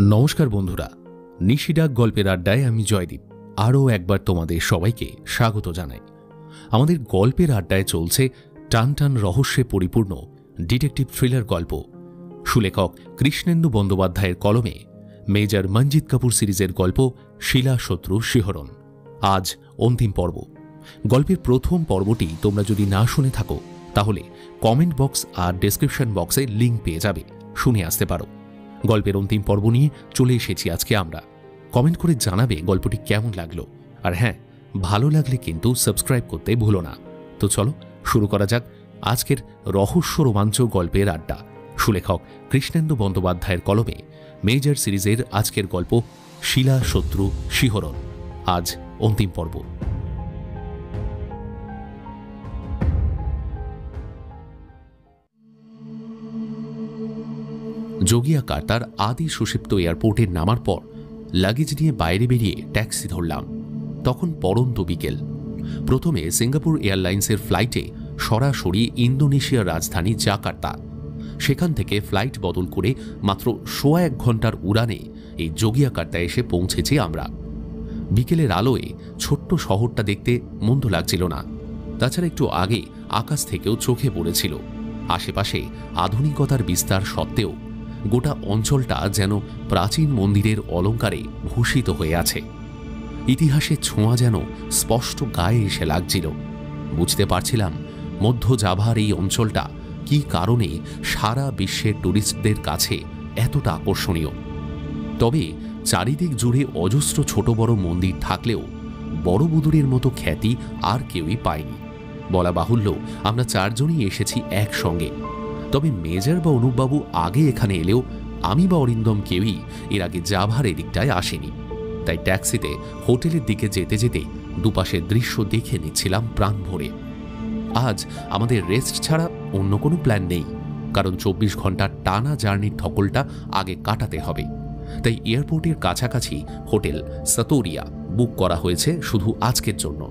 নমস্কার বন্ধুরা, নিশিডাক গল্পের আড্ডায় আমি জয়দীপ আরও একবার তোমাদের সবাইকে স্বাগত জানাই। আমাদের গল্পের আড্ডায় চলছে টান টান রহস্যে পরিপূর্ণ ডিটেকটিভ থ্রিলার গল্প। সুলেখক কৃষ্ণেন্দু বন্দ্যোপাধ্যায়ের কলমে মেজর মঞ্জিত কাপুর সিরিজের গল্প শিলা শত্রু শিহরণ। আজ অন্তিম পর্ব। গল্পের প্রথম পর্বটি তোমরা যদি না শুনে থাকো তাহলে কমেন্ট বক্স আর ডেসক্রিপশন বক্সে লিঙ্ক পেয়ে যাবে, শুনে আসতে পারো। গল্পের অন্তিম পর্ব নিয়ে চলে এসেছি আজকে আমরা। কমেন্ট করে জানাবে গল্পটি কেমন লাগলো, আর হ্যাঁ, ভালো লাগলে কিন্তু সাবস্ক্রাইব করতে ভুলো না। তো চলো শুরু করা যাক আজকের রহস্য রোমাঞ্চ গল্পের আড্ডা। সুলেখক কৃষ্ণেন্দু বন্দ্যোপাধ্যায়ের কলমে মেজর সিরিজের আজকের গল্প শিলা শত্রু শিহরণ। আজ অন্তিম পর্ব। যোগিয়াকার তার আদি সুষিপ্ত এয়ারপোর্টে নামার পর লাগেজ নিয়ে বাইরে বেরিয়ে ট্যাক্সি ধরলাম। তখন পড়ন্ত বিকেল। প্রথমে সিঙ্গাপুর এয়ারলাইন্সের ফ্লাইটে সরাসরি ইন্দোনেশিয়ার রাজধানী জাকার্তা। সেখান থেকে ফ্লাইট বদল করে মাত্র 1.25 ঘন্টার উড়ানে এই যোগিয়াকার্তায় এসে পৌঁছেছি আমরা। বিকেলের আলোয় ছোট্ট শহরটা দেখতে মন্দ লাগছিল না। তাছাড়া একটু আগে আকাশ থেকেও চোখে পড়েছিল আশেপাশে আধুনিকতার বিস্তার সত্ত্বেও গোটা অঞ্চলটা যেন প্রাচীন মন্দিরের অলঙ্কারে ভূষিত হয়ে আছে। ইতিহাসের ছোঁয়া যেন স্পষ্ট গায়ে এসে লাগছিল। বুঝতে পারছিলাম মধ্য জাভার এই অঞ্চলটা কী কারণে সারা বিশ্বের টুরিস্টদের কাছে এতটা আকর্ষণীয়। তবে চারিদিক জুড়ে অজস্র ছোট বড় মন্দির থাকলেও বড়বুদুরের মতো খ্যাতি আর কেউই পায়নি। বলা বাহুল্য, আমরা চারজনই এসেছি একসঙ্গে। তবে মেজর বা অনুপবাবু আগে এখানে এলেও আমি বা অরিন্দম কেউই এর আগে জাভার এদিকটায় আসেনি। তাই ট্যাক্সিতে হোটেলের দিকে যেতে যেতে দুপাশের দৃশ্য দেখে নিচ্ছিলাম প্রাণ ভরে। আজ আমাদের রেস্ট ছাড়া অন্য কোনো প্ল্যান নেই, কারণ 24 ঘন্টার টানা জার্নির ধকলটা আগে কাটাতে হবে। তাই এয়ারপোর্টের কাছাকাছি হোটেল সাতোরিয়া বুক করা হয়েছে শুধু আজকের জন্য।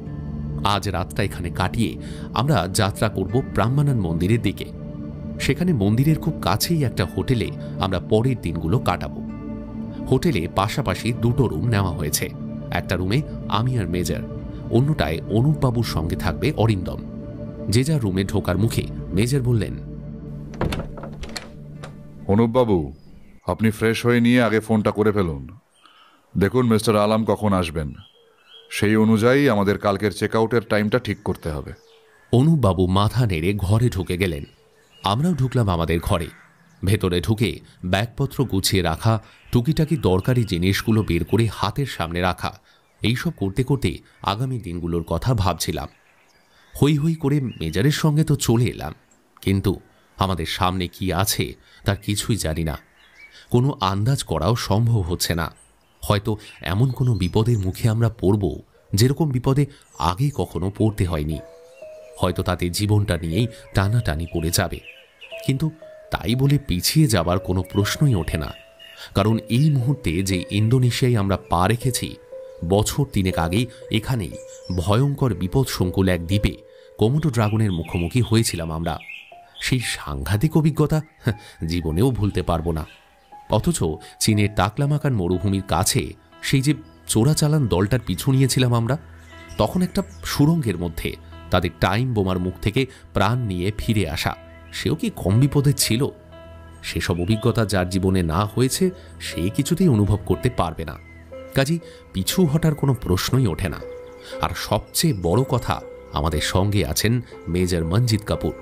আজ রাতটা এখানে কাটিয়ে আমরা যাত্রা করব ব্রাহ্মণান মন্দিরের দিকে। সেখানে মন্দিরের খুব কাছেই একটা হোটেলে আমরা পরের দিনগুলো কাটাবো। হোটেলে পাশাপাশি দুটো রুম নেওয়া হয়েছে। একটা রুমে আমি আর মেজর, অন্যটায় অনুপবাবুর সঙ্গে থাকবে অরিন্দম। যে যার রুমে ঢোকার মুখে মেজর বললেন, অনুপবাবু, আপনি ফ্রেশ হয়ে নিয়ে আগে ফোনটা করে ফেলুন। দেখুন মিস্টার আলম কখন আসবেন, সেই অনুযায়ী আমাদের কালকের চেক আউটের টাইমটা ঠিক করতে হবে। অনুপবাবু মাথা নেড়ে ঘরে ঢুকে গেলেন। আমরাও ঢুকলাম আমাদের ঘরে। ভেতরে ঢুকে ব্যাগপত্র গুছিয়ে রাখা, টুকিটাকি দরকারি জিনিসগুলো বের করে হাতের সামনে রাখা, এইসব করতে করতে আগামী দিনগুলোর কথা ভাবছিলাম। হই হই করে মেজরের সঙ্গে তো চলে এলাম, কিন্তু আমাদের সামনে কি আছে তার কিছুই জানি না। কোনো আন্দাজ করাও সম্ভব হচ্ছে না। হয়তো এমন কোনো বিপদের মুখে আমরা পড়ব যেরকম বিপদে আগে কখনো পড়তে হয়নি। হয়তো তাতে জীবনটা নিয়েই টানাটানি পড়ে যাবে। কিন্তু তাই বলে পিছিয়ে যাবার কোনো প্রশ্নই ওঠে না, কারণ এই মুহূর্তে যে ইন্দোনেশিয়ায় আমরা পা রেখেছি, বছর 3 আগেই এখানেই ভয়ঙ্কর বিপদসংকুল এক দ্বীপে কোমোডো ড্রাগনের মুখোমুখি হয়েছিলাম আমরা। সেই সাংঘাতিক অভিজ্ঞতা জীবনেও ভুলতে পারবো না। অথচ চীনের টাকলামাকান মরুভূমির কাছে সেই যে চোরাচালান দলটার পিছু নিয়েছিলাম আমরা, তখন একটা সুড়ঙ্গের মধ্যে তাদের টাইম বোমার মুখ থেকে প্রাণ নিয়ে ফিরে আসা, সেও কি কম বিপদে ছিল? সেসব অভিজ্ঞতা যার জীবনে না হয়েছে সে কিছুতেই অনুভব করতে পারবে না। কাজেই পিছু হটার কোনো প্রশ্নই ওঠে না। আর সবচেয়ে বড় কথা, আমাদের সঙ্গে আছেন মেজর মঞ্জিত কাপুর।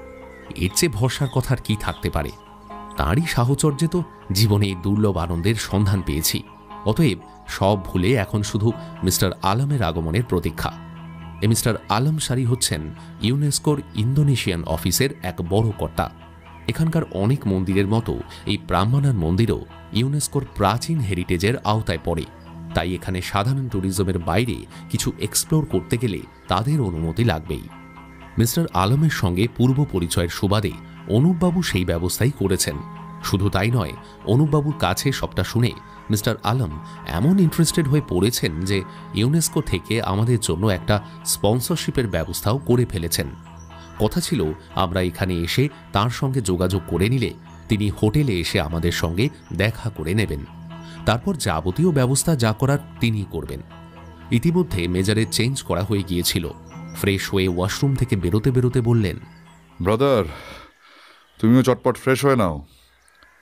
এর চেয়ে ভরসার কথা আর কি থাকতে পারে? তাঁরই সাহচর্যে তো জীবনে দুর্লভ আনন্দের সন্ধান পেয়েছি। অতএব সব ভুলে এখন শুধু মিস্টার আলমের আগমনের প্রতীক্ষা। মিস্টার আলম সারি হচ্ছেন ইউনেস্কোর ইন্দোনেশিয়ান অফিসের এক বড় কর্তা। এখানকার অনেক মন্দিরের মতো এই ব্রাহ্মণান মন্দিরও ইউনেস্কোর প্রাচীন হেরিটেজের আওতায় পড়ে। তাই এখানে সাধারণ ট্যুরিজমের বাইরে কিছু এক্সপ্লোর করতে গেলে তাদের অনুমতি লাগবেই। মিস্টার আলমের সঙ্গে পূর্ব পরিচয়ের সুবাদে অনুপবাবু সেই ব্যবস্থাই করেছেন। শুধু তাই নয়, অনুপবাবুর কাছে সবটা শুনে মিস্টার আলম এমন ইন্টারেস্টেড হয়ে পড়েছেন যে ইউনেস্কো থেকে আমাদের জন্য একটা স্পন্সরশিপের ব্যবস্থাও করে ফেলেছেন। কথা ছিল আমরা এখানে এসে তার সঙ্গে যোগাযোগ করে নিলে তিনি হোটেলে এসে আমাদের সঙ্গে দেখা করে নেবেন। তারপর যাবতীয় ব্যবস্থা যা করার তিনিই করবেন। ইতিমধ্যে মেজারের চেঞ্জ করা হয়ে গিয়েছিল। ফ্রেশ হয়ে ওয়াশরুম থেকে বেরোতে বেরোতে বললেন, ব্রাদার, তুমিও চটপট ফ্রেশ হয়ে নাও,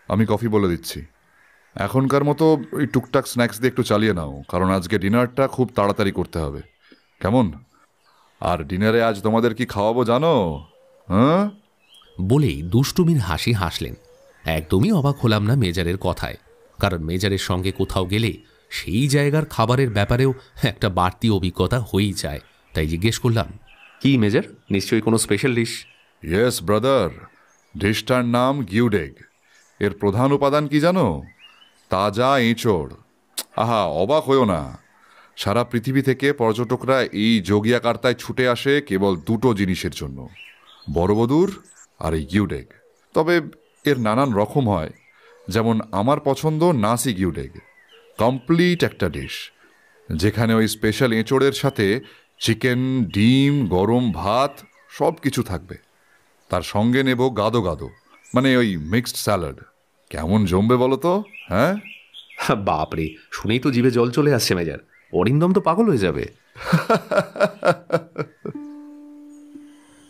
আমি কফি বলে দিচ্ছি। এখনকার মতো ওই টুকটাক স্ন্যাক্স দিয়ে একটু চালিয়ে নাও, কারণ আজকে ডিনারটা খুব তাড়াতাড়ি করতে হবে, কেমন? আর ডিনারে আজ তোমাদের কি খাওয়াবো জানো? হ্যাঁ, বলেই দুষ্টুমির হাসি হাসলেন। একদমই অবাক হলাম না মেজারের কথায়, কারণ মেজারের সঙ্গে কোথাও গেলে সেই জায়গার খাবারের ব্যাপারেও একটা বাড়তি অভিজ্ঞতা হয়েই যায়। তাই জিজ্ঞেস করলাম, কি মেজার, নিশ্চয়ই কোনো স্পেশাল ডিশ? ইয়েস ব্রাদার, ডিশটার নাম গিউডেগ। এর প্রধান উপাদান কি জানো? তাজা এঁচড়। আহা, অবাক হয়েও না, সারা পৃথিবী থেকে পর্যটকরা এই যোগিয়াকার্তায় ছুটে আসে কেবল দুটো জিনিসের জন্য, বড়বদুর আর এই গিউডেগ। তবে এর নানান রকম হয়, যেমন আমার পছন্দ নাসি গিউডেগ, কমপ্লিট একটা ডিশ, যেখানে ওই স্পেশাল এঁচড়ের সাথে চিকেন, ডিম, গরম ভাত সব কিছু থাকবে। তার সঙ্গে নেব গাদো গাদো, মানে ওই মিক্সড স্যালাড। কেমন জমবে বলো তো? হ্যাঁ বাপরে, শুনেই তো জিভে জল চলে আসছে মেজার। অরিন্দম তো পাগল হয়ে যাবে।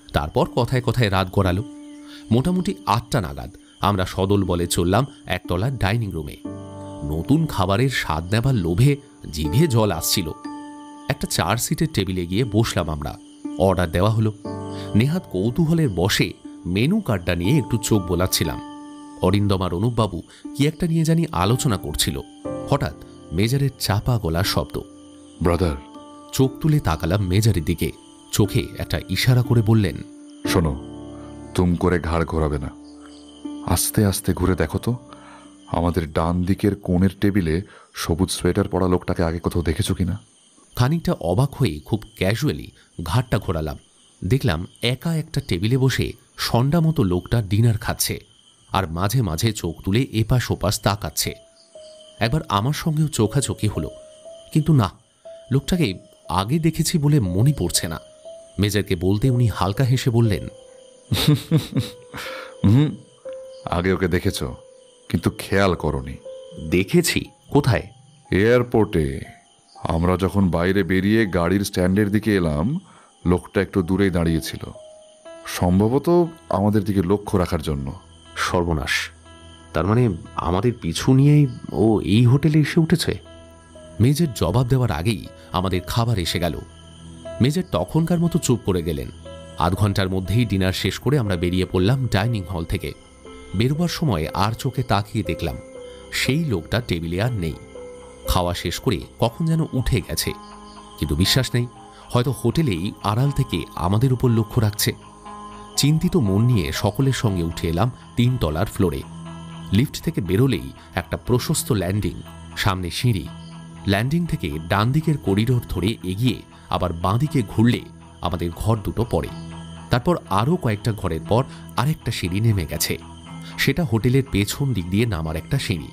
তারপর কথায় কথায় রাত গড়ালো। মোটামুটি 8টা নাগাদ আমরা সদল বলে চললাম একতলার ডাইনিং রুমে। নতুন খাবারের স্বাদ নেবার লোভে জিভে জল আসছিল। একটা 4 সিটের টেবিলে গিয়ে বসলাম আমরা। অর্ডার দেওয়া হলো। নেহাত কৌতূহলের বসে মেনু কার্ডটা নিয়ে একটু চোখ বোলাচ্ছিলাম। অরিন্দম আর অনুপবাবু কি একটা নিয়ে জানি আলোচনা করছিল। হঠাৎ মেজারের চাপা গলার শব্দ। ব্রাদার, চোখ তুলে তাকালাম মেজারের দিকে। চোখে একটা ইশারা করে বললেন, শোনো, তুম করে ঘাড় ঘোরাবে না, আস্তে আস্তে ঘুরে দেখো তো, আমাদের ডান দিকের কোণের টেবিলে সবুজ সোয়েটার পরা লোকটাকে আগে কোথাও দেখেছো কিনা? খানিকটা অবাক হয়ে খুব ক্যাজুয়ালি ঘাটটা ঘোরালাম। দেখলাম একা একটা টেবিলে বসে সন্ডা মতো লোকটা ডিনার খাচ্ছে, আর মাঝে মাঝে চোখ তুলে এপাশ ওপাশ তাকাচ্ছে। একবার আমার সঙ্গেও চোখাচোখি হলো, কিন্তু না, লোকটাকে আগে দেখেছি বলে মনে পড়ছে না। মেজারকে বলতে উনি হালকা হেসে বললেন, আগে ওকে দেখেছো, কিন্তু খেয়াল করনি। দেখেছি? কোথায়? এয়ারপোর্টে। আমরা যখন বাইরে বেরিয়ে গাড়ির স্ট্যান্ডের দিকে এলাম, লোকটা একটু দূরেই দাঁড়িয়েছিল, সম্ভবত আমাদের দিকে লক্ষ্য রাখার জন্য। সর্বনাশ, তার মানে আমাদের পিছু নিয়েই ও এই হোটেলে এসে উঠেছে। মেজর জবাব দেওয়ার আগেই আমাদের খাবার এসে গেল। মেজর তখনকার মতো চুপ করে গেলেন। আধ ঘন্টার মধ্যেই ডিনার শেষ করে আমরা বেরিয়ে পড়লাম ডাইনিং হল থেকে। বেরোবার সময় আর চোখে তাকিয়ে দেখলাম সেই লোকটা টেবিলে আর নেই। খাওয়া শেষ করে কখন যেন উঠে গেছে, কিন্তু বিশ্বাস নেই, হয়তো হোটেলেই আড়াল থেকে আমাদের উপর লক্ষ্য রাখছে। চিন্তিত মন নিয়ে সকলের সঙ্গে উঠে এলাম 3 তলার ফ্লোরে। লিফট থেকে বেরোলেই একটা প্রশস্ত ল্যান্ডিং, সামনে সিঁড়ি। ল্যান্ডিং থেকে ডান দিকের করিডোর ধরে এগিয়ে আবার বাঁ দিকে ঘুরলে আমাদের ঘর দুটো পড়ে। তারপর আরও কয়েকটা ঘরের পর আরেকটা সিঁড়ি নেমে গেছে, সেটা হোটেলের পেছন দিক দিয়ে নামার একটা সিঁড়ি।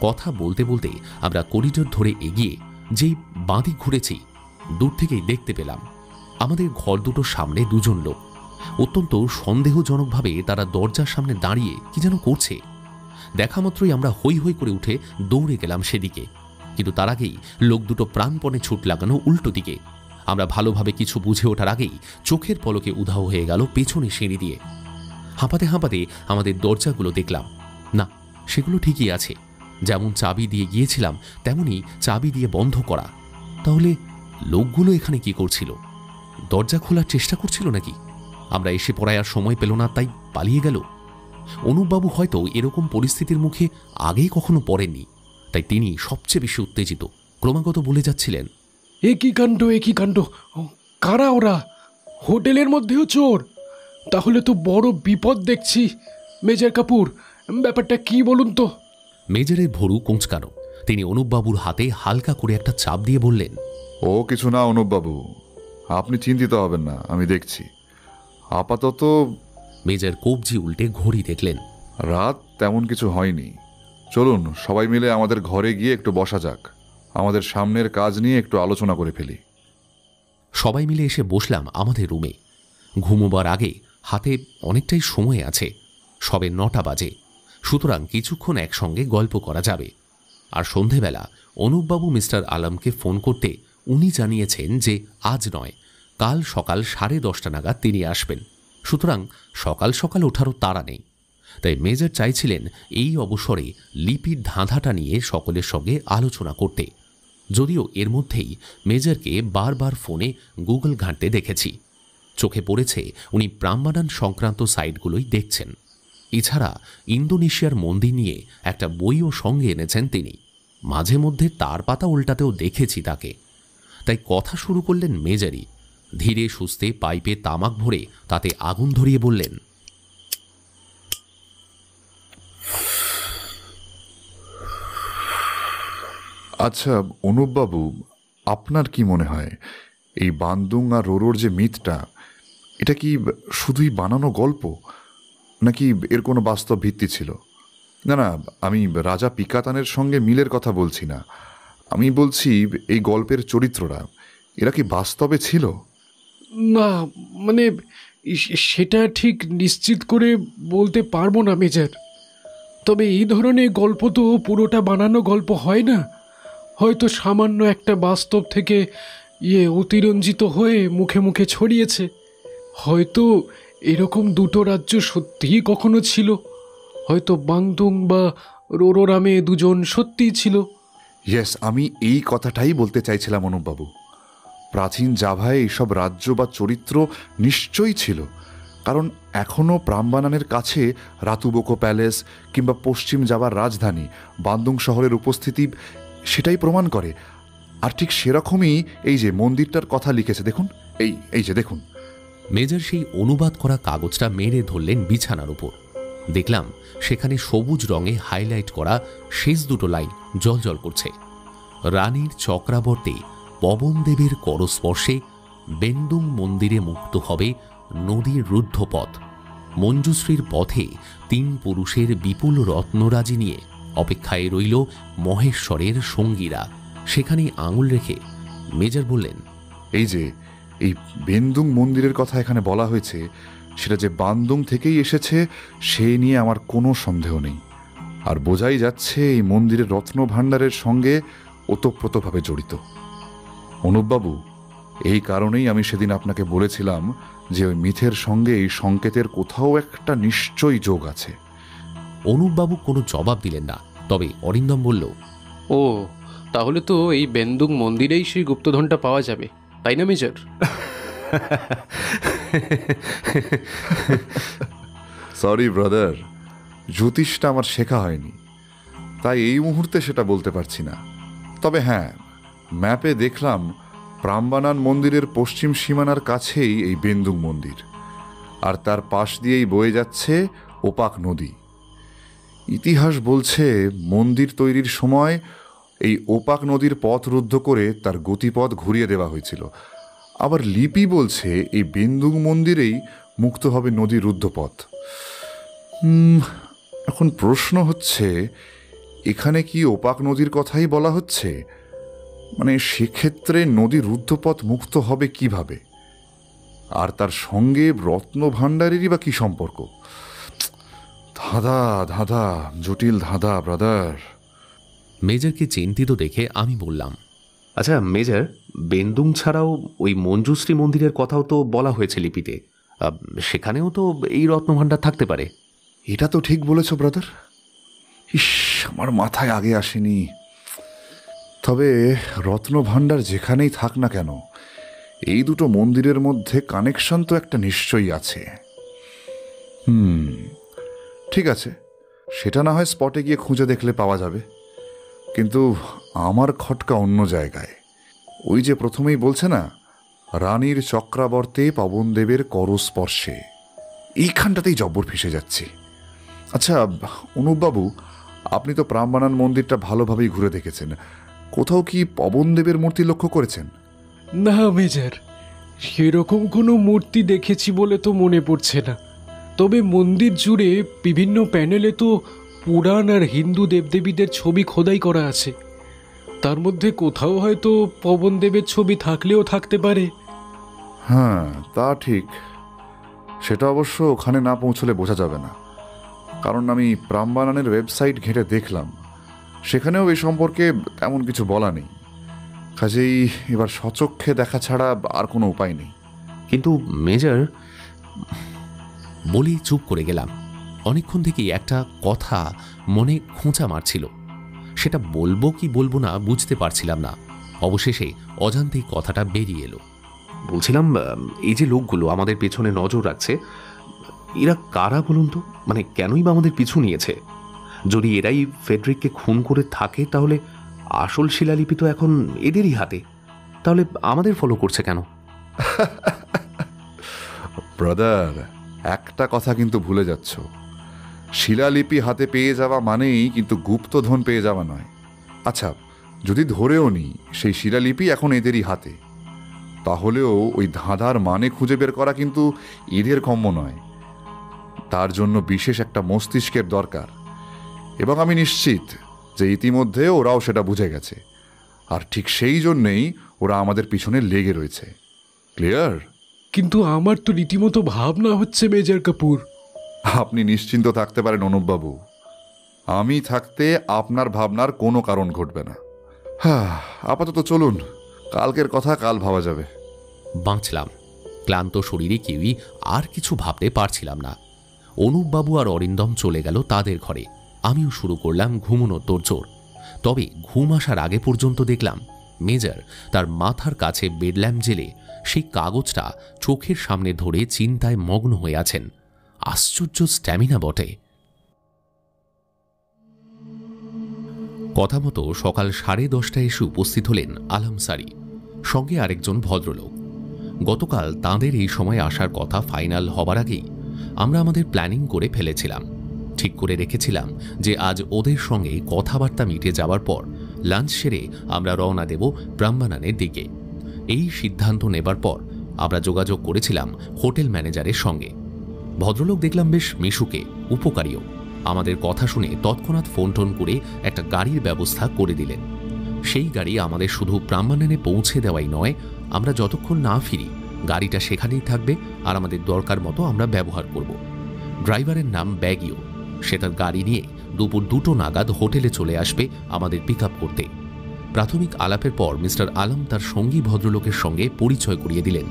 কথা বলতে বলতে আমরা করিডোর ধরে এগিয়ে যেই বাঁ দিক ঘুরেছি, দূর থেকেই দেখতে পেলাম আমাদের ঘর দুটোর সামনে 2 জন লোক। অত্যন্ত সন্দেহজনকভাবে তারা দরজার সামনে দাঁড়িয়ে কি যেন করছে। দেখা মাত্রই আমরা হৈ হৈ করে উঠে দৌড়ে গেলাম সেদিকে, কিন্তু তার আগেই লোক দুটো প্রাণপণে ছুট লাগানো উল্টো দিকে। আমরা ভালোভাবে কিছু বুঝে ওঠার আগেই চোখের পলকে উধাও হয়ে গেল পেছনে সিঁড়ি দিয়ে। হাঁপাতে হাঁপাতে আমাদের দরজাগুলো দেখলাম, না, সেগুলো ঠিকই আছে, যেমন চাবি দিয়ে গিয়েছিলাম তেমনি চাবি দিয়ে বন্ধ করা। তাহলে লোকগুলো এখানে কি করছিল? দরজা খোলার চেষ্টা করছিল নাকি? আমরা এসে পড়ায় আর সময় পেল না, তাই পালিয়ে গেল। অনুপবাবু হয়তো এরকম পরিস্থিতির মুখে আগেই কখনো পড়েননি, তাই তিনি সবচেয়ে বেশি উত্তেজিত, ক্রমাগত বলে যাচ্ছিলেন, এ কি কাণ্ড, এ কি কাণ্ড! কারা ওরা? হোটেলের মধ্যেও চোর? তাহলে তো বড় বিপদ দেখছি। মেজর কাপুর, ব্যাপারটা কি বলুন তো? মেজরের ভরু কোঁচকানো। তিনি অনুপবাবুর হাতে হালকা করে একটা চাপ দিয়ে বললেন, ও কিছু না অনুপবাবু, আপনি চিন্তিত হবেন না, আমি দেখছি। আপাতত মেজর কবজি উল্টে ঘড়ি দেখলেন। রাত তেমন কিছু হয়নি। চলুন সবাই মিলে আমাদের ঘরে গিয়ে একটু বসা যাক, আমাদের সামনের কাজ নিয়ে একটু আলোচনা করে ফেলি। সবাই মিলে এসে বসলাম আমাদের রুমে। ঘুমোবার আগে হাতে অনেকটাই সময় আছে, সবে 9টা বাজে, সুতরাং কিছুক্ষণ একসঙ্গে গল্প করা যাবে। আর সন্ধেবেলা অনুপবাবু মিস্টার আলমকে ফোন করতে উনি জানিয়েছেন যে আজ নয়, কাল সকাল 10:30 নাগাদ তিনি আসবেন। সুতরাং সকাল সকাল ওঠারও তাড়া নেই। তাই মেজর চাইছিলেন এই অবসরে লিপির ধাঁধাটা নিয়ে সকলের সঙ্গে আলোচনা করতে। যদিও এর মধ্যেই মেজরকে বারবার ফোনে গুগল ঘাঁটতে দেখেছি। চোখে পড়েছে উনি প্রাম্বানান সংক্রান্ত সাইটগুলোই দেখছেন। এছাড়া ইন্দোনেশিয়ার মন্দির নিয়ে একটা বইও সঙ্গে এনেছেন তিনি। মাঝে মধ্যে তার পাতা উল্টাতেও দেখেছি তাকে। তাই কথা শুরু করলেন মেজরই। ধীরে সুস্থে পাইপে তামাক ভরে তাতে আগুন ধরিয়ে বললেন, আচ্ছা অনুপবাবু, আপনার কি মনে হয় এই বান্দুং আর রোরোর যে মিথটা, এটা কি শুধুই বানানো গল্প, নাকি এর কোনো বাস্তব ভিত্তি ছিল? না না, আমি রাজা পিকাতানের সঙ্গে মিলের কথা বলছি না। আমি বলছি এই গল্পের চরিত্ররা, এরা কি বাস্তবে ছিল? না, মানে সেটা ঠিক নিশ্চিত করে বলতে পারবো না মেজর। তবে এই ধরনের গল্প তো পুরোটা বানানো গল্প হয় না। হয়তো সামান্য একটা বাস্তব থেকে অতিরঞ্জিত হয়ে মুখে মুখে ছড়িয়েছে। হয়তো এরকম দুটো রাজ্য সত্যিই কখনো ছিল। হয়তো বাংদুং বা রোরোরামে দুজন সত্যিই ছিল। ইয়েস, আমি এই কথাটাই বলতে চাইছিলাম অনুপবাবু। প্রাচীন জাভায় এইসব রাজ্য বা চরিত্র নিশ্চয়ই ছিল, কারণ এখনও প্রাম্বানানের কাছে রাতুবোকো প্যালেস কিংবা পশ্চিম জাভার রাজধানী বান্দুং শহরের উপস্থিতি সেটাই প্রমাণ করে। আর ঠিক সেরকমই এই যে মন্দিরটার কথা লিখেছে, দেখুন, এই যে দেখুন। মেজর সেই অনুবাদ করা কাগজটা মেরে ধরলেন বিছানার উপর। দেখলাম সেখানে সবুজ রঙে হাইলাইট করা শেষ দুটো লাইন জ্বলজ্বল করছে। রানীর চক্রাবর্তে পবনদেবের করস্পর্শে বেন্দুং মন্দিরে মুক্ত হবে নদীর রুদ্ধপথ। মঞ্জুশ্রীর পথে 3 পুরুষের বিপুল রত্নরাজি নিয়ে অপেক্ষায় রইল মহেশ্বরের সঙ্গীরা। সেখানেই আঙুল রেখে মেজর বললেন, এই যে এই বেন্দুং মন্দিরের কথা এখানে বলা হয়েছে, সেটা যে বান্দুং থেকেই এসেছে সে নিয়ে আমার কোনো সন্দেহ নেই। আর বোঝাই যাচ্ছে এই মন্দিরের রত্ন ভাণ্ডারের সঙ্গে ওতপ্রোতভাবে জড়িত। অনুপবাবু, এই কারণেই আমি সেদিন আপনাকে বলেছিলাম যে ওই মিথের সঙ্গে এই সংকেতের কোথাও একটা নিশ্চয়ই যোগ আছে। অনুপবাবু কোনো জবাব দিলেন না। তবে অরিন্দম বলল, ও, তাহলে তো এই বেন্দুং মন্দিরেই সেই গুপ্তধনটা পাওয়া যাবে, তাই না মেজর? সরি ব্রাদার, জ্যোতিষটা আমার শেখা হয়নি, তাই এই মুহূর্তে সেটা বলতে পারছি না। তবে হ্যাঁ, ম্যাপে দেখলাম প্রাম্বানান মন্দিরের পশ্চিম সীমানার কাছেই এই বেন্দুং মন্দির, আর তার পাশ দিয়েই বয়ে যাচ্ছে ওপাক নদী। ইতিহাস বলছে মন্দির তৈরির সময় এই ওপাক নদীর পথ রুদ্ধ করে তার গতিপথ ঘুরিয়ে দেওয়া হয়েছিল। আবার লিপি বলছে এই বেন্দুং মন্দিরেই মুক্ত হবে নদীর রুদ্ধপথ। এখন প্রশ্ন হচ্ছে, এখানে কি ওপাক নদীর কথাই বলা হচ্ছে? মানে সেক্ষেত্রে নদীর রুদ্ধপথ মুক্ত হবে কিভাবে? আর তার সঙ্গে রত্ন ভাণ্ডারেরই বা কি সম্পর্ক? ধাঁধা ধাঁধা, জটিল ধাঁধা ব্রাদার। মেজরকে চিন্তিত দেখে আমি বললাম, আচ্ছা মেজর, বেন্দুং ছাড়াও ওই মঞ্জুশ্রী মন্দিরের কথাও তো বলা হয়েছে লিপিতে। সেখানেও তো এই রত্নভাণ্ডার থাকতে পারে। এটা তো ঠিক বলেছ ব্রাদার। ইস, আমার মাথায় আগে আসেনি। তবে রত্ন ভাণ্ডার যেখানেই থাক না কেন, এই দুটো মন্দিরের মধ্যে কানেকশন তো একটা নিশ্চয়ই আছে। ঠিক আছে, সেটা না হয় স্পটে গিয়ে খুঁজে দেখলে পাওয়া যাবে। কিন্তু আমার খটকা অন্য জায়গায়। ওই যে প্রথমেই বলছে না, রানীর চক্রাবর্তে পবনদেবের করস্পর্শে, এইখানটাতেই জব্বর ফেসে যাচ্ছি। আচ্ছা অনুপবাবু, আপনি তো প্রাম্বানান মন্দিরটা ভালোভাবেই ঘুরে দেখেছেন, কোথাও কি পবনদেবের মূর্তি লক্ষ্য করেছেন? না মেজর, সেরকম কোনো মূর্তি দেখেছি বলে তো মনে পড়ছে না। তবে মন্দির জুড়ে বিভিন্ন প্যানেলে তো পুরাণ আর হিন্দু দেবদেবীদের ছবি খোদাই করা আছে। তার মধ্যে কোথাও হয়তো পবনদেবের ছবি থাকলেও থাকতে পারে। হ্যাঁ, তা ঠিক। সেটা অবশ্য ওখানে না পৌঁছলে বোঝা যাবে না, কারণ আমি প্রাম্বানানের ওয়েবসাইট ঘেঁটে দেখলাম সেখানেও এই সম্পর্কে তেমন কিছু বলা নেই। কাজেই এবার সচক্ষে দেখা ছাড়া আর কোনো উপায় নেই। কিন্তু মেজর, বলি চুপ করে গেলাম। অনেকক্ষণ থেকেই একটা কথা মনে খোঁচা মারছিল, সেটা বলবো কি বলবো না বুঝতে পারছিলাম না। অবশেষে অজান্তেই কথাটা বেরিয়ে এলো। বলছিলাম, এই যে লোকগুলো আমাদের পেছনে নজর রাখছে, এরা কারা বলুন তো? মানে কেনই বা আমাদের পিছু নিয়েছে? যদি এরাই ফেডরিককে খুন করে থাকে, তাহলে আসল শিলালিপি তো এখন এদেরই হাতে। তাহলে আমাদের ফলো করছে কেন? ব্রাদার, একটা কথা কিন্তু ভুলে যাচ্ছ। শিলালিপি হাতে পেয়ে যাওয়া মানেই কিন্তু গুপ্তধন পেয়ে যাওয়া নয়। আচ্ছা, যদি ধরেও নি সেই শিলালিপি এখন এদেরই হাতে, তাহলেও ওই ধাঁধার মানে খুঁজে বের করা কিন্তু এদের কম্য নয়। তার জন্য বিশেষ একটা মস্তিষ্কের দরকার, এবং আমি নিশ্চিত যে ইতিমধ্যে ওরাও সেটা বুঝে গেছে। আর ঠিক সেই জন্যেই ওরা আমাদের পিছনে লেগে রয়েছে। ক্লিয়ার? কিন্তু আমার তো রীতিমতো ভাবনা হচ্ছে মেজর কাপুর। আপনি নিশ্চিন্ত থাকতে পারেন অনুপবাবু, আমি থাকতে আপনার ভাবনার কোনো কারণ ঘটবে না। হ্যাঁ, আপাতত চলুন, কালকের কথা কাল ভাবা যাবে। বাঁচলাম। ক্লান্ত শরীরে কেউই আর কিছু ভাবতে পারছিলাম না। অনুপবাবু আর অরিন্দম চলে গেল তাদের ঘরে। আমিও শুরু করলাম ঘুমোনোর তোড়জোড়। তবে ঘুম আসার আগে পর্যন্ত দেখলাম মেজর তার মাথার কাছে বেডল্যাম্প জেলে সেই কাগজটা চোখের সামনে ধরে চিন্তায় মগ্ন হয়ে আছেন। আশ্চর্য স্ট্যামিনা বটে। কথা মতো সকাল 10:30 এসে উপস্থিত হলেন আলমসারি, সঙ্গে আরেকজন ভদ্রলোক। গতকাল তাঁদের এই সময় আসার কথা ফাইনাল হবার আগেই আমরা আমাদের প্ল্যানিং করে ফেলেছিলাম। ঠিক করে রেখেছিলাম যে আজ ওদের সঙ্গে কথাবার্তা মিটে যাওয়ার পর লাঞ্চ সেরে আমরা রওনা দেব ব্রাহ্মণানের দিকে। এই সিদ্ধান্ত নেবার পর আমরা যোগাযোগ করেছিলাম হোটেল ম্যানেজারের সঙ্গে। ভদ্রলোক দেখলাম বেশ মিশুকে, উপকারীও। আমাদের কথা শুনে তৎক্ষণাৎ ফোন টোন করে একটা গাড়ির ব্যবস্থা করে দিলেন। সেই গাড়ি আমাদের শুধু ব্রাহ্মণানে পৌঁছে দেওয়াই নয়, আমরা যতক্ষণ না ফিরি গাড়িটা সেখানেই থাকবে আর আমাদের দরকার মতো আমরা ব্যবহার করব। ড্রাইভারের নাম ব্যাগিও। সে তার গাড়ি নিয়ে দুপুর 2টো নাগাদ হোটেলে চলে আসবে আমাদের পিক আপ করতে। প্রাথমিক আলাপের পর মিস্টার আলম তার সঙ্গী ভদ্রলোকের সঙ্গে পরিচয় করিয়ে দিলেন।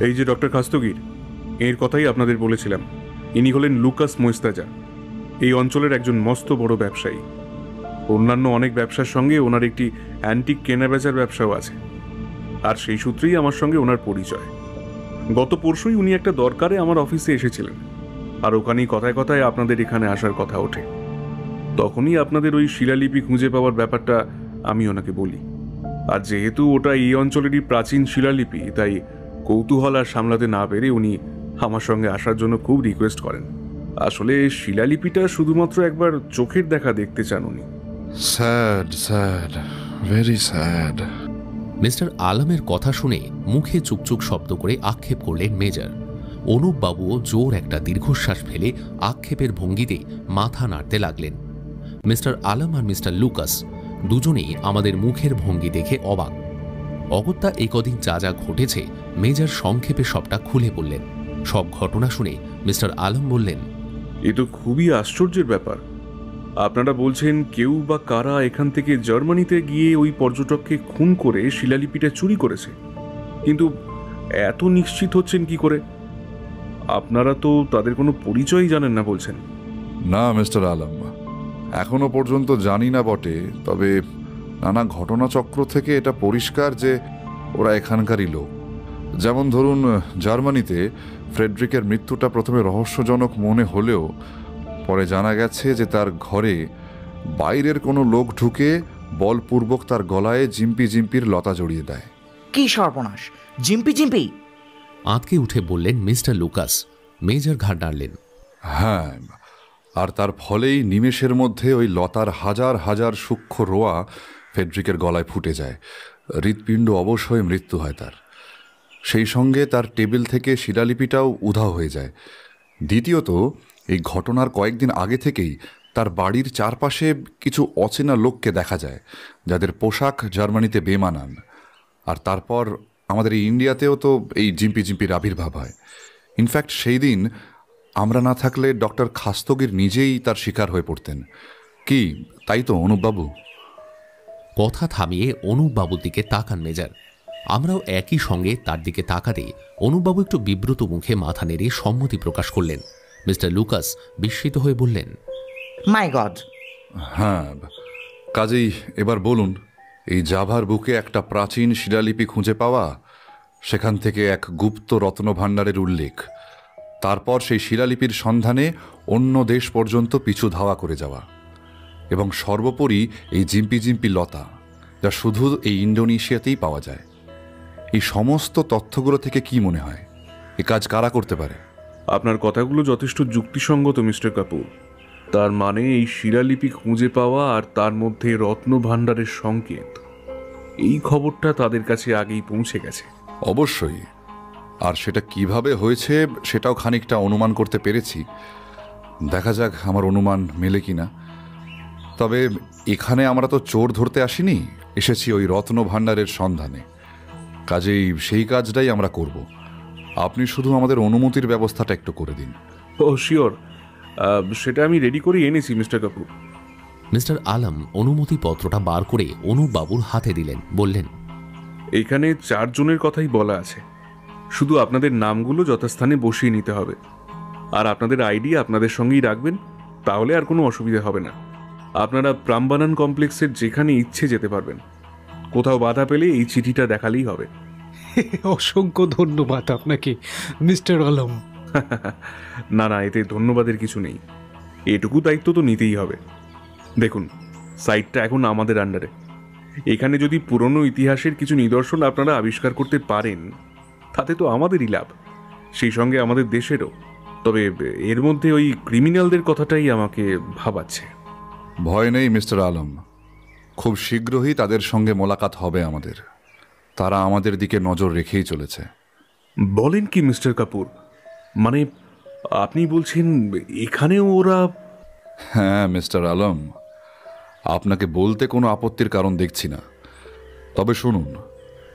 এই যে ডক্টর খাস্তগির, এর কথাই আপনাদের বলেছিলাম। ইনি হলেন লুকাস মোস্তাজা, এই অঞ্চলের একজন মস্ত বড় ব্যবসায়ী। অন্যান্য অনেক ব্যবসার সঙ্গে ওনার একটি অ্যান্টিক কেনাবেচার ব্যবসাও আছে, আর সেই সূত্রেই আমার সঙ্গে ওনার পরিচয়। গত পরশুই উনি একটা দরকারে আমার অফিসে এসেছিলেন, আর ওখানেই কথায় কথায় আপনাদের এখানে আসার কথা ওঠে। তখনই আপনাদের ওই শিলালিপি খুঁজে পাওয়ার ব্যাপারটা আমি ওনাকে বলি। আর যেহেতু ওটা এই অঞ্চলেরই প্রাচীন শিলালিপি, তাই কৌতূহল আর সামলাতে না পেরে উনি আমার সঙ্গে আসার জন্য খুব রিকোয়েস্ট করেন। আসলে শিলালিপিটা শুধুমাত্র একবার চোখের দেখা দেখতে চান উনি। Sad, sad, very sad. Mister আলমের কথা শুনে মুখে চুকচুক শব্দ করে আক্ষেপ করলেন মেজর। অনুপবাবুও জোর একটা দীর্ঘশ্বাস ফেলে আক্ষেপের ভঙ্গিতে মাথা নাড়তে লাগলেন। মিস্টার আলম আর মিস্টার লুকাস দুজনেই আমাদের মুখের ভঙ্গি দেখে অবাক। অগত্যা এই কদিন যা যা ঘটেছে মেজর সংক্ষেপে সবটা খুলে বললেন। সব ঘটনা শুনে মিস্টার আলম বললেন, এ তো খুবই আশ্চর্যের ব্যাপার। আপনারা বলছেন কেউ বা কারা এখান থেকে জার্মানিতে গিয়ে ওই পর্যটককে খুন করে শিলালিপিটা চুরি করেছে, কিন্তু এত নিশ্চিত হচ্ছেন কি করে? আপনারা তো তাদের কোনো পরিচয়ই জানেন না বলছেন। না মিস্টার আলম, এখনো পর্যন্ত জানি না বটে, তবে নানা ঘটনাচক্র থেকে এটা পরিষ্কার যে ওরা এখানকারই লোক। যেমন ধরুন, জার্মানিতে ফ্রেডরিকের মৃত্যুটা প্রথমে রহস্যজনক মনে হলেও পরে জানা গেছে যে তার ঘরে বাইরের কোনো লোক ঢুকে বলপূর্বক তার গলায় জিম্পি জিম্পির লতা জড়িয়ে দেয়। কি সর্বনাশ! জিম্পি জিম্পি! আঁতকে উঠে বললেন মিস্টার লুকাস। মেজর ঘাড় নাড়লেন। হ্যাঁ, আর তার ফলেই নিমেষের মধ্যে ওই লতার হাজার হাজার সূক্ষ্ম রোয়া ফেডরিকের গলায় ফুটে যায়। হৃৎপিণ্ড অবশ হয়ে মৃত্যু হয় তার। সেই সঙ্গে তার টেবিল থেকে শিলালিপিটাও উধাও হয়ে যায়। দ্বিতীয়ত, এই ঘটনার কয়েকদিন আগে থেকেই তার বাড়ির চারপাশে কিছু অচেনা লোককে দেখা যায়, যাদের পোশাক জার্মানিতে বেমানান। আর তারপর আমাদের এই ইন্ডিয়াতেও তো এই জিম্পি জিম্পির আবির্ভাব হয়। ইনফ্যাক্ট সেই দিন আমরা না থাকলে ডক্টর খাস্তগির নিজেই তার শিকার হয়ে পড়তেন। কি তাই তো অনুপবাবু? কথা থামিয়ে অনুপবাবুর দিকে তাকান মেজর। আমরাও একই সঙ্গে তার দিকে তাকাতে অনুপবাবু একটু বিব্রত মুখে মাথা নেড়ে সম্মতি প্রকাশ করলেন। মিস্টার লুকাস বিস্মিত হয়ে বললেন, মাই গড! হ্যাঁ, কাজেই এবার বলুন, এই জাভার বুকে একটা প্রাচীন শিলালিপি খুঁজে পাওয়া, সেখান থেকে এক গুপ্ত রত্নভাণ্ডারের উল্লেখ, তারপর সেই শিলালিপির সন্ধানে অন্য দেশ পর্যন্ত পিছু ধাওয়া করে যাওয়া, এবং সর্বোপরি এই জিম্পি জিম্পি লতা, যা শুধু এই ইন্দোনেশিয়াতেই পাওয়া যায়। এই সমস্ত তথ্যগুলো থেকে কি মনে হয় এ কাজ কারা করতে পারে? আপনার কথাগুলো যথেষ্ট যুক্তিসঙ্গত মিস্টার কাপুর। তার মানে এই শিলালিপি খুঁজে পাওয়া আর তার মধ্যে রত্নভাণ্ডারের সংকেত, এই খবরটা তাদের কাছে আগেই পৌঁছে গেছে। অবশ্যই, আর সেটা কিভাবে হয়েছে সেটাও খানিকটা অনুমান করতে পেরেছি। দেখা যাক আমার অনুমান মেলে কিনা। তবে এখানে আমরা তো চোর ধরতে আসিনি, এসেছি ওই রত্নভাণ্ডারের সন্ধানে। কাজেই সেই কাজটাই আমরা করব। আপনি শুধু আমাদের অনুমতির ব্যবস্থাটা একটু করে দিন। ও শিওর, সেটা আমি রেডি করে এনেছি মিস্টার কাপুর। মিস্টার আলম অনুমতিপত্রটা বার করে অনুপবাবুর হাতে দিলেন, বললেন, এখানে 4 জনের কথাই বলা আছে, শুধু আপনাদের নামগুলো যথাস্থানে বসিয়ে নিতে হবে, আর আপনাদের আইডি আপনাদের সঙ্গেই রাখবেন, তাহলে আর কোনো অসুবিধা হবে না। আপনারা প্রাম্বানান কমপ্লেক্সের যেখানে ইচ্ছে যেতে পারবেন। কোথাও বাধা পেলে এই চিঠিটা দেখালেই হবে। অসংখ্য ধন্যবাদ আপনাকে মিস্টার আলম। না না, এতে ধন্যবাদের কিছু নেই, এটুকু দায়িত্ব তো নিতেই হবে। দেখুন, সাইটটা এখন আমাদের আন্ডারে। এখানে যদি পুরনো ইতিহাসের কিছু নিদর্শন আপনারা আবিষ্কার করতে পারেন, তাতে তো আমাদেরই লাভ, সেই সঙ্গে আমাদের দেশেরও। তবে এর মধ্যে ওই ক্রিমিনালদের কথাটাই আমাকে ভাবাচ্ছে। ভয় নেই মিস্টার আলম, খুব শীঘ্রই তাদের সঙ্গে মোলাকাত হবে আমাদের। তারা আমাদের দিকে নজর রেখেই চলেছে। বলেন কি মিস্টার কাপুর, মানে আপনি বলছেন এখানেও ওরা? হ্যাঁ মিস্টার আলম, আপনাকে বলতে কোনো আপত্তির কারণ দেখছি না, তবে শুনুন।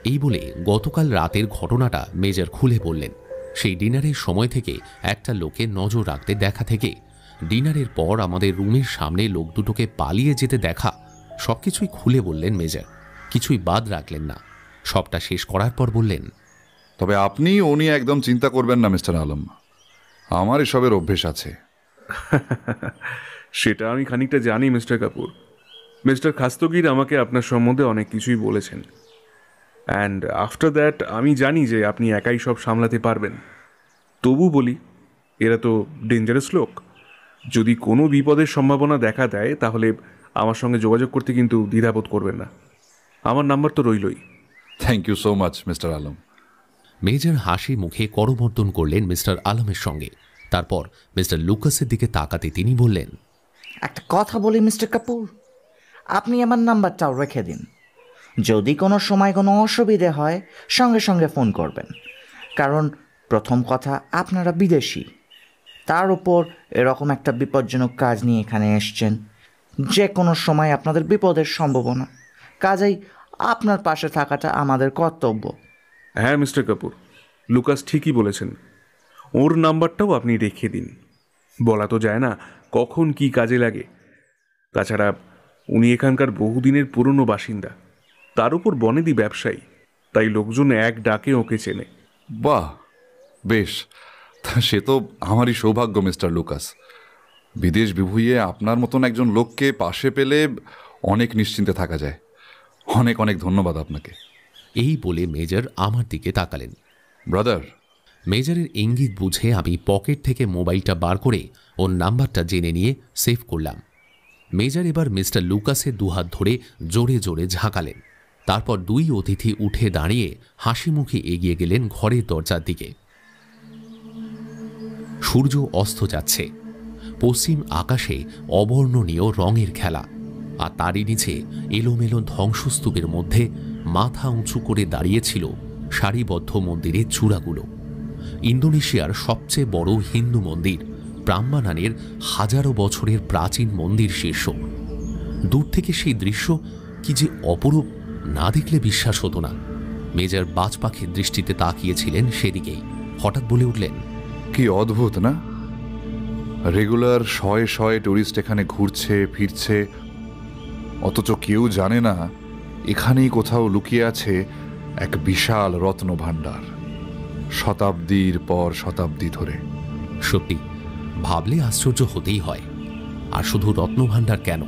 এই বলে গতকাল রাতের ঘটনাটা মেজর খুলে বললেন। সেই ডিনারের সময় থেকে একটা লোকে নজর রাখতে দেখা থেকে ডিনারের পর আমাদের রুমের সামনে লোক দুটোকে পালিয়ে যেতে দেখা, সবকিছুই খুলে বললেন মেজর, কিছুই বাদ রাখলেন না। সবটা শেষ করার পর বললেন, তবে আপনি ও নিয়ে একদম চিন্তা করবেন না মিস্টার আলম, আমার এসবের অভ্যেস আছে। সেটা আমি খানিকটা জানি মিস্টার কাপুর। মিস্টার খাস্তগির আমাকে আপনার সম্বন্ধে অনেক কিছুই বলেছেন, অ্যান্ড আফটার দ্যাট আমি জানি যে আপনি একাই সব সামলাতে পারবেন। তবু বলি, এরা তো ডেঞ্জারাস লোক। যদি কোনো বিপদের সম্ভাবনা দেখা দেয়, তাহলে আমার সঙ্গে যোগাযোগ করতে কিন্তু দ্বিধাবোধ করবেন না। আমার নাম্বার তো রইলই। Thank you so much mister Alam. Major হাসি মুখে করমর্দন করলেন মিস্টার আলমের সঙ্গে। তারপর মিস্টার লুকাসের দিকে তাকাতে তিনি বললেন, একটা কথা বলি মিস্টার কাপুর, আপনি আমার নাম্বারটাও রেখে দিন। যদি কোনো সময় কোনো অসুবিধে হয়, সঙ্গে সঙ্গে ফোন করবেন। কারণ প্রথম কথা, আপনারা বিদেশি, তার উপর এরকম একটা বিপজ্জনক কাজ নিয়ে এখানে এসছেন। যে কোনো সময় আপনাদের বিপদের সম্ভাবনা, কাজেই আপনার পাশে থাকাটা আমাদের কর্তব্য। হ্যাঁ মিস্টার কাপুর, লুকাস ঠিকই বলেছেন। ওর নাম্বারটাও আপনি রেখে দিন। বলা তো যায় না কখন কি কাজে লাগে। তাছাড়া উনি এখানকার বহুদিনের পুরনো বাসিন্দা, তার উপর বনেদি ব্যবসায়ী, তাই লোকজন এক ডাকে ওকে চেনে। বাহ, বেশ, তা সে তো আমারই সৌভাগ্য মিস্টার লুকাস। বিদেশ বিভুঁইয়ে আপনার মতন একজন লোককে পাশে পেলে অনেক নিশ্চিন্তে থাকা যায়। অনেক অনেক ধন্যবাদ আপনাকে। এই বলে মেজর আমার দিকে তাকালেন। ব্রাদার, মেজরের ইঙ্গিত বুঝে আমি পকেট থেকে মোবাইলটা বার করে ওর নাম্বারটা জেনে নিয়ে সেভ করলাম। মেজর এবার মিস্টার লুকাসের দুহাত ধরে জোরে জোরে ঝাঁকালেন। তারপর দুই অতিথি উঠে দাঁড়িয়ে হাসি মুখে এগিয়ে গেলেন ঘরের দরজার দিকে। সূর্য অস্ত যাচ্ছে, পশ্চিম আকাশে অবর্ণনীয় রঙের খেলা, আর তারই নিচে এলোমেলো ধ্বংসস্তূপের মধ্যে মাথা উঁচু করে দাঁড়িয়েছিল সারিবদ্ধ মন্দিরের চূড়াগুলো। ইন্দোনেশিয়ার সবচেয়ে বড় হিন্দু মন্দির প্রাম্বানানের হাজারো বছরের প্রাচীন মন্দির শীর্ষ। দূর থেকে সেই দৃশ্য কি যে অপরূপ, না দেখলে বিশ্বাস হতো না। মেজর বাজ পাখির দৃষ্টিতে তাকিয়েছিলেন সেদিকেই। হঠাৎ বলে উঠলেন, কি অদ্ভুত না? রেগুলার শয়ে শয়ে টুরিস্ট এখানে ঘুরছে ফিরছে, অথচ কেউ জানে না এখানেই কোথাও লুকিয়ে আছে এক বিশাল রত্ন ভাণ্ডার, শতাব্দীর পর শতাব্দী ধরে। সত্যি ভাবলে আশ্চর্য হতেই হয়। আর শুধু রত্নভাণ্ডার কেন,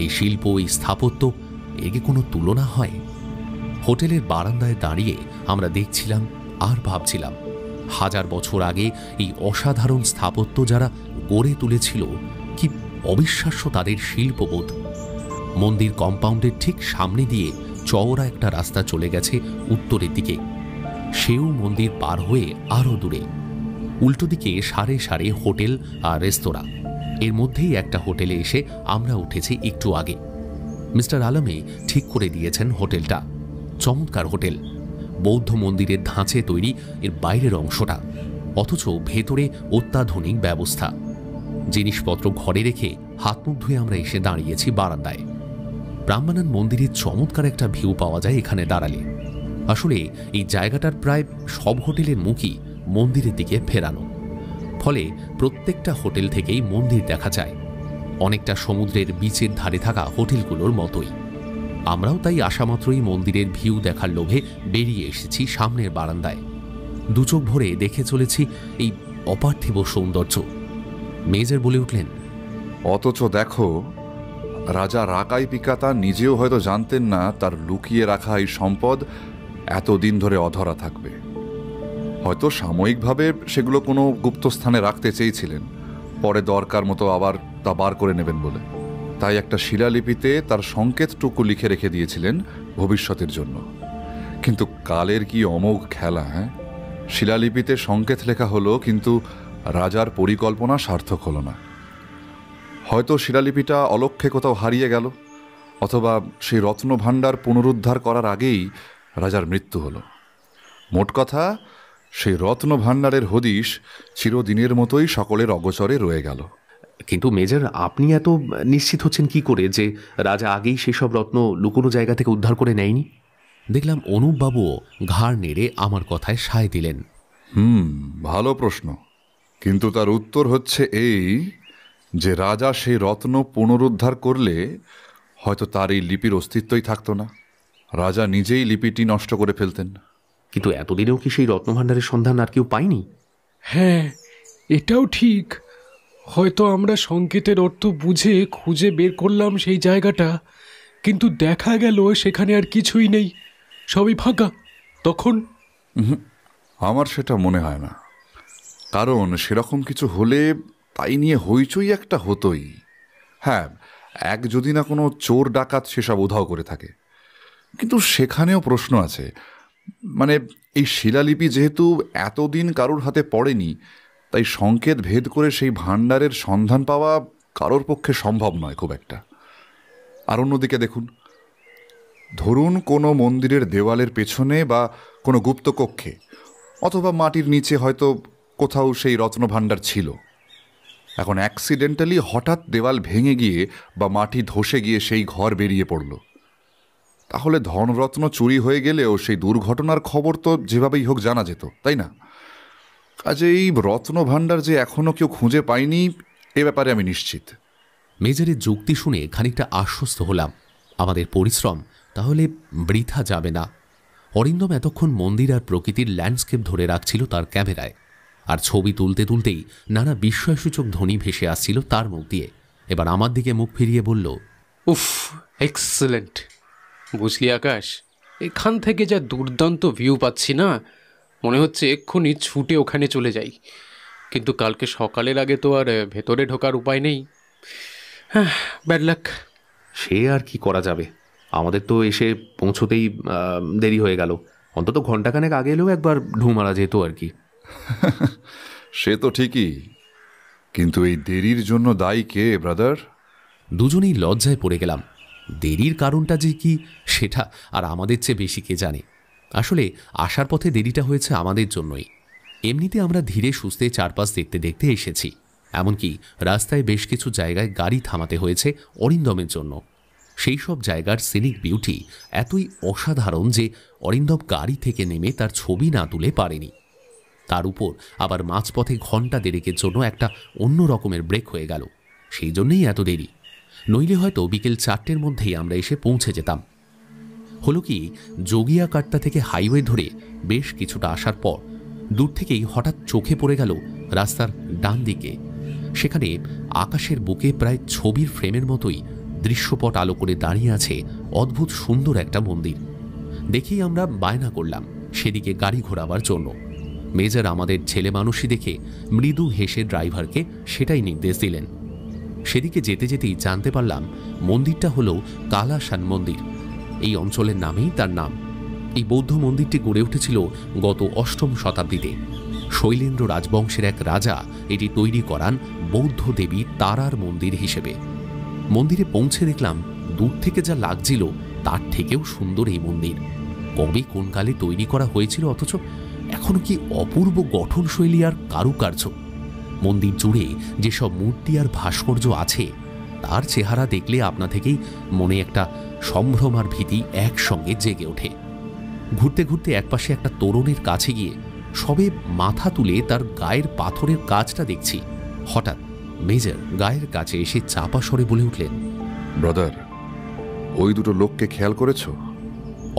এই শিল্প, এই স্থাপত্য, একে কোনো তুলনা হয়? হোটেলের বারান্দায় দাঁড়িয়ে আমরা দেখছিলাম আর ভাবছিলাম, 1000 বছর আগে এই অসাধারণ স্থাপত্য যারা গড়ে তুলেছিল, কি অবিশ্বাস্য তাদের শিল্পবোধ। মন্দির কম্পাউন্ডের ঠিক সামনে দিয়ে চওড়া একটা রাস্তা চলে গেছে উত্তরের দিকে। সেও মন্দির পার হয়ে আরও দূরে উল্টো দিকে সারে সারে হোটেল আর রেস্তোরাঁ। এর মধ্যেই একটা হোটেলে এসে আমরা উঠেছি একটু আগে। মিস্টার আলমে ঠিক করে দিয়েছেন হোটেলটা। চমৎকার হোটেল, বৌদ্ধ মন্দিরের ধাঁচে তৈরি এর বাইরের অংশটা, অথচ ভেতরে অত্যাধুনিক ব্যবস্থা। জিনিসপত্র ঘরে রেখে হাত মুখ ধুয়ে আমরা এসে দাঁড়িয়েছি বারান্দায়। ব্রাহ্মণান মন্দিরের চমৎকার একটা ভিউ পাওয়া যায় এখানে দাঁড়ালে। আসলে এই জায়গাটার প্রায় সব হোটেলের মুখই মন্দিরের দিকে ফেরানো, ফলে প্রত্যেকটা হোটেল থেকেই মন্দির দেখা যায়, অনেকটা সমুদ্রের বিচের ধারে থাকা হোটেলগুলোর মতোই। আমরাও তাই আসামাত্রই মন্দিরের ভিউ দেখার লোভে বেরিয়ে এসেছি সামনের বারান্দায়। দুচোখ ভরে দেখে চলেছি এই অপার্থিব সৌন্দর্য। মেজর বলে উঠলেন, অথচ দেখো, রাজা রাকাই পিকাতা নিজেও হয়তো জানতেন না তার লুকিয়ে রাখা এই সম্পদ এতদিন ধরে অধরা থাকবে। হয়তো সাময়িকভাবে সেগুলো কোনো গুপ্তস্থানে রাখতে চেয়েছিলেন, পরে দরকার মতো আবার তা বার করে নেবেন বলে। তাই একটা শিলালিপিতে তার সংকেতটুকু লিখে রেখে দিয়েছিলেন ভবিষ্যতের জন্য। কিন্তু কালের কি অমোঘ খেলা! হ্যাঁ, শিলালিপিতে সংকেত লেখা হলো, কিন্তু রাজার পরিকল্পনা সার্থক হলো না। হয়তো শিলালিপিটা অলক্ষ্যে কোথাও হারিয়ে গেল, অথবা সেই রত্নভাণ্ডার পুনরুদ্ধার করার আগেই রাজার মৃত্যু হলো। মোট কথা, সেই রত্নভাণ্ডারের হদিশ চিরদিনের মতোই সকলের অগোচরে রয়ে গেল। কিন্তু মেজর, আপনি এত নিশ্চিত হচ্ছেন কি করে যে রাজা আগেই সেসব রত্ন লুকোনো জায়গা থেকে উদ্ধার করে নেয়নি? দেখলাম অনুপবাবুও ঘাড় নেড়ে আমার কথায় সায় দিলেন। ভালো প্রশ্ন, কিন্তু তার উত্তর হচ্ছে এই যে রাজা সেই রত্ন পুনরুদ্ধার করলে হয়তো তার এই লিপির অস্তিত্বই থাকতো না। রাজা নিজেই লিপিটি নষ্ট করে ফেলতেন। কিন্তু এতদিনেও কি সেই রত্নভাণ্ডারের সন্ধান আর কেউ পায়নি? হ্যাঁ, এটাও ঠিক। হয়তো আমরা সংকেতের অর্থ বুঝে খুঁজে বের করলাম সেই জায়গাটা, কিন্তু দেখা গেল সেখানে আর কিছুই নেই, সবই ফাঁকা। তখন আমার সেটা মনে হয় না, কারণ সেরকম কিছু হলে তাই নিয়ে হইচই একটা হতোই। হ্যাঁ, যদি না কোনো চোর ডাকাত সেসব উধাও করে থাকে। কিন্তু সেখানেও প্রশ্ন আছে। মানে, এই শিলালিপি যেহেতু এতদিন কারোর হাতে পড়েনি, তাই সংকেত ভেদ করে সেই ভাণ্ডারের সন্ধান পাওয়া কারোর পক্ষে সম্ভব নয় খুব একটা। আর অন্যদিকে দেখুন, ধরুন কোনো মন্দিরের দেওয়ালের পেছনে বা কোনো গুপ্ত কক্ষে অথবা মাটির নিচে হয়তো কোথাও সেই রত্নভাণ্ডার ছিল। এখন অ্যাক্সিডেন্টালি হঠাৎ দেওয়াল ভেঙে গিয়ে বা মাটি ধসে গিয়ে সেই ঘর বেরিয়ে পড়ল, তাহলে ধনরত্ন চুরি হয়ে গেলেও সেই দুর্ঘটনার খবর তো যেভাবেই হোক জানা যেত, তাই না? কাজেই রত্নভাণ্ডার যে এখনও কেউ খুঁজে পায়নি, এ ব্যাপারে আমি নিশ্চিত। মেজরের যুক্তি শুনে খানিকটা আশ্বস্ত হলাম। আমাদের পরিশ্রম তাহলে বৃথা যাবে না। অরিন্দম এতক্ষণ মন্দির আর প্রকৃতির ল্যান্ডস্কেপ ধরে রাখছিল তার ক্যামেরায়, আর ছবি তুলতে তুলতেই নানা বিস্ময়সূচক ধ্বনি ভেসে আসছিল তার মুখ দিয়ে। এবার আমার দিকে মুখ ফিরিয়ে বলল, উফ, এক্সেলেন্ট! বুঝলি আকাশ, এখান থেকে যা দুর্দান্ত ভিউ পাচ্ছি না, মনে হচ্ছে এক্ষুনি ছুটে ওখানে চলে যাই। কিন্তু কালকে সকালের আগে তো আর ভেতরে ঢোকার উপায় নেই। হ্যাঁ, ব্যাড লাক। সে আর কি করা যাবে, আমাদের তো এসে পৌঁছতেই দেরি হয়ে গেল। অন্তত ঘণ্টাখানেক আগে এলেও একবার ঢু মারা যেত আর কি। সে তো ঠিকই, কিন্তু এই দেরির জন্য দায়ী কে, ব্রাদার? দুজনেই লজ্জায় পড়ে গেলাম। দেরির কারণটা যে কি সেটা আর আমাদের চেয়ে বেশি কে জানে। আসলে আসার পথে দেরিটা হয়েছে আমাদের জন্যই। এমনিতে আমরা ধীরে সুস্থে চারপাশ দেখতে দেখতে এসেছি। এমনকি রাস্তায় বেশ কিছু জায়গায় গাড়ি থামাতে হয়েছে অরিন্দমের জন্য। সেই সব জায়গার সিনিক বিউটি এতই অসাধারণ যে অরিন্দম গাড়ি থেকে নেমে তার ছবি না তুলে পারেনি। তার উপর আবার মাঝপথে ঘণ্টা দেড়েকের জন্য একটা অন্য রকমের ব্রেক হয়ে গেল। সেই জন্যই এত দেরি, নইলে হয়তো বিকেল 4টের মধ্যেই আমরা এসে পৌঁছে যেতাম। হলো কি, যোগিয়াকাট্টা থেকে হাইওয়ে ধরে বেশ কিছুটা আসার পর দূর থেকেই হঠাৎ চোখে পড়ে গেল রাস্তার ডান দিকে। সেখানে আকাশের বুকে প্রায় ছবির ফ্রেমের মতোই দৃশ্যপট আলো করে দাঁড়িয়ে আছে অদ্ভুত সুন্দর একটা মন্দির। দেখেই আমরা বায়না করলাম সেদিকে গাড়ি ঘোরাবার জন্য। মেজর আমাদের ছেলে মানুষই দেখে মৃদু হেসে ড্রাইভারকে সেটাই নির্দেশ দিলেন। সেদিকে যেতে যেতেই জানতে পারলাম মন্দিরটা হল কালাসান মন্দির। এই অঞ্চলের নামেই তার নাম। এই বৌদ্ধ মন্দিরটি গড়ে উঠেছিল গত 8ম শতাব্দীতে। শৈলেন্দ্র রাজবংশের এক রাজা এটি তৈরি করান বৌদ্ধ দেবী তারার মন্দির হিসেবে। মন্দিরে পৌঁছে দেখলাম দূর থেকে যা লাগছিল তার থেকেও সুন্দর এই মন্দির। কবে কোন কালে তৈরি করা হয়েছিল, অথচ এখনো কি অপূর্ব গঠনশৈলী আর কারুকার্য। মন্দির জুড়ে যেসব মূর্তি আর ভাস্কর্য আছে তার চেহারা দেখলে আপনা থেকেই মনে একটা সম্ভ্রম আর ভীতি একসঙ্গে জেগে ওঠে। ঘুরতে ঘুরতে একপাশে একটা তোরণের কাছে গিয়ে সবে মাথা তুলে তার গায়ের পাথরের কাজটা দেখছি, হঠাৎ মেজর গায়ের কাছে এসে চাপা স্বরে বলে উঠলেন, ব্রাদার, ওই দুটো লোককে খেয়াল করেছো?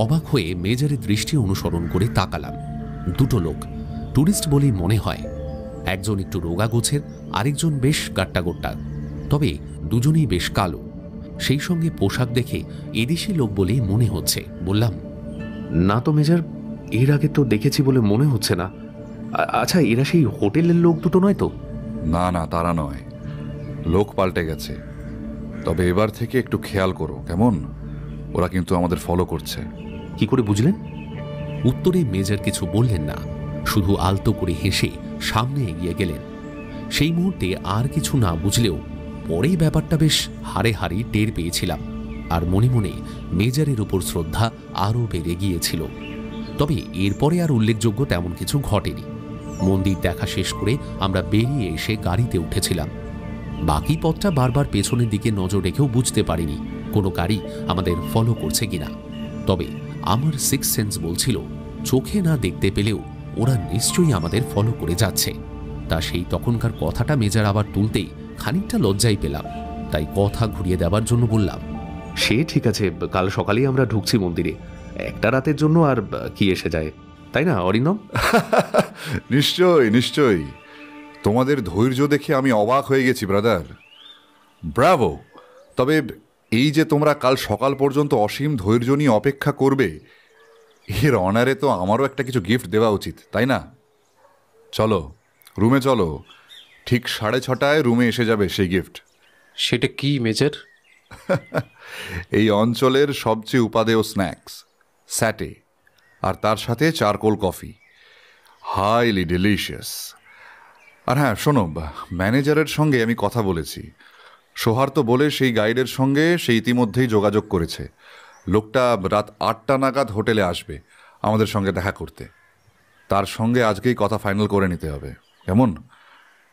অবাক হয়ে মেজরের দৃষ্টি অনুসরণ করে তাকালাম। দুটো লোক, ট্যুরিস্ট বলেই মনে হয়। একজন একটু রোগা গোছের, আরেকজন বেশ গাট্টাগোট্টা, তবে দুজনেই বেশ কালো। সেই সঙ্গে পোশাক দেখে এদেশি লোক বলেই মনে হচ্ছে। বললাম, না তো মেজর, এর আগে তো দেখেছি বলে মনে হচ্ছে না। আচ্ছা, এরা সেই হোটেলের লোক দুটো নয় তো? না না, তারা নয়, লোক পাল্টে গেছে। তবে এবার থেকে একটু খেয়াল করো, কেমন? ওরা কিন্তু আমাদের ফলো করছে। কি করে বুঝলেন? উত্তরে মেজর কিছু বললেন না, শুধু আলতো করে হেসে সামনে এগিয়ে গেলেন। সেই মুহূর্তে আর কিছু না বুঝলেও পরেই ব্যাপারটা বেশ হাড়ে হাড়ি টের পেয়েছিলাম, আর মনে মনে মেজরের উপর শ্রদ্ধা আরও বেড়ে গিয়েছিল। তবে এরপরে আর উল্লেখযোগ্য তেমন কিছু ঘটেনি। মন্দির দেখা শেষ করে আমরা বেরিয়ে এসে গাড়িতে উঠেছিলাম। বাকি পথটা বারবার পেছনের দিকে নজর রেখেও বুঝতে পারিনি কোনো গাড়ি আমাদের ফলো করছে কিনা। তবে আমার সিক্স সেন্স বলছিল চোখে না দেখতে পেলেও ওরা নিশ্চয়ই আমাদের ফলো করে যাচ্ছে। তা সেই তখনকার কথাটা মেজর আবার তুলতেই খানিকটা লজ্জাই পেলাম, তাই কথা ঘুরিয়ে দেওয়ার জন্য বললাম, সে ঠিক আছে, কাল সকালেই আমরা ঢুকছি মন্দিরে। একটা রাতের জন্য আর কি এসে যায়, তাই না অরিন্দম? নিশ্চয়ই নিশ্চয়ই, তোমাদের ধৈর্য দেখে আমি অবাক হয়ে গেছি ব্রাদার। ব্রাভো! তবে এই যে তোমরা কাল সকাল পর্যন্ত অসীম ধৈর্য নিয়ে অপেক্ষা করবে, এর অনারে তো আমারও একটা কিছু গিফট দেওয়া উচিত, তাই না? চলো রুমে চলো, ঠিক 6:30 রুমে এসে যাবে সেই গিফট। সেটা কি মেজর? এই অঞ্চলের সবচেয়ে উপাদেয় স্ন্যাক্স, স্যাটে, আর তার সাথে চারকোল কফি, হাইলি ডেলিশিয়াস। আর হ্যাঁ শোনো, ম্যানেজারের সঙ্গে আমি কথা বলেছি। সৌহার্দ্য বলে সেই গাইডের সঙ্গে সে ইতিমধ্যেই যোগাযোগ করেছে। লোকটা রাত 8টা নাগাদ হোটেলে আসবে আমাদের সঙ্গে দেখা করতে। তার সঙ্গে আজকেই কথা ফাইনাল করে নিতে হবে, কেমন?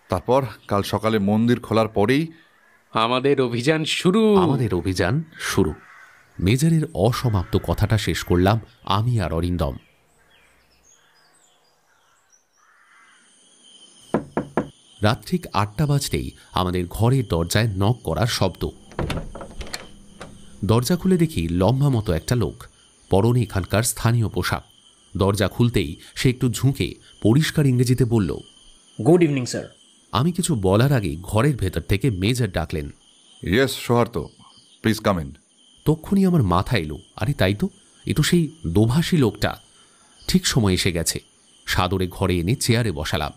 তারপর কাল সকালে মন্দির খোলার পরেই আমাদের অভিযান শুরু। মেজরের অসমাপ্ত কথাটা শেষ করলাম আমি আর অরিন্দম। রাত ঠিক 8টা বাজতেই আমাদের ঘরের দরজায় নক করার শব্দ। দরজা খুলে দেখি লম্বা মতো একটা লোক, পরনে এখানকার স্থানীয় পোশাক। দরজা খুলতেই সে একটু ঝুঁকে পরিষ্কার ইংরেজিতে বলল, গুড ইভিনিং স্যার। আমি কিছু বলার আগে ঘরের ভেতর থেকে মেজর ডাকলেন, yes Souhardya, please come in. তক্ষুনি আমার মাথা এলো, আরে তাই তো, এ তো সেই দোভাষী লোকটা। ঠিক সময় এসে গেছে। সাদরে ঘরে এনে চেয়ারে বসালাম।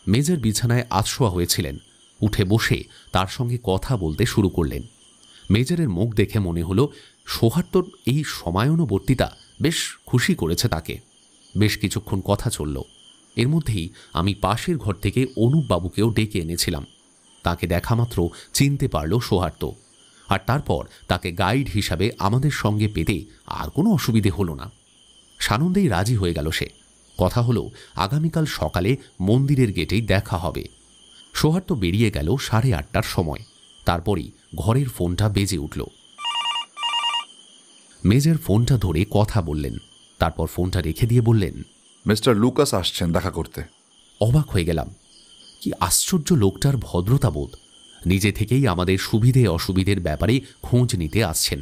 মেজর বিছানায় আধশোয়া হয়েছিলেন। উঠে বসে তার সঙ্গে কথা বলতে শুরু করলেন। মেজরের মুখ দেখে মনে হলো সৌহার্দ্যর এই সময়ানুবর্তিতা বেশ খুশি করেছে তাকে। বেশ কিছুক্ষণ কথা চলল। এর মধ্যেই আমি পাশের ঘর থেকে অনুপ বাবুকেও ডেকে এনেছিলাম। তাকে দেখা মাত্র চিনতে পারল সৌহার্দ্য, আর তারপর তাকে গাইড হিসাবে আমাদের সঙ্গে পেতে আর কোনো অসুবিধে হলো না। সানন্দেই রাজি হয়ে গেল সে। কথা হলো আগামীকাল সকালে মন্দিরের গেটেই দেখা হবে। সৌহার্দ্য বেরিয়ে গেল 8:30টার সময়। তারপরই ঘরের ফোনটা বেজে উঠল। মেজর ফোনটা ধরে কথা বললেন, তারপর ফোনটা রেখে দিয়ে বললেন, মিস্টার লুকাস আসছেন দেখা করতে। অবাক হয়ে গেলাম। কি আশ্চর্য লোকটার ভদ্রতাবোধ! নিজে থেকেই আমাদের সুবিধে অসুবিধের ব্যাপারে খোঁজ নিতে আসছেন।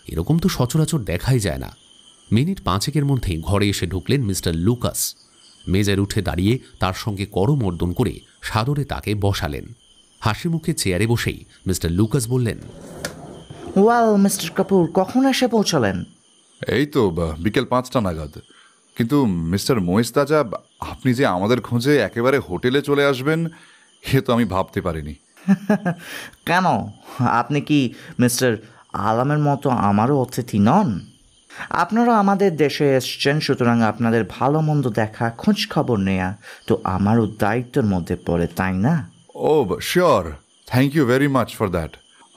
এরকম তো সচরাচর দেখাই যায় না। মিনিট 5 মধ্যেই ঘরে এসে ঢুকলেন মিস্টার লুকাস। মেজর উঠে দাঁড়িয়ে তার সঙ্গে করমর্দন করে সাদরে তাকে বসালেন। হাসি মুখে চেয়ারে বসেই মিস্টার লুকাস বললেন, ওয়েল মিস্টার কাপুর, কখন এসে পৌঁছলেন? এই তো বিকেল 5টা নাগাদ। কিন্তু মিস্টার মোয়েস্তাজা, আপনি যে আমাদের খোঁজে একেবারে হোটেলে চলে আসবেন এ তো আমি ভাবতে পারিনি। কেন, আপনি কি মিস্টার আলামের মতো আমারও অতিথি নন? আপনারা আমাদের দেশে এসছেন, সুতরাং আপনাদের ভালো মন্দ দেখা, খোঁজ খবর নেয়া তো আমারও দায়িত্বের মধ্যে পড়ে, তাই না? Oh sure, thank you very much for that.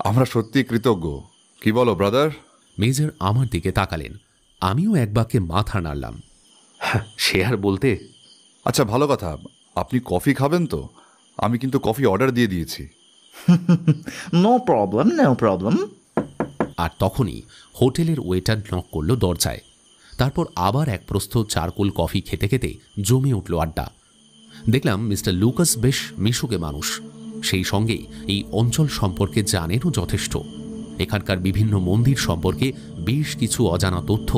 আমরা সত্যি কৃতজ্ঞ। কি বলো ব্রাদার? মেজর আমার দিকে তাকালেন। আমিও এক বাক্যে মাথা নাড়লাম। সে আর বলতে। আচ্ছা, ভালো কথা। আপনি কফি খাবেন তো? আমি কিন্তু কফি অর্ডার দিয়ে দিয়েছি। No problem, no problem. আর তখনই হোটেলের ওয়েটার নক করল দরজায়। তারপর আবার এক প্রস্থ চারকোল কফি খেতে খেতে জমে উঠল আড্ডা। দেখলাম মিস্টার লুকাস বেশ মিশুকে মানুষ, সেই সঙ্গে এই অঞ্চল সম্পর্কে জানেনও যথেষ্ট। এখানকার বিভিন্ন মন্দির সম্পর্কে বেশ কিছু অজানা তথ্য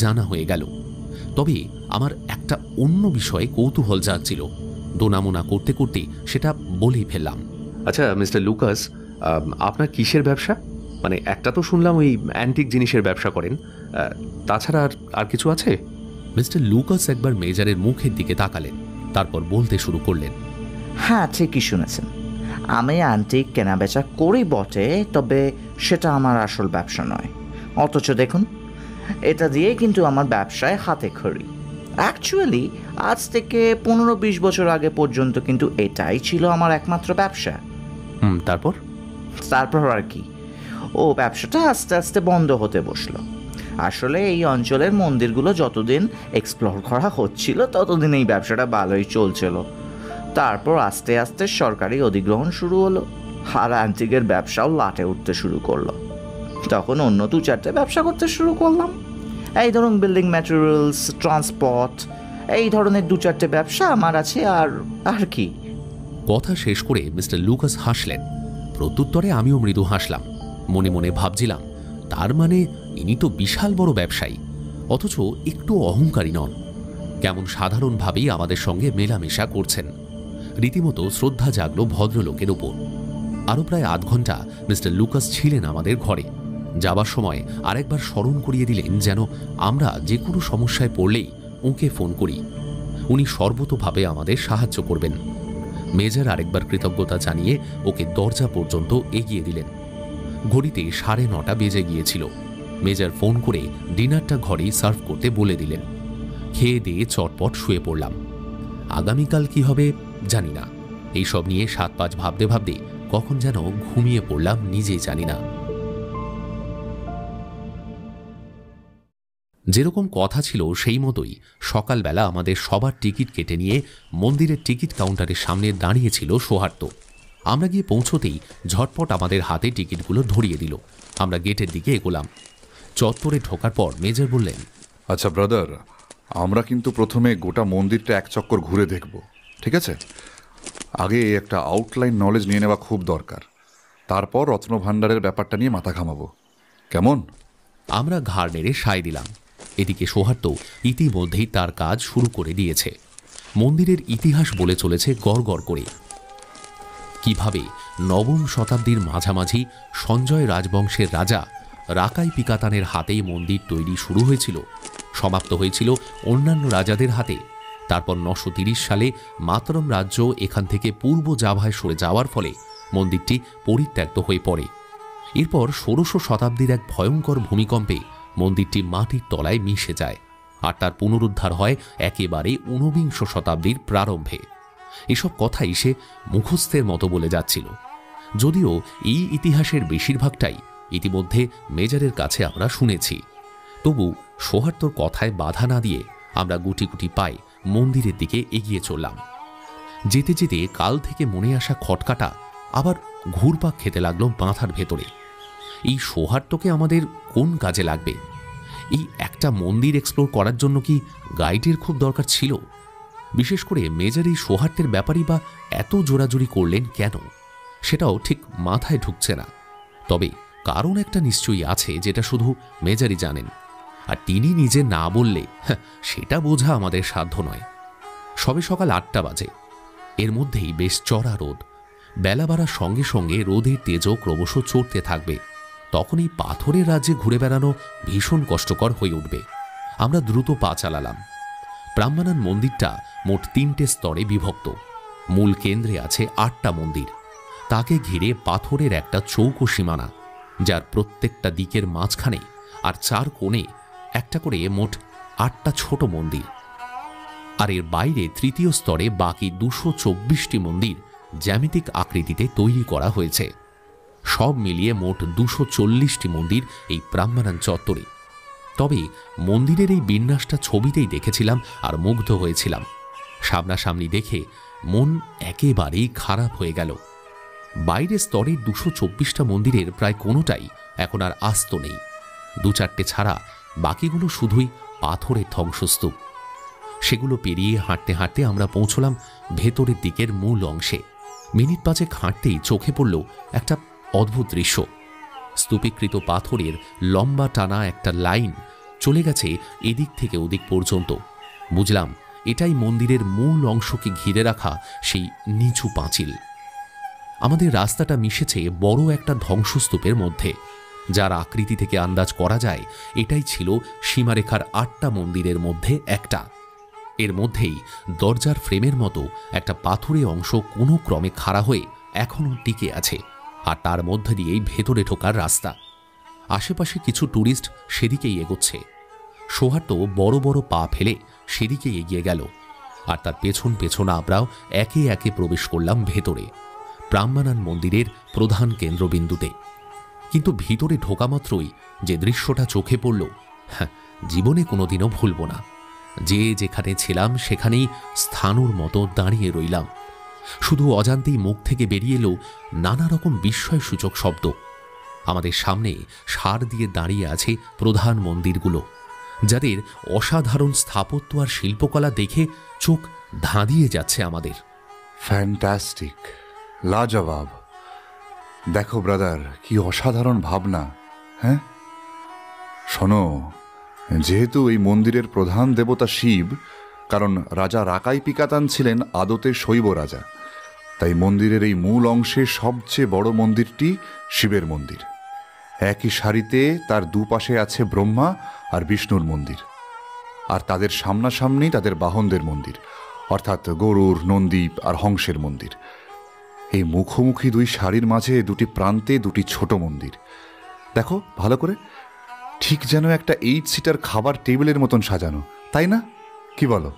জানা হয়ে গেল। তবে আমার একটা অন্য বিষয়ে কৌতূহল জাগছিল। দোনামোনা করতে করতে সেটা বলেই ফেললাম। আচ্ছা মিস্টার লুকাস, আপনার কিসের ব্যবসা? মানে একটা তো শুনলাম ওই অ্যান্টিক জিনিসের ব্যবসা করেন, তাছাড়া আর কিছু আছে? মিস্টার লুকাস একবার মেজরের মুখের দিকে তাকালেন, তারপর বলতে শুরু করলেন। হ্যাঁ, ঠিকই শুনেছেন। আমি অ্যান্টিক কেনাবেচা করি বটে, তবে সেটা আমার আসল ব্যবসা নয়। অথচ দেখুন, এটা দিয়েই কিন্তু আমার ব্যবসায় হাতে খড়ি। অ্যাকচুয়ালি আজ থেকে 15-20 বছর আগে পর্যন্ত কিন্তু এটাই ছিল আমার একমাত্র ব্যবসা। তারপর আর কি, ও ব্যবসাটা আস্তে আস্তে বন্ধ হতে বসলো। আসলে এই অঞ্চলের মন্দিরগুলো যতদিন এক্সপ্লোর করা হচ্ছিল ততদিন এই ব্যবসাটা ভালোই চলছিল। তারপর আস্তে আস্তে সরকারি অধিগ্রহণ শুরু হলো, আর অ্যান্টিকের ব্যবসাও লাটে উঠতে শুরু করলো। তখন অন্য 2-4টে ব্যবসা করতে শুরু করলাম। এই ধরুন বিল্ডিং ম্যাটেরিয়ালস, ট্রান্সপোর্ট, এই ধরনের 2-4টে ব্যবসা আমার আছে। আর কি। কথা শেষ করে মিস্টার লুকাস হাসলেন। প্রত্যুত্তরে আমিও মৃদু হাসলাম। মনে মনে ভাবছিলাম, তার মানে ইনি তো বিশাল বড় ব্যবসায়ী, অথচ একটু অহংকারী নন। কেমন সাধারণভাবেই আমাদের সঙ্গে মেলামেশা করছেন। রীতিমতো শ্রদ্ধা জাগল ভদ্রলোকের ওপর। আরও প্রায় আধ ঘন্টা মিস্টার লুকাস ছিলেন আমাদের ঘরে। যাবার সময় আরেকবার স্মরণ করিয়ে দিলেন যেন আমরা যে কোনো সমস্যায় পড়লেই ওকে ফোন করি, উনি সর্বতোভাবে আমাদের সাহায্য করবেন। মেজর আরেকবার কৃতজ্ঞতা জানিয়ে ওকে দরজা পর্যন্ত এগিয়ে দিলেন। ঘড়িতে 9:30 বেজে গিয়েছিল। মেজর ফোন করে ডিনারটা ঘরেই সার্ভ করতে বলে দিলেন। খেয়ে দিয়ে চটপট শুয়ে পড়লাম। আগামীকাল কি হবে জানি না। এইসব নিয়ে 7-5 ভাবতে ভাবতে কখন যেন ঘুমিয়ে পড়লাম নিজেই জানি না। যেরকম কথা ছিল সেই মতোই সকালবেলা আমাদের সবার টিকিট কেটে নিয়ে মন্দিরের টিকিট কাউন্টারের সামনে দাঁড়িয়েছিল সৌহার্দ্য। আমরা গিয়ে পৌঁছতেই ঝটপট আমাদের হাতে টিকিটগুলো ধরিয়ে দিল। আমরা গেটের দিকে এগোলাম। চত্বরে ঢোকার পর মেজর বললেন, আচ্ছা ব্রাদার, আমরা কিন্তু প্রথমে গোটা মন্দিরটা এক চক্কর ঘুরে দেখব, ঠিক আছে? আগে একটা আউটলাইন নলেজ নিয়ে নেওয়া খুব দরকার। তারপর রত্নভাণ্ডারের ব্যাপারটা নিয়ে মাথা ঘামাবো, কেমন? আমরা ঘাড় নেড়ে সায় দিলাম। এদিকে সৌহার্দ্য ইতিমধ্যেই তার কাজ শুরু করে দিয়েছে। মন্দিরের ইতিহাস বলে চলেছে গড় করে। কিভাবে নবম শতাব্দীর মাঝামাঝি সঞ্জয় রাজবংশের রাজা রাকাই পিকাতানের হাতেই মন্দির তৈরি শুরু হয়েছিল, সমাপ্ত হয়েছিল অন্যান্য রাজাদের হাতে। তারপর 930 সালে মাতরম রাজ্য এখান থেকে পূর্ব জাভায় সরে যাওয়ার ফলে মন্দিরটি পরিত্যক্ত হয়ে পড়ে। এরপর 1600 শতাব্দীর এক ভয়ঙ্কর ভূমিকম্পে মন্দিরটি মাটির তলায় মিশে যায়, আর তার পুনরুদ্ধার হয় একেবারে 19বিংশ শতাব্দীর প্রারম্ভে। এসব কথাই সে মুখস্থের মতো বলে যাচ্ছিল, যদিও এই ইতিহাসের বেশিরভাগটাই ইতিমধ্যে মেজরের কাছে আমরা শুনেছি। তবু সৌহার্দ্যর কথায় বাধা না দিয়ে আমরা গুটি গুটি পায়ে মন্দিরের দিকে এগিয়ে চললাম। যেতে যেতে কাল থেকে মনে আসা খটকাটা আবার ঘুরপাক খেতে লাগলো মাথার ভেতরে। এই সৌহার্দ্যকে আমাদের কোন কাজে লাগবে? এই একটা মন্দির এক্সপ্লোর করার জন্য কি গাইডের খুব দরকার ছিল? বিশেষ করে মেজর এই সৌহার্দ্যের ব্যাপারই বা এত জোরাজুরি করলেন কেন, সেটাও ঠিক মাথায় ঢুকছে না। তবে কারণ একটা নিশ্চয়ই আছে, যেটা শুধু মেজরই জানেন। আর তিনি নিজে না বললে সেটা বোঝা আমাদের সাধ্য নয়। সবে সকাল 8টা বাজে। এর মধ্যেই বেশ চড়া রোদ। বেলা বাড়ার সঙ্গে সঙ্গে রোদের তেজও ক্রমশ চড়তে থাকবে। তখন এই পাথরের রাজ্যে ঘুরে বেড়ানো ভীষণ কষ্টকর হয়ে উঠবে। আমরা দ্রুত পা চালালাম। ব্রাহ্মণান মন্দিরটা মোট 3টে স্তরে বিভক্ত। মূল কেন্দ্রে আছে 8টা মন্দির। তাকে ঘিরে পাথরের একটা চৌকো সীমানা, যার প্রত্যেকটা দিকের মাঝখানে আর 4 কোণে একটা করে মোট 8টা ছোট মন্দির। আর এর বাইরে তৃতীয় স্তরে বাকি 224টি মন্দির জ্যামিতিক আকৃতিতে তৈরি করা হয়েছে। সব মিলিয়ে মোট 240টি মন্দির এই ব্রাহ্মণান চত্বরে। তবে মন্দিরের এই বিন্যাসটা ছবিতেই দেখেছিলাম আর মুগ্ধ হয়েছিলাম। সামনাসামনি দেখে মন একেবারেই খারাপ হয়ে গেল। বাইরের স্তরের 224টা মন্দিরের প্রায় কোনোটাই এখন আর আস্ত নেই। 2-4টে ছাড়া বাকিগুলো শুধুই পাথরের ধ্বংসস্তূপ। সেগুলো পেরিয়ে হাঁটতে হাঁটতে আমরা পৌঁছলাম ভেতরের দিকের মূল অংশে। মিনিট 5 হাঁটতেই চোখে পড়ল একটা অদ্ভুত দৃশ্য। স্তূপীকৃত পাথরের লম্বা টানা একটা লাইন চলে গেছে এদিক থেকে ওদিক পর্যন্ত। বুঝলাম এটাই মন্দিরের মূল অংশকে ঘিরে রাখা সেই নিচু পাঁচিল। আমাদের রাস্তাটা মিশেছে বড় একটা ধ্বংসস্তূপের মধ্যে, যার আকৃতি থেকে আন্দাজ করা যায় এটাই ছিল সীমারেখার 8টা মন্দিরের মধ্যে একটা। এর মধ্যেই দরজার ফ্রেমের মতো একটা পাথুরে অংশ কোনো ক্রমে খাড়া হয়ে এখনও টিকে আছে, আর তার মধ্যে দিয়েই ভেতরে ঢোকার রাস্তা। আশেপাশে কিছু ট্যুরিস্ট সেদিকেই এগোচ্ছে। সৌহার্দ্য বড় বড় পা ফেলে সেদিকে এগিয়ে গেল, আর তার পেছন পেছন আমরাও একে একে প্রবেশ করলাম ভেতরে, ব্রাহ্মণান মন্দিরের প্রধান কেন্দ্রবিন্দুতে। কিন্তু ভিতরে ঢোকা মাত্রই যে দৃশ্যটা চোখে পড়ল, জীবনে কোনোদিনও ভুলব না। যে যেখানে ছিলাম সেখানেই স্থানুর মতো দাঁড়িয়ে রইলাম। শুধু অজান্তেই মুখ থেকে বেরিয়ে এলো নানা রকম বিস্ময়সূচক শব্দ। আমাদের সামনে সার দিয়ে দাঁড়িয়ে আছে প্রধান মন্দিরগুলো, যাদের অসাধারণ স্থাপত্য আর শিল্পকলা দেখে চোখ ধাঁধিয়ে যাচ্ছে আমাদের। ফ্যান্টাস্টিক, লাজবাব। দেখো ব্রাদার, কি অসাধারণ ভাবনা। হ্যাঁ, শোনো, যেহেতু এই মন্দিরের প্রধান দেবতা শিব, কারণ রাজা রাকাই পিকাতান ছিলেন আদতে শৈব রাজা, তাই মন্দিরের এই মূল অংশে সবচেয়ে বড় মন্দিরটি শিবের মন্দির। একই সারিতে তার দুপাশে আছে ব্রহ্মা আর বিষ্ণুর মন্দির, আর তাদের সামনাসামনি তাদের বাহনদের মন্দির, অর্থাৎ গরুর, নন্দী আর হংসের মন্দির। এই মুখোমুখি 2 সারির মাঝে 2টি প্রান্তে 2টি ছোট মন্দির। দেখো ভালো করে, ঠিক যেন একটা 8 সিটার খাবার টেবিলের মতন সাজানো, তাই না? কি বলো?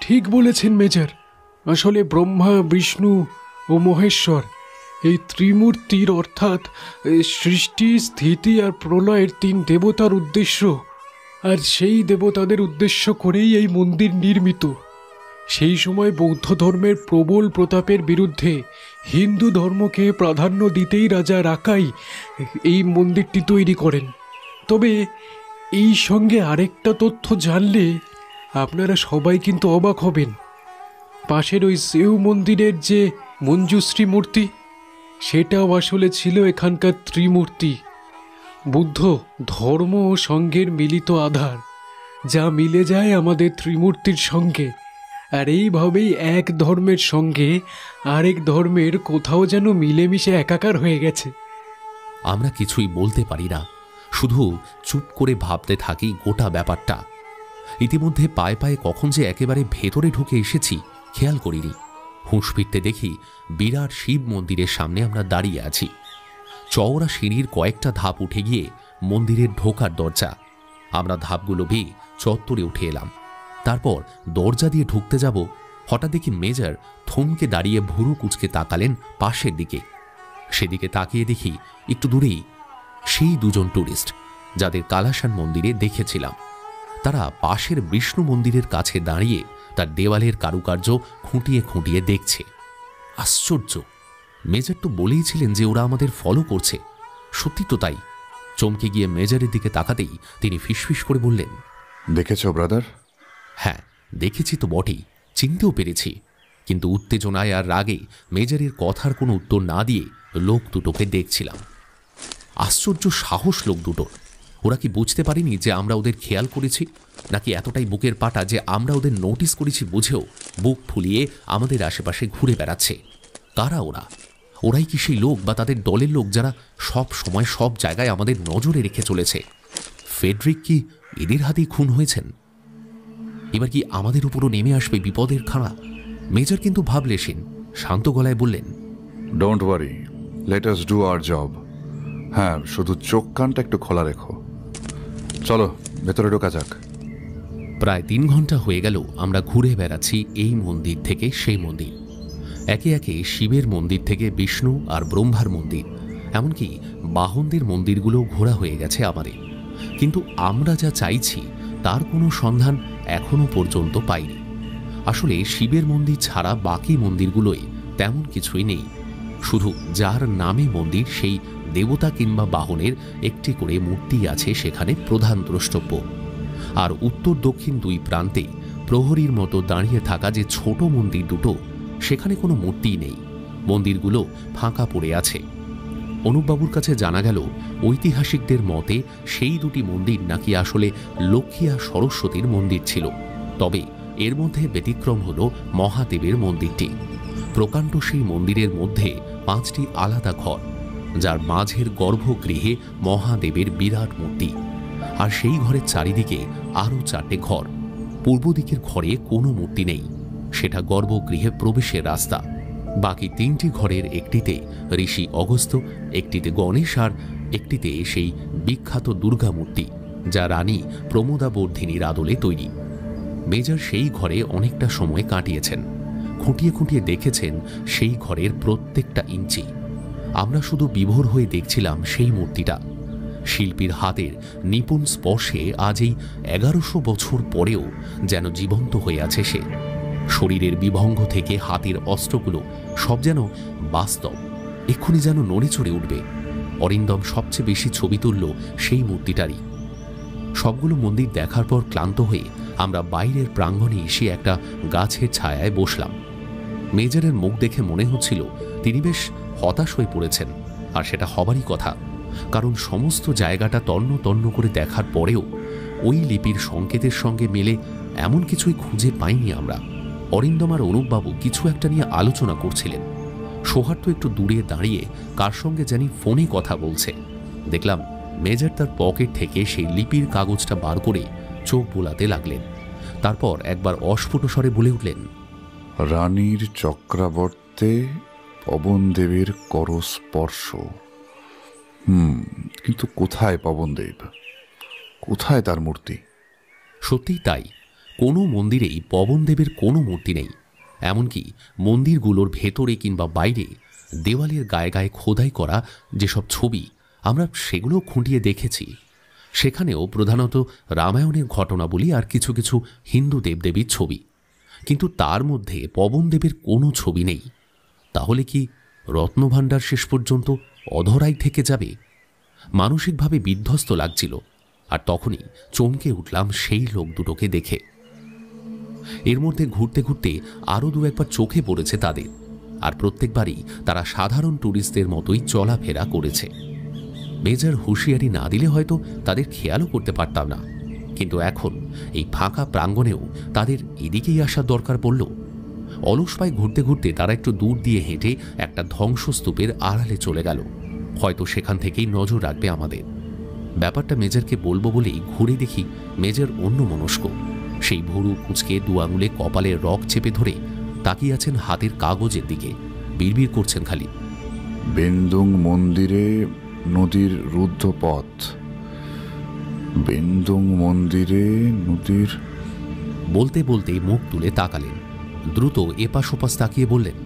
ঠিক বলেছেন মেজর। আসলে ব্রহ্মা, বিষ্ণু ও মহেশ্বর এই ত্রিমূর্তির অর্থাৎ সৃষ্টি, স্থিতি আর প্রলয়ের 3 দেবতার উদ্দেশ্য, আর সেই দেবতাদের উদ্দেশ্য করেই এই মন্দির নির্মিত। সেই সময় বৌদ্ধ ধর্মের প্রবল প্রতাপের বিরুদ্ধে হিন্দু ধর্মকে প্রাধান্য দিতেই রাজা রাকাই এই মন্দিরটি তৈরি করেন। তবে এই সঙ্গে আরেকটা তথ্য জানলে আপনারা সবাই কিন্তু অবাক হবেন। পাশের ওই শিব মন্দিরের যে মঞ্জুশ্রী মূর্তি, সেটাও আসলে ছিল এখানকার ত্রিমূর্তি, বুদ্ধ ধর্ম ও সঙ্গের মিলিত আধার, যা মিলে যায় আমাদের ত্রিমূর্তির সঙ্গে। আর এইভাবেই এক ধর্মের সঙ্গে আরেক ধর্মের কোথাও যেন মিলেমিশে একাকার হয়ে গেছে। আমরা কিছুই বলতে পারি না, শুধু চুপ করে ভাবতে থাকি গোটা ব্যাপারটা। ইতিমধ্যে পায়ে পায়ে কখন যে একেবারে ভেতরে ঢুকে এসেছি খেয়াল করিনি। হুঁশ ফিরতে দেখি বিরাট শিব মন্দিরের সামনে আমরা দাঁড়িয়ে আছি। চওড়া সিঁড়ির কয়েকটা ধাপ উঠে গিয়ে মন্দিরের ঢোকার দরজা। আমরা ধাপগুলো বেয়ে চত্বরে উঠে এলাম। তারপর দরজা দিয়ে ঢুকতে যাব, হঠাৎ দেখি মেজর থমকে দাঁড়িয়ে ভুরু কুঁচকে তাকালেন পাশের দিকে। সেদিকে তাকিয়ে দেখি একটু দূরেই সেই 2জন ট্যুরিস্ট যাদের কালাসান মন্দিরে দেখেছিলাম। তারা পাশের বিষ্ণু মন্দিরের কাছে দাঁড়িয়ে তার দেওয়ালের কারুকার্য খুঁটিয়ে খুঁটিয়ে দেখছে। আশ্চর্য, মেজর তো বলেইছিলেন যে ওরা আমাদের ফলো করছে। সত্যি তো তাই। চমকে গিয়ে মেজরের দিকে তাকাতেই তিনি ফিসফিস করে বললেন, দেখেছো ব্রাদার? হ্যাঁ, দেখেছি তো বটেই, চিনতেও পেরেছি। কিন্তু উত্তেজনায় আর রাগে মেজরের কথার কোনো উত্তর না দিয়ে লোক দুটোকে দেখছিলাম। আশ্চর্য সাহস লোক দুটোর। ওরা কি বুঝতে পারেনি যে আমরা ওদের খেয়াল করেছি, নাকি এতটাই বুকের পাটা যে আমরা ওদের নোটিস করেছি বুঝেও বুক ফুলিয়ে আমাদের আশেপাশে ঘুরে বেড়াচ্ছে? কারা ওরা? ওরাই কি সেই লোক বা তাদের দলের লোক যারা সব সময় সব জায়গায় আমাদের নজরে রেখে চলেছে? ফেডরিক কি এদের হাতেই খুন হয়েছেন? এবার কি আমাদের উপরও নেমে আসবে বিপদের খাড়া? মেজর কিন্তু ভাবলেশীন, শান্ত গলায় বললেন, don't worry, let us do our job. হ্যাঁ, শুধু চোখ কানটা একটু খোলা রেখো। চলো ভেতরে ঢোকা যাক। প্রায় 3 ঘন্টা হয়ে গেল আমরা ঘুরে বেড়াচ্ছি এই মন্দির থেকে সেই মন্দির। একে একে শিবের মন্দির থেকে বিষ্ণু আর ব্রহ্মার মন্দির, এমনকি বাহনদের মন্দিরগুলো ঘোরা হয়ে গেছে আমাদের। কিন্তু আমরা যা চাইছি তার কোনো সন্ধান এখনো পর্যন্ত পাইনি। আসলে শিবের মন্দির ছাড়া বাকি মন্দিরগুলোয় তেমন কিছুই নেই। শুধু যার নামে মন্দির সেই দেবতা কিংবা বাহনের একটি করে মূর্তি আছে সেখানে প্রধান দ্রষ্টব্য। আর উত্তর দক্ষিণ 2 প্রান্তে প্রহরীর মতো দাঁড়িয়ে থাকা যে ছোট মন্দির দুটো, সেখানে কোনো মূর্তিই নেই। মন্দিরগুলো ফাঁকা পড়ে আছে। অনুপবাবুর কাছে জানা গেল ঐতিহাসিকদের মতে সেই 2টি মন্দির নাকি আসলে লক্ষ্মী আর সরস্বতীর মন্দির ছিল। তবে এর মধ্যে ব্যতিক্রম হল মহাদেবের মন্দিরটি। প্রকাণ্ড সেই মন্দিরের মধ্যে 5টি আলাদা ঘর, যার মাঝের গর্ভগৃহে মহাদেবের বিরাট মূর্তি। আর সেই ঘরের চারিদিকে আরও 4টে ঘর। পূর্ব দিকের ঘরে কোনো মূর্তি নেই, সেটা গর্ভগৃহে প্রবেশের রাস্তা। বাকি 3টি ঘরের একটিতে ঋষি অগস্ত্য, একটিতে গণেশ আর একটিতে সেই বিখ্যাত দুর্গা মূর্তি, যা রানী প্রমোদাবর্ধিনীর আদলে তৈরি। মেজর সেই ঘরে অনেকটা সময় কাটিয়েছেন, খুঁটিয়ে খুঁটিয়ে দেখেছেন সেই ঘরের প্রত্যেকটা ইঞ্চি। আমরা শুধু বিভোর হয়ে দেখছিলাম সেই মূর্তিটা। শিল্পীর হাতের নিপুণ স্পর্শে আজ এই 1100 বছর পরেও যেন জীবন্ত হয়ে আছে সে। শরীরের বিভঙ্গ থেকে হাতের অস্ত্রগুলো সব যেন বাস্তব, এক্ষুনি যেন নড়ে চড়ে উঠবে। অরিন্দম সবচেয়ে বেশি ছবি তুলল সেই মূর্তিটারই। সবগুলো মন্দির দেখার পর ক্লান্ত হয়ে আমরা বাইরের প্রাঙ্গণে এসে একটা গাছের ছায়ায় বসলাম। মেজরের মুখ দেখে মনে হচ্ছিল তিনি বেশ হতাশ হয়ে পড়েছেন, আর সেটা হবারই কথা, কারণ সমস্ত জায়গাটা তন্ন তন্ন করে দেখার পরেও ওই লিপির সংকেতের সঙ্গে মেলে এমন কিছুই খুঁজে পাইনি আমরা। অরিন্দম আর অনুপবাবু কিছু একটা নিয়ে আলোচনা করছিলেন। সৌহার্দ্য একটু দূরে দাঁড়িয়ে কার সঙ্গে জানি ফোনে কথা বলছে। দেখলাম মেজর তার পকেট থেকে সেই লিপির কাগজটা বার করে চোখ বোলাতে লাগলেন। তারপর একবার অস্ফুট স্বরে বলে উঠলেন, রানীর চক্রাবর্তে পবনদেবের করস্পর্শ। কিন্তু কোথায় পবনদেব? কোথায় তার মূর্তি? সত্যিই তাই, কোনো মন্দিরেই পবনদেবের কোনো মূর্তি নেই। এমনকি মন্দিরগুলোর ভেতরে কিংবা বাইরে দেওয়ালের গায়ে গায়ে খোদাই করা যেসব ছবি আমরা সেগুলো খুঁটিয়ে দেখেছি, সেখানেও প্রধানত রামায়ণের ঘটনাবলী আর কিছু কিছু হিন্দু দেবদেবীর ছবি, কিন্তু তার মধ্যে পবনদেবের কোনো ছবি নেই। তাহলে কি রত্নভাণ্ডার শেষ পর্যন্ত অধরাই থেকে যাবে? মানসিকভাবে বিধ্বস্ত লাগছিল, আর তখনই চমকে উঠলাম সেই লোক দুটোকে দেখে। এর মধ্যে ঘুরতে ঘুরতে আরও 2-একবার চোখে পড়েছে তাদের, আর প্রত্যেকবারই তারা সাধারণ ট্যুরিস্টদের মতোই চলাফেরা করেছে। মেজর হুঁশিয়ারি না দিলে হয়তো তাদের খেয়ালও করতে পারতাম না, কিন্তু এখন এই ফাঁকা প্রাঙ্গণেও তাদের এদিকেই আসার দরকার পড়ল। অলস পায়ে ঘুরতে ঘুরতে তারা একটু দূর দিয়ে হেঁটে একটা ধ্বংসস্তূপের আড়ালে চলে গেল। হয়তো সেখান থেকেই নজর রাখবে আমাদের। ব্যাপারটা মেজরকে বলবো বলেই ঘুরে দেখি মেজর অন্যমনস্ক। সেই ভুরু কুঁচকে 2 আঙুলে কপালের রক চেপে ধরে তাকিয়ে আছেন হাতের কাগজের দিকে, বিড়বিড় করছেন খালি, বেন্দুং মন্দিরে নদীর রুদ্ধ পথ, বেন্দুং মন্দিরে নদীর। বলতে বলতে মুখ তুলে তাকালেন, দ্রুত এপাশ ওপাশ তাকিয়ে বললেন,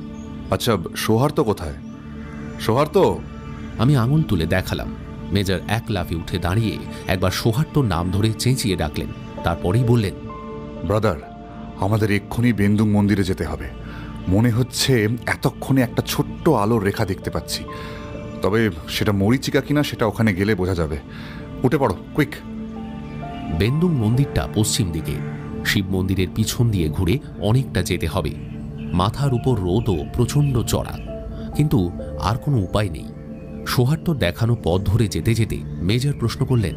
আচ্ছা, সৌহার্দ্য কোথায়? সৌহার্দ্য? আমি আঙুল তুলে দেখালাম। মেজর এক লাফে উঠে দাঁড়িয়ে একবার সৌহার্দ্যর নাম ধরে চেঁচিয়ে ডাকলেন, তারপরেই বললেন, ব্রাদার, আমাদের এক্ষুনি বেন্দুং মন্দিরে যেতে হবে। মনে হচ্ছে এতক্ষণে একটা ছোট্ট আলোর রেখা দেখতে পাচ্ছি, তবে সেটা মরিচিকা কিনা সেটা ওখানে গেলে বোঝা যাবে। উঠে পড়ো, কুইক। বেন্দুং মন্দিরটা পশ্চিম দিকে, শিব মন্দিরের পিছন দিয়ে ঘুরে অনেকটা যেতে হবে। মাথার উপর রোদও প্রচণ্ড চড়া, কিন্তু আর কোনো উপায় নেই। সৌহার্দ্য দেখানো পথ ধরে যেতে যেতে মেজর প্রশ্ন করলেন,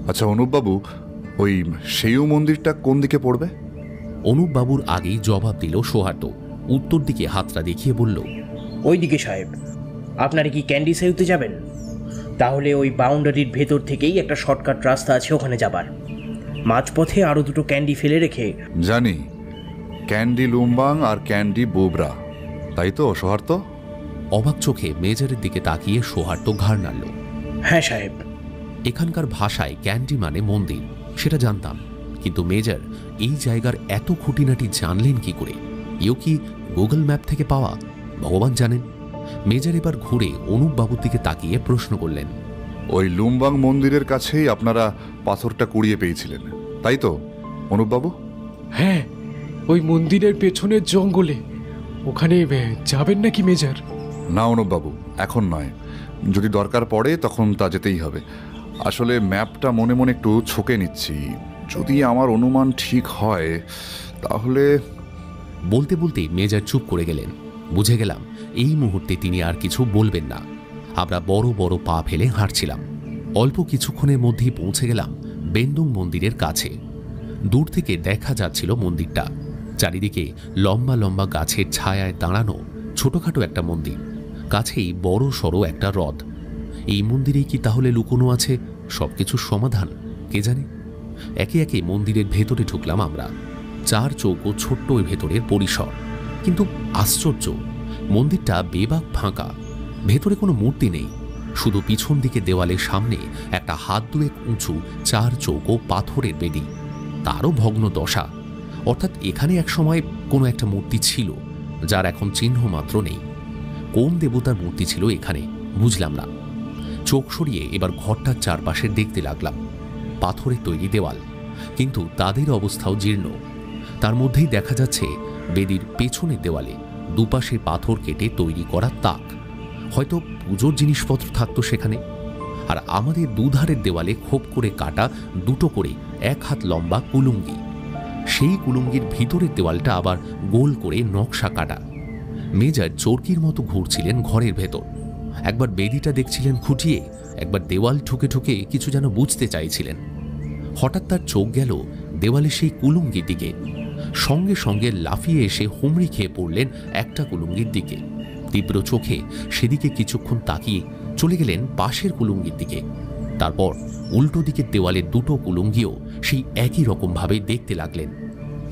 আচ্ছা অনুপবাবু, ওই সেউ মন্দিরটা কোন দিকে পড়বে? অনুপবাবুর আগেই জবাব দিল সৌহার্দ্য। উত্তর দিকে হাতটা দেখিয়ে বলল, ওইদিকে সাহেব। আপনারা কি ক্যান্ডি সেউতে যাবেন? তাহলে ওই বাউন্ডারির ভেতর থেকেই একটা শর্টকাট রাস্তা আছে ওখানে যাবার। মাঝপথে আরও দুটো ক্যান্ডি ফেলে রেখে। জানি, ক্যান্ডি লুম্বাং আর ক্যান্ডি বোবরা, তাই তো সৌহার্দ্য? অবাক চোখে মেজরের দিকে তাকিয়ে সৌহার্দ্য ঘাড় নাড়ল। হ্যাঁ সাহেব। এখানকার ভাষায় ক্যান্ডি মানে মন্দির, সেটা জানতাম, কিন্তু মেজর এই জায়গার এত খুঁটিনাটি জানলেন কি করে? এও কি গুগল ম্যাপ থেকে পাওয়া? ভগবান জানেন। মেজর এবার ঘুরে অনুপবাবুর দিকে তাকিয়ে প্রশ্ন করলেন, ওই লুম্বাং মন্দিরের কাছেই আপনারা পাথরটা কুড়িয়ে পেয়েছিলেন, তাই তো অনুপবাবু? হ্যাঁ, ওই মন্দিরের পেছনের জঙ্গলে। ওখানে যাবেন নাকি মেজর? না অনুপবাবু, এখন নয়। যদি দরকার পড়ে তখন তা যেতেই হবে। আসলে ম্যাপটা মনে মনে একটু ছকে নিচ্ছি। যদি আমার অনুমান ঠিক হয় তাহলে। বলতে বলতেই মেজর চুপ করে গেলেন। বুঝে গেলাম এই মুহূর্তে তিনি আর কিছু বলবেন না। আমরা বড় বড় পা ফেলে হাঁটছিলাম। অল্প কিছুক্ষণের মধ্যেই পৌঁছে গেলাম বেন্দুং মন্দিরের কাছে। দূর থেকে দেখা যাচ্ছিল মন্দিরটা। চারিদিকে লম্বা লম্বা গাছের ছায়ায় দাঁড়ানো ছোটখাটো একটা মন্দির, কাছেই বড় সড়ো একটা হ্রদ। এই মন্দিরেই কি তাহলে লুকোনো আছে সবকিছুর সমাধান? কে জানে। একে একে মন্দিরের ভেতরে ঢুকলাম আমরা। 4 চৌকো ছোট্ট ওই ভেতরের পরিসর, কিন্তু আশ্চর্য, মন্দিরটা বেবাক ফাঁকা। ভেতরে কোনো মূর্তি নেই, শুধু পিছন দিকে দেওয়ালের সামনে একটা হাত দুয়েক উঁচু 4 চৌকো পাথরের বেদি, তারও ভগ্ন দশা। অর্থাৎ এখানে একসময় কোনো একটা মূর্তি ছিল, যার এখন চিহ্ন মাত্র নেই। কোন দেবতার মূর্তি ছিল এখানে বুঝলাম না। চোখ সরিয়ে এবার ঘরটার চারপাশে দেখতে লাগলাম। পাথরের তৈরি দেওয়াল, কিন্তু তাদের অবস্থাও জীর্ণ। তার মধ্যেই দেখা যাচ্ছে বেদির পেছনের দেওয়ালে দুপাশে পাথর কেটে তৈরি করা তাক। হয়তো পুজোর জিনিসপত্র থাকতো সেখানে। আর আমাদের দুধারের দেওয়ালে খোপ করে কাটা 2টো করে 1 হাত লম্বা কুলুঙ্গি। সেই কুলুঙ্গির ভিতরের দেওয়ালটা আবার গোল করে নকশা কাটা। মেজর চরকির মতো ঘুরছিলেন ঘরের ভেতর। একবার বেদিটা দেখছিলেন খুঁটিয়ে, একবার দেওয়াল ঠুকে ঠুকে কিছু যেন বুঝতে চাইছিলেন। হঠাৎ তার চোখ গেল দেওয়ালে সেই কুলুঙ্গির দিকে। সঙ্গে সঙ্গে লাফিয়ে এসে হুমড়ি খেয়ে পড়লেন একটা কুলুঙ্গির দিকে। তীব্র চোখে সেদিকে কিছুক্ষণ তাকিয়ে চলে গেলেন পাশের কুলুঙ্গির দিকে। তারপর উল্টো দিকের দেওয়ালের 2টো কুলুঙ্গিও সেই একই রকমভাবে দেখতে লাগলেন।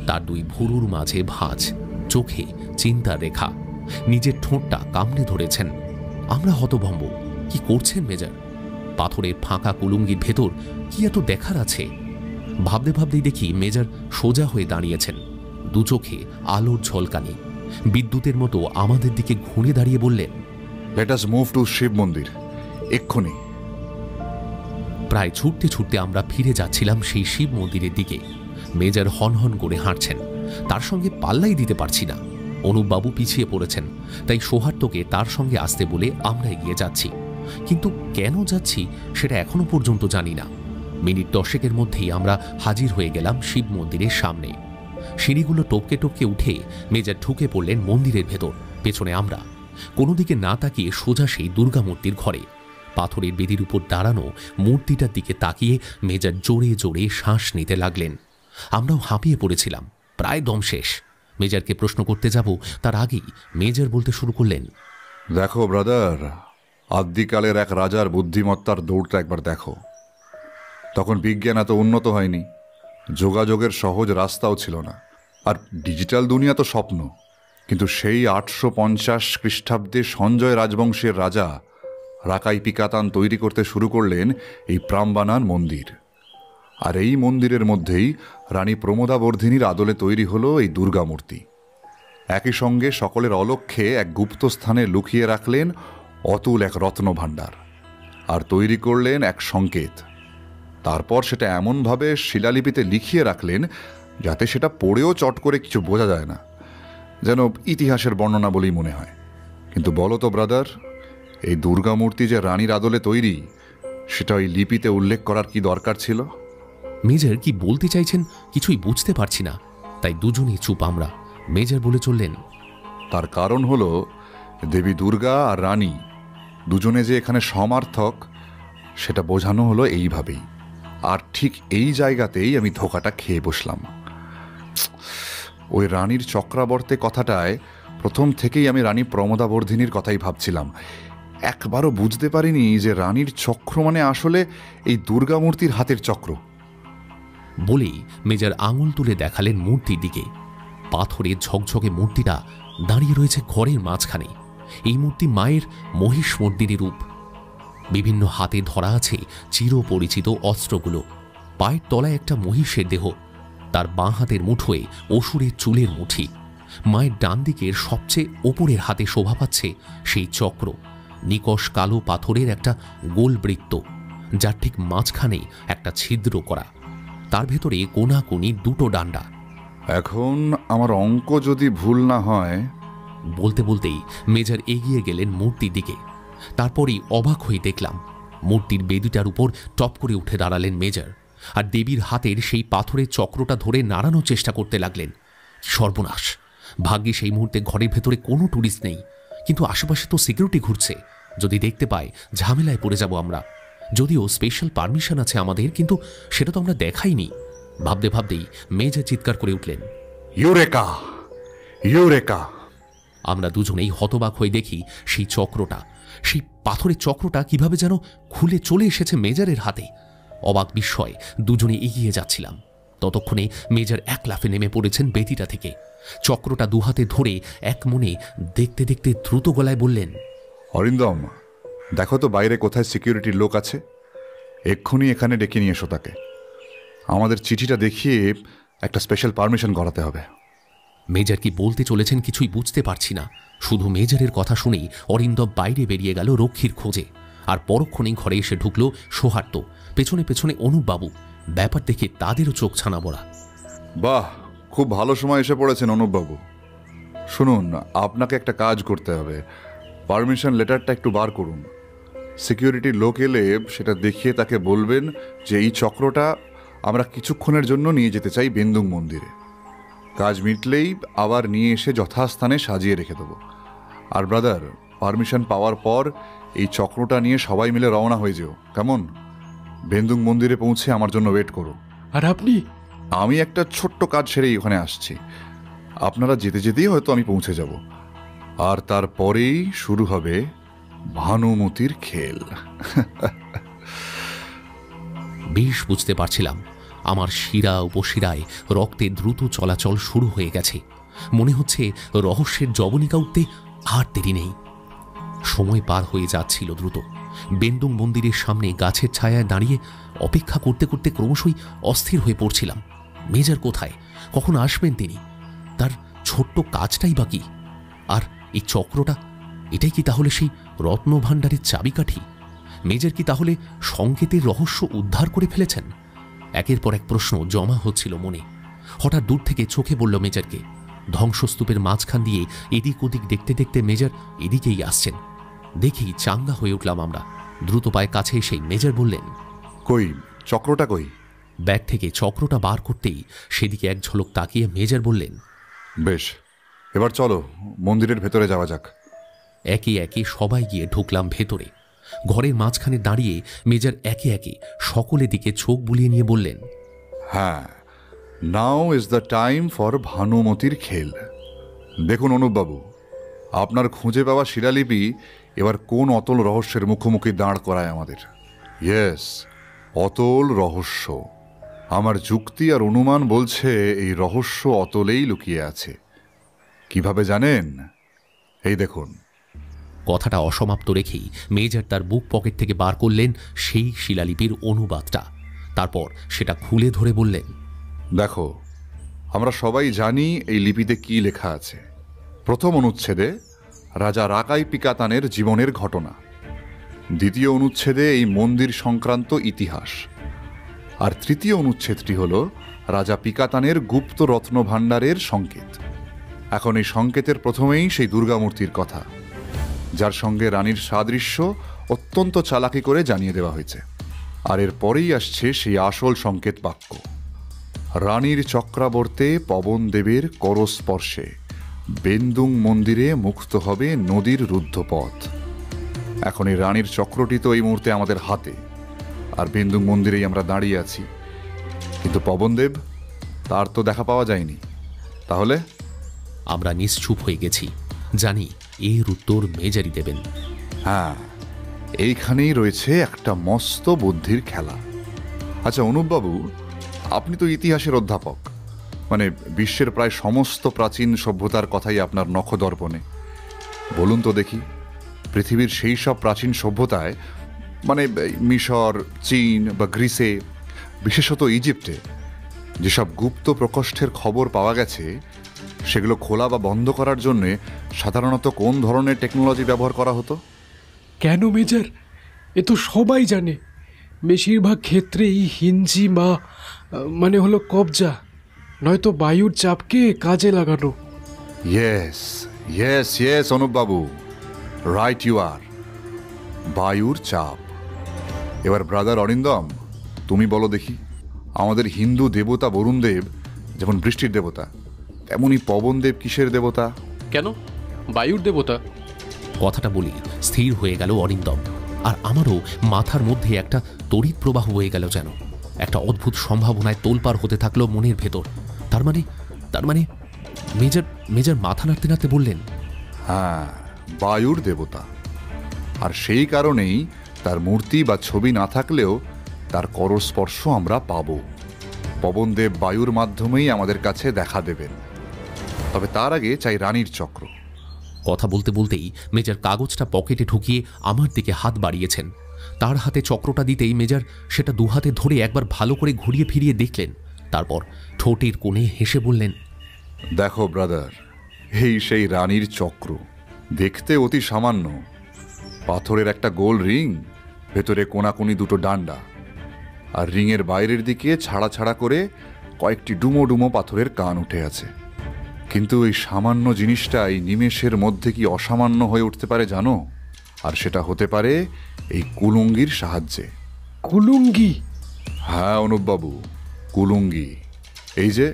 তার 2 ভুরুর মাঝে ভাঁজ, চোখে চিন্তার রেখা। নিজের ঠোঁটটা কামড়ে ধরেছেন। আমরা হতভম্ব। কি করছেন মেজর? পাথরের ফাঁকা কুলুঙ্গির ভেতর কি এত দেখার আছে? ভাবতে ভাবতেই দেখি মেজর সোজা হয়ে দাঁড়িয়েছেন, 2 চোখে আলোর ঝলকানি। বিদ্যুতের মতো আমাদের দিকে ঘুরে দাঁড়িয়ে বললেন, let us move to Shiv mandir, এক্ষুনি। প্রায় ছুটতে ছুটতে আমরা ফিরে যাচ্ছিলাম সেই শিব মন্দিরের দিকে। মেজর হনহন করে হাঁটছেন, তার সঙ্গে পাল্লাই দিতে পারছি না। অনুপবাবু পিছিয়ে পড়েছেন, তাই সৌহার্দ্যকে তার সঙ্গে আসতে বলে আমরা এগিয়ে যাচ্ছি। কিন্তু কেন যাচ্ছি সেটা এখনো পর্যন্ত জানি না। মিনিট 10 মধ্যেই আমরা হাজির হয়ে গেলাম শিব মন্দিরের সামনে। সিঁড়িগুলো টপকে টপকে উঠে মেজর ঢুকে পড়লেন মন্দিরের ভেতর। পেছনে আমরা। কোনো দিকে না তাকিয়ে সোজা সেই দুর্গা মূর্তির ঘরে। পাথরের বেদির উপর দাঁড়ানো মূর্তিটার দিকে তাকিয়ে মেজর জোরে জোরে শ্বাস নিতে লাগলেন। আমরাও হাঁপিয়ে পড়েছিলাম, প্রায় দম শেষ। মেজরকে প্রশ্ন করতে যাব তার আগেই মেজর বলতে শুরু করলেন, দেখো ব্রাদার, আদ্যিকালের এক রাজার বুদ্ধিমত্তার দৌড়টা একবার দেখো। তখন বিজ্ঞান এত উন্নত হয়নি, যোগাযোগের সহজ রাস্তাও ছিল না, আর ডিজিটাল দুনিয়া তো স্বপ্ন। কিন্তু সেই 850 খ্রিস্টাব্দে সঞ্জয় রাজবংশের রাজা রাকাই পিকাতান তৈরি করতে শুরু করলেন এই প্রাম্বানান মন্দির। আর এই মন্দিরের মধ্যেই রানী প্রমোদাবর্ধিনীর আদলে তৈরি হলো এই দুর্গা মূর্তি। একই সঙ্গে সকলের অলক্ষ্যে এক গুপ্ত স্থানে লুকিয়ে রাখলেন অতুল এক রত্নভাণ্ডার, আর তৈরি করলেন এক সংকেত। তারপর সেটা এমনভাবে শিলালিপিতে লিখিয়ে রাখলেন যাতে সেটা পড়েও চট করে কিছু বোঝা যায় না, যেন ইতিহাসের বর্ণনা বলেই মনে হয়। কিন্তু বলো তো ব্রাদার, এই দুর্গা মূর্তি যে রানীর আদলে তৈরি, সেটা ওই লিপিতে উল্লেখ করার কি দরকার ছিল? মেজর কি বলতে চাইছেন কিছুই বুঝতে পারছি না, তাই দুজনেই চুপ আমরা। মেজর বলে চললেন, তার কারণ হলো দেবী দুর্গা আর রানী দুজনে যে এখানে সমার্থক, সেটা বোঝানো হলো এইভাবেই। আর ঠিক এই জায়গাতেই আমি ধোকাটা খেয়ে বসলাম। ওই রানীর চক্রাবর্তে কথাটায় প্রথম থেকেই আমি রানী প্রমোদাবর্ধিনীর কথাই ভাবছিলাম। একবারও বুঝতে পারিনি যে রানীর চক্র মানে আসলে এই দুর্গামূর্তির হাতের চক্র। বলেই মেজর আঙুল তুলে দেখালেন মূর্তির দিকে। পাথরের ঝকঝকে মূর্তিটা দাঁড়িয়ে রয়েছে ঘরের মাঝখানে। এই মূর্তি মায়ের মহিষমর্দিনী রূপ। বিভিন্ন হাতে ধরা আছে চিরপরিচিত অস্ত্রগুলো। পায়ের তলায় একটা মহিষের দেহ, তার বাঁ হাতের মুঠোয় অসুরের চুলের মুঠি। মায়ের ডান দিকের সবচেয়ে ওপরের হাতে শোভা পাচ্ছে সেই চক্র, নিকষ কালো পাথরের একটা গোল বৃত্ত, যার ঠিক মাঝখানে একটা ছিদ্র করা, তার ভেতরে কোনাকুনি দুটো ডান্ডা। এখন আমার অঙ্ক যদি ভুল না হয়। বলতে বলতেই মেজর এগিয়ে গেলেন মূর্তির দিকে। তারপরেই অবাক হয়ে দেখলাম মূর্তির বেদিটার উপর টপ করে উঠে দাঁড়ালেন মেজর, আর দেবীর হাতের সেই পাথরের চক্রটা ধরে নাড়ানোর চেষ্টা করতে লাগলেন। সর্বনাশ! ভাগ্যে সেই মুহূর্তে ঘরের ভেতরে কোনো টুরিস্ট নেই, কিন্তু আশেপাশে তো সিকিউরিটি ঘুরছে। যদি দেখতে পায় ঝামেলায় পড়ে যাব আমরা। যদিও স্পেশাল পারমিশন আছে আমাদের, কিন্তু সেটা তো আমরা দেখাইনি। ভাবতে ভাবতেই মেজর চিৎকার করে উঠলেন, ইউরেকা! ইউরেকা! আমরা দুজনেই হতবাক হয়ে দেখি সেই চক্রটা, সেই পাথরের চক্রটা কিভাবে যেন খুলে চলে এসেছে মেজরের হাতে। অবাক বিস্ময় দুজনে এগিয়ে যাচ্ছিলাম। ততক্ষণে মেজর এক লাফে নেমে পড়েছেন বেদিটা থেকে। চক্রটা দুহাতে ধরে এক মনে দেখতে দেখতে দ্রুত গলায় বললেন, অরিন্দম, দেখো তো বাইরে কোথায় সিকিউরিটির লোক আছে। এক্ষুনি এখানে ডেকে নিয়ে এসো তাকে। আমাদের চিঠিটা দেখিয়ে একটা স্পেশাল পারমিশন করাতে হবে। মেজর কি বলতে চলেছেন কিছুই বুঝতে পারছি না। শুধু মেজরের কথা শুনেই অরিন্দম বাইরে বেরিয়ে গেল রক্ষীর খোঁজে। আর পরক্ষণেই ঘরে এসে ঢুকল সৌহার্দ্য, পেছনে পেছনে অনুপবাবু। ব্যাপার দেখে তাদেরও চোখ ছানা বড়া। বাহ, খুব ভালো সময় এসে পড়েছেন অনুপবাবু। শুনুন, আপনাকে একটা কাজ করতে হবে। পারমিশন লেটারটা একটু বার করুন। সিকিউরিটির লোক এলে সেটা দেখিয়ে তাকে বলবেন যে এই চক্রটা আমরা কিছুক্ষণের জন্য নিয়ে যেতে চাই বেন্দুং মন্দিরে। কাজ মিটলেই আবার নিয়ে এসে যথাস্থানে সাজিয়ে রেখে দেবো। আর ব্রাদার, পারমিশন পাওয়ার পর এই চক্রটা নিয়ে সবাই মিলে রওনা হয়ে যেও, কেমন? বেন্দুং মন্দিরে পৌঁছে আমার জন্য ওয়েট করো। আর আপনি? আমি একটা ছোট্ট কাজ সেরেই ওখানে আসছি। আপনারা যেতে যেতেই হয়তো আমি পৌঁছে যাব। আর তারপরেই শুরু হবে ভানুমতির খেল। বেশ বুঝতে পারছিলাম আমার শিরা উপশিরায় রক্তে দ্রুত চলাচল শুরু হয়ে গেছে। মনে হচ্ছে রহস্যের জবনিকা উঠতে আর দেরি নেই। সময় পার হয়ে যাচ্ছিল দ্রুত। বেন্দুং মন্দিরের সামনে গাছের ছায়ায় দাঁড়িয়ে অপেক্ষা করতে করতে ক্রমশই অস্থির হয়ে পড়ছিলাম। মেজর কোথায়? কখন আসবেন তিনি? তার ছোট্ট কাজটাই বাকি। আর এই চক্রটা, এটাই কি তাহলে সেই রত্নভাণ্ডারের চাবিকাঠি? মেজর কি তাহলে সংকেতের রহস্য উদ্ধার করে ফেলেছেন? একের পর এক প্রশ্ন জমা হচ্ছিল মনে। হঠাৎ দূর থেকে চোখে পড়ল মেজরকে। ধ্বংসস্তূপের মাঝখান দিয়ে এদিক ওদিক দেখতে দেখতে মেজর এদিকেই আসছেন। দেখেই চাঙ্গা হয়ে উঠলাম আমরা। দ্রুত পায়ে কাছে এসেই মেজর বললেন, কই চক্রটা কই? ব্যাগ থেকে চক্রটা বার করতেই সেদিকে এক ঝলক তাকিয়ে মেজর বললেন, বেশ, এবার চলো মন্দিরের ভেতরে যাওয়া যাক। একে একে সবাই গিয়ে ঢুকলাম ভেতরে। ঘরের মাঝখানে দাঁড়িয়ে মেজর একে একে সকলের দিকে চোখ বুলিয়ে নিয়ে বললেন, হ্যাঁ, now is the time for ভানুমতির খেল। দেখুন অনুপবাবু, আপনার খুঁজে পাওয়া শিলালিপি এবার কোন অতল রহস্যের মুখোমুখি দাঁড় করায় আমাদের। ইয়েস, অতল রহস্য। আমার যুক্তি আর অনুমান বলছে এই রহস্য অতলেই লুকিয়ে আছে। কিভাবে জানেন? এই দেখুন। কথাটা অসমাপ্ত রেখেই মেজর তার বুক পকেট থেকে বার করলেন সেই শিলালিপির অনুবাদটা। তারপর সেটা খুলে ধরে বললেন, দেখো, আমরা সবাই জানি এই লিপিতে কি লেখা আছে। প্রথম অনুচ্ছেদে রাজা রাকাই পিকাতানের জীবনের ঘটনা, দ্বিতীয় অনুচ্ছেদে এই মন্দির সংক্রান্ত ইতিহাস, আর তৃতীয় অনুচ্ছেদটি হল রাজা পিকাতানের গুপ্ত রত্নভাণ্ডারের সংকেত। এখন এই সংকেতের প্রথমেই সেই দুর্গামূর্তির কথা, যার সঙ্গে রানীর সাদৃশ্য অত্যন্ত চালাকি করে জানিয়ে দেওয়া হয়েছে। আর এর পরেই আসছে সেই আসল সংকেত বাক্য, রানীর চক্রাবর্তে পবন দেবের করস্পর্শে বেন্দুং মন্দিরে মুক্ত হবে নদীর রুদ্ধপথ। এখন এই রানীর চক্রটি তো এই মুহূর্তে আমাদের হাতে, আর বিন্দু মন্দিরেই আমরা দাঁড়িয়ে আছি, কিন্তু পবনদেব, তার তো দেখা পাওয়া যায়নি। তাহলে আমরা নিশ্চুপ হয়ে গেছি, জানি এর উত্তর মেজারই দেবেন। হ্যাঁ, এইখানেই রয়েছে একটা মস্ত বুদ্ধির খেলা। আচ্ছা অনুপবাবু, আপনি তো ইতিহাসের অধ্যাপক, মানে বিশ্বের প্রায় সমস্ত প্রাচীন সভ্যতার কথাই আপনার নখদর্পণে। বলুন তো দেখি, পৃথিবীর সেই সব প্রাচীন সভ্যতায়, মানে মিশর, চীন বা গ্রিসে, বিশেষত ইজিপ্টে যেসব গুপ্ত প্রকোষ্ঠের খবর পাওয়া গেছে, সেগুলো খোলা বা বন্ধ করার জন্যে সাধারণত কোন ধরনের টেকনোলজি ব্যবহার করা হতো? কেন মেজর? এ তো সবাই জানে। বেশিরভাগ ক্ষেত্রেই হিঞ্জি মানে হলো কবজা, নয়তো বায়ুর চাপকে কাজে লাগানো। ইয়েস ইয়েস ইয়েস অনুপবাবু, রাইট ইউ আর, বায়ুর চাপ। এবার ব্রাদার অরিন্দম, তুমি বলো দেখি, আমাদের হিন্দু দেবতা বরুণদেব যেমন বৃষ্টির দেবতা, তেমনি পবনদেব কিসের দেবতা? কেন বায়ুর দেবতা? কথাটা বলি স্থির হয়ে গেল অরিন্দম, আর আমারও মাথার মধ্যে একটা তড়িৎ প্রবাহ হয়ে গেল, যেন একটা অদ্ভুত সম্ভাবনায় তোলপাড় হতে থাকলো মনের ভেতর। তার মানে মেজর মাথা নাড়তে নাড়তে বললেন, হ্যাঁ, বায়ুর দেবতা। আর সেই কারণেই তার মূর্তি বা ছবি না থাকলেও তার করস্পর্শ আমরা পাব। পবনদেব বায়ুর মাধ্যমেই আমাদের কাছে দেখা দেবেন। তবে তার আগে চাই রানীর চক্র। কথা বলতে বলতেই মেজর কাগজটা পকেটে ঢুকিয়ে আমার দিকে হাত বাড়িয়েছেন। তার হাতে চক্রটা দিতেই মেজর সেটা দুহাতে ধরে একবার ভালো করে ঘুরিয়ে ফিরিয়ে দেখলেন, তারপর ঠোঁটের কোণে হেসে বললেন, দেখো ব্রাদার, এই সেই রানীর চক্র। দেখতে অতি সামান্য, পাথরের একটা গোল রিং, ভেতরে কোনাকুনি দুটো ডান্ডা, আর রিংয়ের বাইরের দিকে ছাড়া ছাড়া করে কয়েকটি ডুমো ডুমো পাথরের কান উঠে আছে। কিন্তু এই সামান্য জিনিসটাই নিমেষের মধ্যে কি অসামান্য হয়ে উঠতে পারে জানো? আর সেটা হতে পারে এই কুলুঙ্গির সাহায্যে। কুলুঙ্গি? হ্যাঁ অনুপবাবু, কুলুঙ্গি। এই যে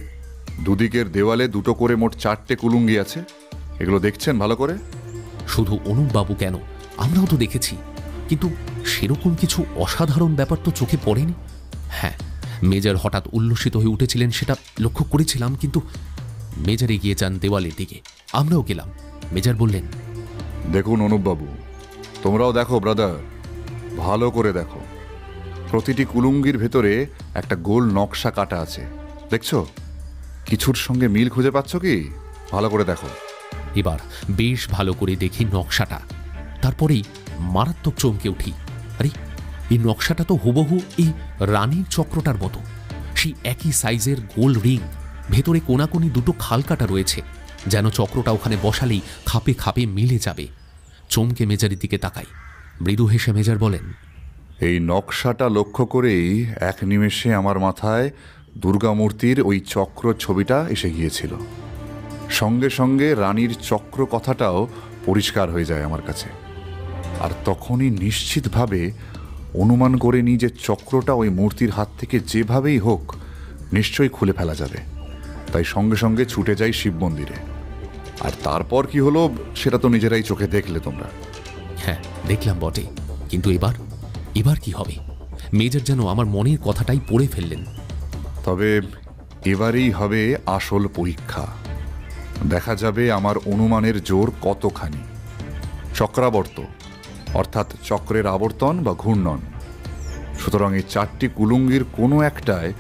দুদিকের দেওয়ালে দুটো করে মোট 4টে কুলুঙ্গি আছে, এগুলো দেখছেন ভালো করে? শুধু অনুপবাবু কেন, আমরাও তো দেখেছি, কিন্তু সেরকম কিছু অসাধারণ ব্যাপার তো চোখে পড়েনি। হ্যাঁ, মেজর হঠাৎ উল্লসিত হয়ে উঠেছিলেন সেটা লক্ষ্য করেছিলাম, কিন্তু মেজর এগিয়ে যান দেওয়ালের দিকে, আমরাও গেলাম। মেজর বললেন, দেখুন অনুপবাবু, তোমরাও দেখো ব্রাদার, ভালো করে দেখো। প্রতিটি কুলুঙ্গির ভেতরে একটা গোল নকশা কাটা আছে, দেখছো? কিছুর সঙ্গে মিল খুঁজে পাচ্ছ কি? ভালো করে দেখো। এবার বেশ ভালো করে দেখি নকশাটা, তারপরেই মারাত্মক চমকে উঠি। আরে, এই নকশাটা তো হুবহু এই রানীর চক্রটার মতো। সেই একই সাইজের গোল রিং, ভেতরে কোনাকুনি দুটো খাল কাটা রয়েছে, যেন চক্রটা ওখানে বসালেই খাপে খাপে মিলে যাবে। চমকে মেজারের দিকে তাকাই। মৃদু হেসে মেজার বলেন, এই নকশাটা লক্ষ্য করেই এক নিমেষে আমার মাথায় দুর্গামূর্তির ওই চক্র ছবিটা এসে গিয়েছিল। সঙ্গে সঙ্গে রানীর চক্র কথাটাও পরিষ্কার হয়ে যায় আমার কাছে। আর তখনই নিশ্চিতভাবে অনুমান করে নিই যে চক্রটা ওই মূর্তির হাত থেকে যেভাবেই হোক নিশ্চয়ই খুলে ফেলা যাবে। তাই সঙ্গে সঙ্গে ছুটে যাই শিব মন্দিরে। আর তারপর কি হলো সেটা তো নিজেরাই চোখে দেখলে তোমরা। হ্যাঁ, দেখলাম বটে, কিন্তু এবার কি হবে? মেজর যেন আমার মনের কথাটাই পড়ে ফেললেন। তবে এবারেই হবে আসল পরীক্ষা। দেখা যাবে আমার অনুমানের জোর কতখানি। চক্রাবর্ত অর্থাৎ চক্রের আবর্তন বা ঘূর্ণন। সুতরাং এই 4টি কুলুঙ্গির কোনো একটায়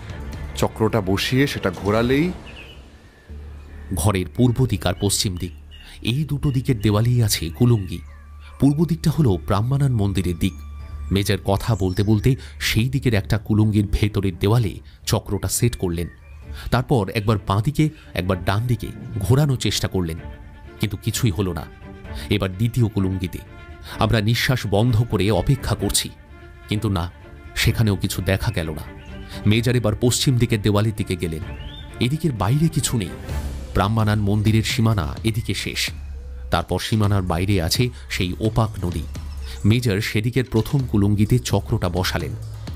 চক্রটা বসিয়ে সেটা ঘোরালেই। ঘরের পূর্ব দিক আর পশ্চিম দিক, এই দুটো দিকের দেওয়ালেই আছে কুলুঙ্গি। পূর্ব দিকটা হলো ব্রাহ্মণান মন্দিরের দিক। মেজর কথা বলতে বলতে সেই দিকের একটা কুলুঙ্গির ভেতরের দেওয়ালে চক্রটা সেট করলেন। তারপর একবার বাঁ দিকে একবার ডান দিকে ঘোরানোর চেষ্টা করলেন, কিন্তু কিছুই হলো না। এবার দ্বিতীয় কুলুঙ্গিতে আমরা নিঃশ্বাস বন্ধ করে অপেক্ষা করছি, কিন্তু না, সেখানেও কিছু দেখা গেল না। মেজর এবার পশ্চিম দিকের দেওয়ালের দিকে গেলেন। এদিকের বাইরে কিছু নেই। ব্রাহ্মণান মন্দিরের সীমানা এদিকে শেষ, তারপর সীমানার বাইরে আছে সেই ওপাক নদী। মেজর সেদিকের প্রথম কুলুঙ্গিতে চক্রটা বসালেন,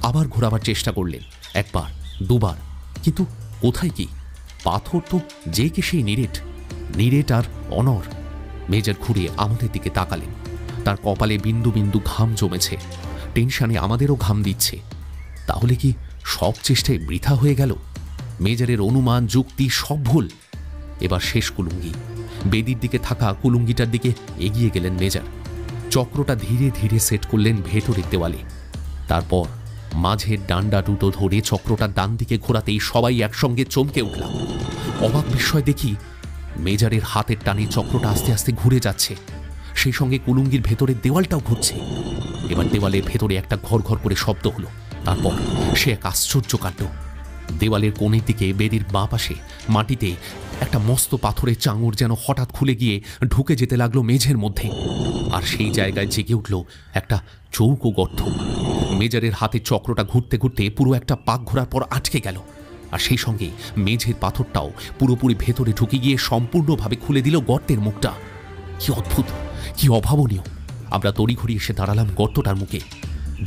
আবার ঘোরাবার চেষ্টা করলেন, একবার দুবার, কিন্তু কোথায় কি? পাথর তো যে কে সেই নিরেট আর অনর। মেজর ঘুরে আমাদের দিকে তাকালেন। তার কপালে বিন্দু বিন্দু ঘাম জমেছে। টেনশনে আমাদেরও ঘাম দিচ্ছে। তাহলে কি সব চেষ্টায় বৃথা হয়ে গেল? মেজরের অনুমান যুক্তি সব ভুল। এবার শেষ কুলুঙ্গি। বেদির দিকে থাকা কুলুঙ্গিটার দিকে এগিয়ে গেলেন মেজর। চক্রটা ধীরে ধীরে সেট করলেন ভেতরের দেওয়ালে। তারপর মাঝের ডান্ডা দুটো ধরে চক্রটা ডান দিকে ঘোরাতেই সবাই একসঙ্গে চমকে উঠলাম। অবাক বিস্ময় দেখি মেজরের হাতের টানে চক্রটা আস্তে আস্তে ঘুরে যাচ্ছে, সেই সঙ্গে কুলুঙ্গির ভেতরের দেওয়ালটাও ঘুরছে। এবার দেওয়ালের ভেতরে একটা ঘর ঘর করে শব্দ হলো। তারপর সে এক আশ্চর্য কাণ্ড। দেওয়ালের কোণের দিকে বেদির বাঁ পাশে মাটিতে একটা মস্ত পাথরের চাঙড় যেন হঠাৎ খুলে গিয়ে ঢুকে যেতে লাগলো মেঝের মধ্যে। আর সেই জায়গায় জেগে উঠল একটা চৌকো গর্ত। মেজরের হাতে চক্রটা ঘুরতে ঘুরতে পুরো একটা পাক ঘোরার পর আটকে গেল। আর সেই সঙ্গে মেঝের পাথরটাও পুরোপুরি ভেতরে ঢুকে গিয়ে সম্পূর্ণভাবে খুলে দিল গর্তের মুখটা। কি অদ্ভুত, কি অভাবনীয়! আমরা তড়িঘড়ি এসে দাঁড়ালাম গর্তটার মুখে।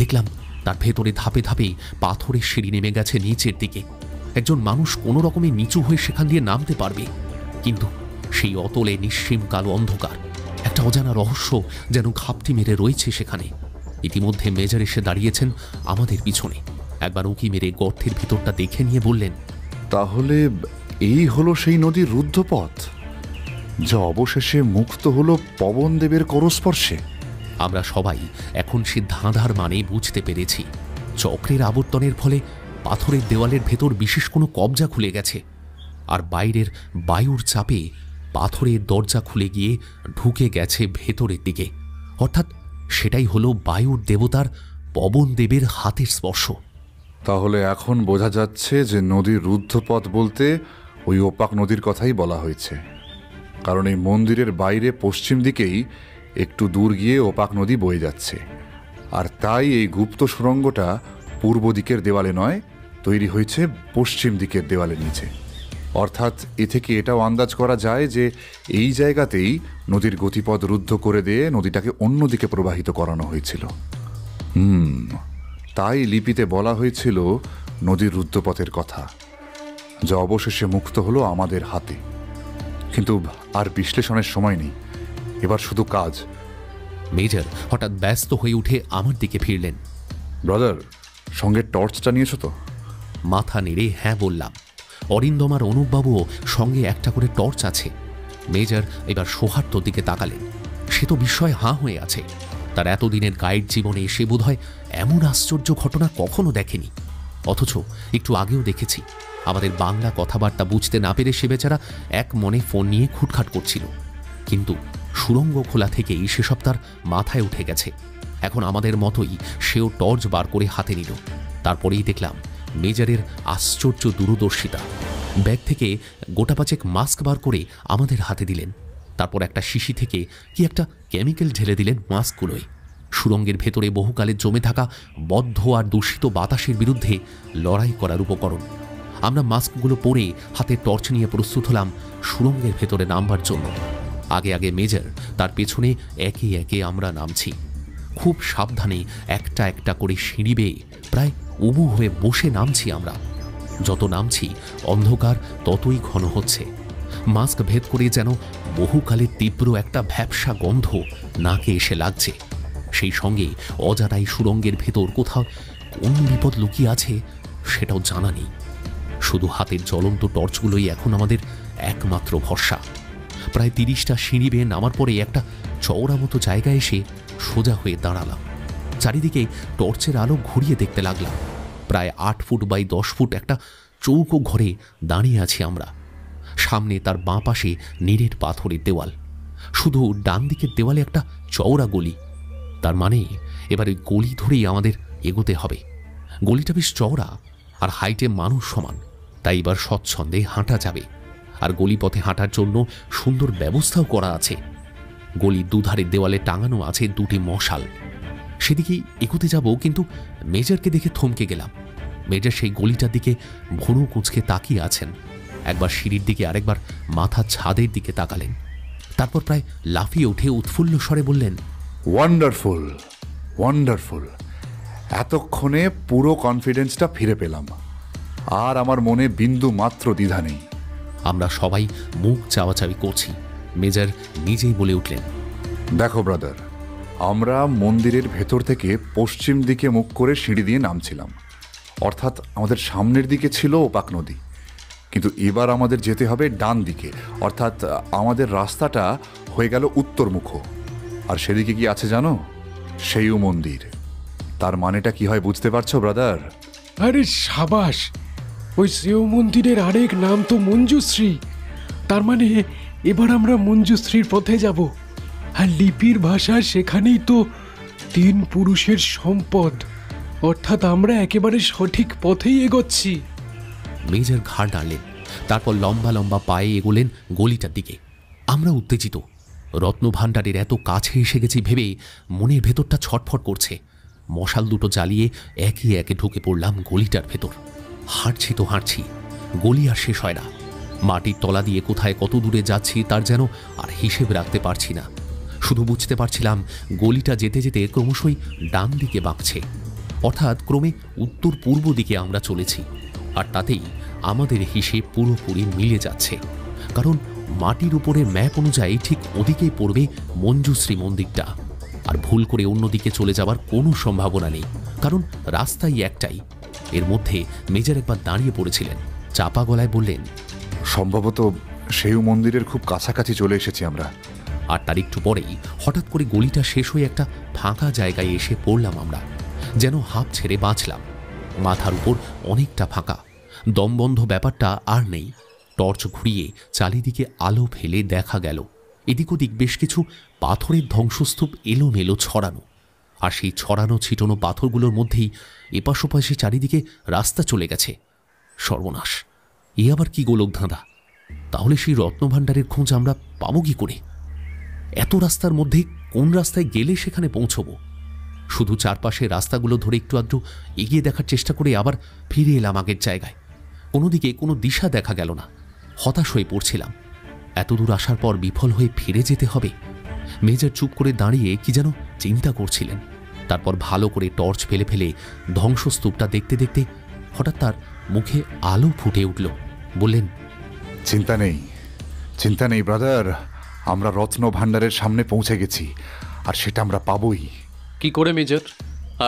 দেখলাম তার ভেতরে ধাপে ধাপে পাথরের সিঁড়ি নেমে গেছে নিচের দিকে। একজন মানুষ কোনো রকমে নিচু হয়ে সেখান দিয়ে নামতে পারবে, কিন্তু সেই অতলে নিঃসীম কালো অন্ধকার, একটা অজানা রহস্য যেন ঘাপটি মেরে রয়েছে সেখানে। ইতিমধ্যে মেজর এসে দাঁড়িয়েছেন আমাদের পিছনে। একবার উঁকি মেরে গর্তের ভিতরটা দেখে নিয়ে বললেন, তাহলে এই হলো সেই নদীর রুদ্ধপথ, যা অবশেষে মুক্ত হলো পবনদেবের করস্পর্শে। আমরা সবাই এখন সে ধাঁধার মানে বুঝতে পেরেছি। চক্রের আবর্তনের ফলে পাথরের দেওয়ালের ভেতর বিশেষ কোনো কবজা খুলে গেছে, আর বাইরের বায়ুর চাপে পাথরের দরজা খুলে গিয়ে ঢুকে গেছে ভেতরের দিকে। অর্থাৎ সেটাই হলো বায়ুর দেবতার পবনদেবের হাতের স্পর্শ। তাহলে এখন বোঝা যাচ্ছে যে নদীর রুদ্ধপথ বলতে ওই ওপাক নদীর কথাই বলা হয়েছে, কারণ এই মন্দিরের বাইরে পশ্চিম দিকেই একটু দূর গিয়ে ওপাক নদী বয়ে যাচ্ছে। আর তাই এই গুপ্ত সুড়ঙ্গটা পূর্ব দিকের দেওয়ালে নয়, তৈরি হয়েছে পশ্চিম দিকের দেওয়ালের নিচে। অর্থাৎ এ থেকে এটাও আন্দাজ করা যায় যে এই জায়গাতেই নদীর গতিপথ রুদ্ধ করে দিয়ে নদীটাকে অন্যদিকে প্রবাহিত করানো হয়েছিল। তাই লিপিতে বলা হয়েছিল নদীর রুদ্ধপথের কথা, যা অবশেষে মুক্ত হলো আমাদের হাতে। কিন্তু আর বিশ্লেষণের সময় নেই, এবার শুধু কাজ। মেজর হঠাৎ ব্যস্ত হয়ে উঠে আমার দিকে ফিরলেন। ব্রাদার, সঙ্গে টর্চটা নিয়েছো তো? মাথা নেড়ে হ্যাঁ বললাম। অরিন্দমার অনুপবাবুও সঙ্গে একটা করে টর্চ আছে। মেজর এবার সৌহার্দ্যর দিকে তাকালেন। সে তো বিস্ময়ে হাঁ হয়ে আছে। তার এতদিনের গাইড জীবনে সে বোধহয় এমন আশ্চর্য ঘটনা কখনো দেখেনি। অথচ একটু আগেও দেখেছি আমাদের বাংলা কথাবার্তা বুঝতে না পেরে সে বেচারা এক মনে ফোন নিয়ে খুটখাট করছিল। কিন্তু সুড়ঙ্গ খোলা থেকেই সেসব তার মাথায় উঠে গেছে। এখন আমাদের মতোই সেও টর্চ বার করে হাতে নিল। তারপরেই দেখলাম মেজরের আশ্চর্য দূরদর্শিতা। ব্যাগ থেকে গোটা পাঁচেক মাস্ক বার করে আমাদের হাতে দিলেন। তারপর একটা শিশি থেকে কি একটা কেমিক্যাল ঢেলে দিলেন মাস্কগুলোয়। সুড়ঙ্গের ভেতরে বহুকালের জমে থাকা বদ্ধ আর দূষিত বাতাসের বিরুদ্ধে লড়াই করার উপকরণ। আমরা মাস্কগুলো পরে হাতে টর্চ নিয়ে প্রস্তুত হলাম সুড়ঙ্গের ভেতরে নামবার জন্য। আগে আগে মেজর, তার পেছনে একে একে আমরা নামছি। খুব সাবধানে একটা একটা করে সিঁড়ি বেয়ে প্রায় উবু হয়ে বসে নামছি আমরা। যত নামছি অন্ধকার ততই ঘন হচ্ছে। মাস্ক ভেদ করে যেন বহুকালের তীব্র একটা ভ্যাপসা গন্ধ নাকে এসে লাগছে। সেই সঙ্গে অজানাই সুড়ঙ্গের ভেতর কোথাও কোন বিপদ লুকিয়ে আছে সেটাও জানা নেই। শুধু হাতের জ্বলন্ত টর্চগুলোই এখন আমাদের একমাত্র ভরসা। প্রায় 30টা সিঁড়ি বেয়ে নামার পরে একটা চওড়া মতো জায়গায় এসে সোজা হয়ে দাঁড়ালাম। চারিদিকে টর্চের আলো ঘুরিয়ে দেখতে লাগলাম। প্রায় 8 ফুট বাই 10 ফুট একটা চৌকো ঘরে দাঁড়িয়ে আছি আমরা। সামনে তার বাঁ পাশে নিরেট পাথরের দেওয়াল, শুধু ডান দিকের দেওয়ালে একটা চওড়া গলি। তার মানে এবার ওই গলি ধরেই আমাদের এগোতে হবে। গলিটা বেশ চওড়া আর হাইটে মানুষ সমান, তাই এবার স্বচ্ছন্দে হাঁটা যাবে। আর গলিপথে হাঁটার জন্য সুন্দর ব্যবস্থাও করা আছে। গলির দুধারের দেওয়ালে টাঙানো আছে 2টি মশাল। সেদিকেই এগোতে যাব, কিন্তু মেজরকে দেখে থমকে গেলাম। মেজর সেই গলিটার দিকে ভুরু কুঁচকে তাকিয়ে আছেন। একবার সিঁড়ির দিকে, আরেকবার মাথা ছাদের দিকে তাকালেন। তারপর প্রায় লাফিয়ে উঠে উৎফুল্ল স্বরে বললেন, ওয়ান্ডারফুল, ওয়ান্ডারফুল। এতক্ষণে পুরো কনফিডেন্সটা ফিরে পেলাম, আর আমার মনে বিন্দু মাত্র দ্বিধা নেই। আমরা সবাই মুখ চাওয়াচাওয়ি করছি। মেজর নিজেই বলে উঠলেন, দেখো ব্রাদার, আমরা মন্দিরের ভেতর থেকে পশ্চিম দিকে মুখ করে সিঁড়ি দিয়ে নামছিলাম। অর্থাৎ আমাদের সামনের দিকে ছিল ওপাক নদী, কিন্তু এবার আমাদের যেতে হবে ডান দিকে, অর্থাৎ আমাদের রাস্তাটা হয়ে গেল উত্তরমুখ। আর সেদিকে কি আছে জানো? সেইউ মন্দির। তার মানেটা কি হয় বুঝতে পারছো ব্রাদার? আরে সাবাস! ওই শিব মন্দিরের আরেক নাম তো মঞ্জুশ্রী। তার মানে এবার আমরা মঞ্জুশ্রীর পথে যাব। আর লিপির ভাষা সেখানেই তো 3 পুরুষের সম্পদ, অর্থাৎ আমরা একেবারে সঠিক পথেই এগোচ্ছি। মেজর ঘাড় নাড়লেন, তারপর লম্বা লম্বা পায়ে এগোলেন গলিটার দিকে। আমরা উত্তেজিত। রত্নভাণ্ডারের এত কাছে এসে গেছি ভেবে মনের ভেতরটা ছটফট করছে। মশাল দুটো জ্বালিয়ে একে একে ঢুকে পড়লাম গলিটার ভেতর। হাঁটছি তো হাঁটছি, গলি আর শেষ হয় না। মাটির তলা দিয়ে কোথায় কত দূরে যাচ্ছি তার যেন আর হিসেব রাখতে পারছি না। শুধু বুঝতে পারছিলাম গলিটা যেতে যেতে ক্রমশই ডান দিকে বাঁকছে, অর্থাৎ ক্রমে উত্তর পূর্ব দিকে আমরা চলেছি। আর তাতেই আমাদের হিসেব পুরোপুরি মিলে যাচ্ছে, কারণ মাটির উপরে ম্যাপ অনুযায়ী ঠিক ওদিকেই পড়বে মঞ্জুশ্রী মন্দিরটা। আর ভুল করে অন্যদিকে চলে যাওয়ার কোনো সম্ভাবনা নেই, কারণ রাস্তাই একটাই। এর মধ্যে মেজর একবার দাঁড়িয়ে পড়েছিলেন, চাপা গলায় বললেন, সম্ভবত সেইউ মন্দিরের খুব কাছাকাছি চলে এসেছি আমরা। আর তার একটু পরেই হঠাৎ করে গলিটা শেষ হয়ে একটা ফাঁকা জায়গায় এসে পড়লাম আমরা। যেন হাঁপ ছেড়ে বাঁচলাম। মাথার উপর অনেকটা ফাঁকা, দমবন্ধ ব্যাপারটা আর নেই। টর্চ ঘুরিয়ে চারিদিকে আলো ফেলে দেখা গেল এদিক ওদিক বেশ কিছু পাথরের ধ্বংসস্তূপ এলোমেলো ছড়ানো। আর সেই ছড়ানো ছিটানো পাথরগুলোর মধ্যেই এপাশ ওপাশে চারিদিকে রাস্তা চলে গেছে। সর্বনাশ! এ আবার কি গোলক ধাঁধা! তাহলে সেই রত্নভাণ্ডারের খোঁজ আমরা পাবো কি করে? এত রাস্তার মধ্যে কোন রাস্তায় গেলে সেখানে পৌঁছবো? শুধু চারপাশে রাস্তাগুলো ধরে একটু আধটু এগিয়ে দেখার চেষ্টা করে আবার ফিরে এলাম আগের জায়গায়। কোনো দিকে কোনো দিশা দেখা গেল না। হতাশ হয়ে পড়ছিলাম। এত দূর আসার পর বিফল হয়ে ফিরে যেতে হবে। মেজর চুপ করে দাঁড়িয়ে কি যেন চিন্তা করছিলেন। তারপর ভালো করে টর্চ ফেলে ফেলে ধ্বংসস্তূপটা দেখতে দেখতে হঠাৎ তার মুখে আলো ফুটে উঠল। বললেন, চিন্তা নেই, চিন্তা নেই ব্রাদার, আমরা রত্ন ভাণ্ডারের সামনে পৌঁছে গেছি, আর সেটা আমরা পাবই। কি করে মেজর?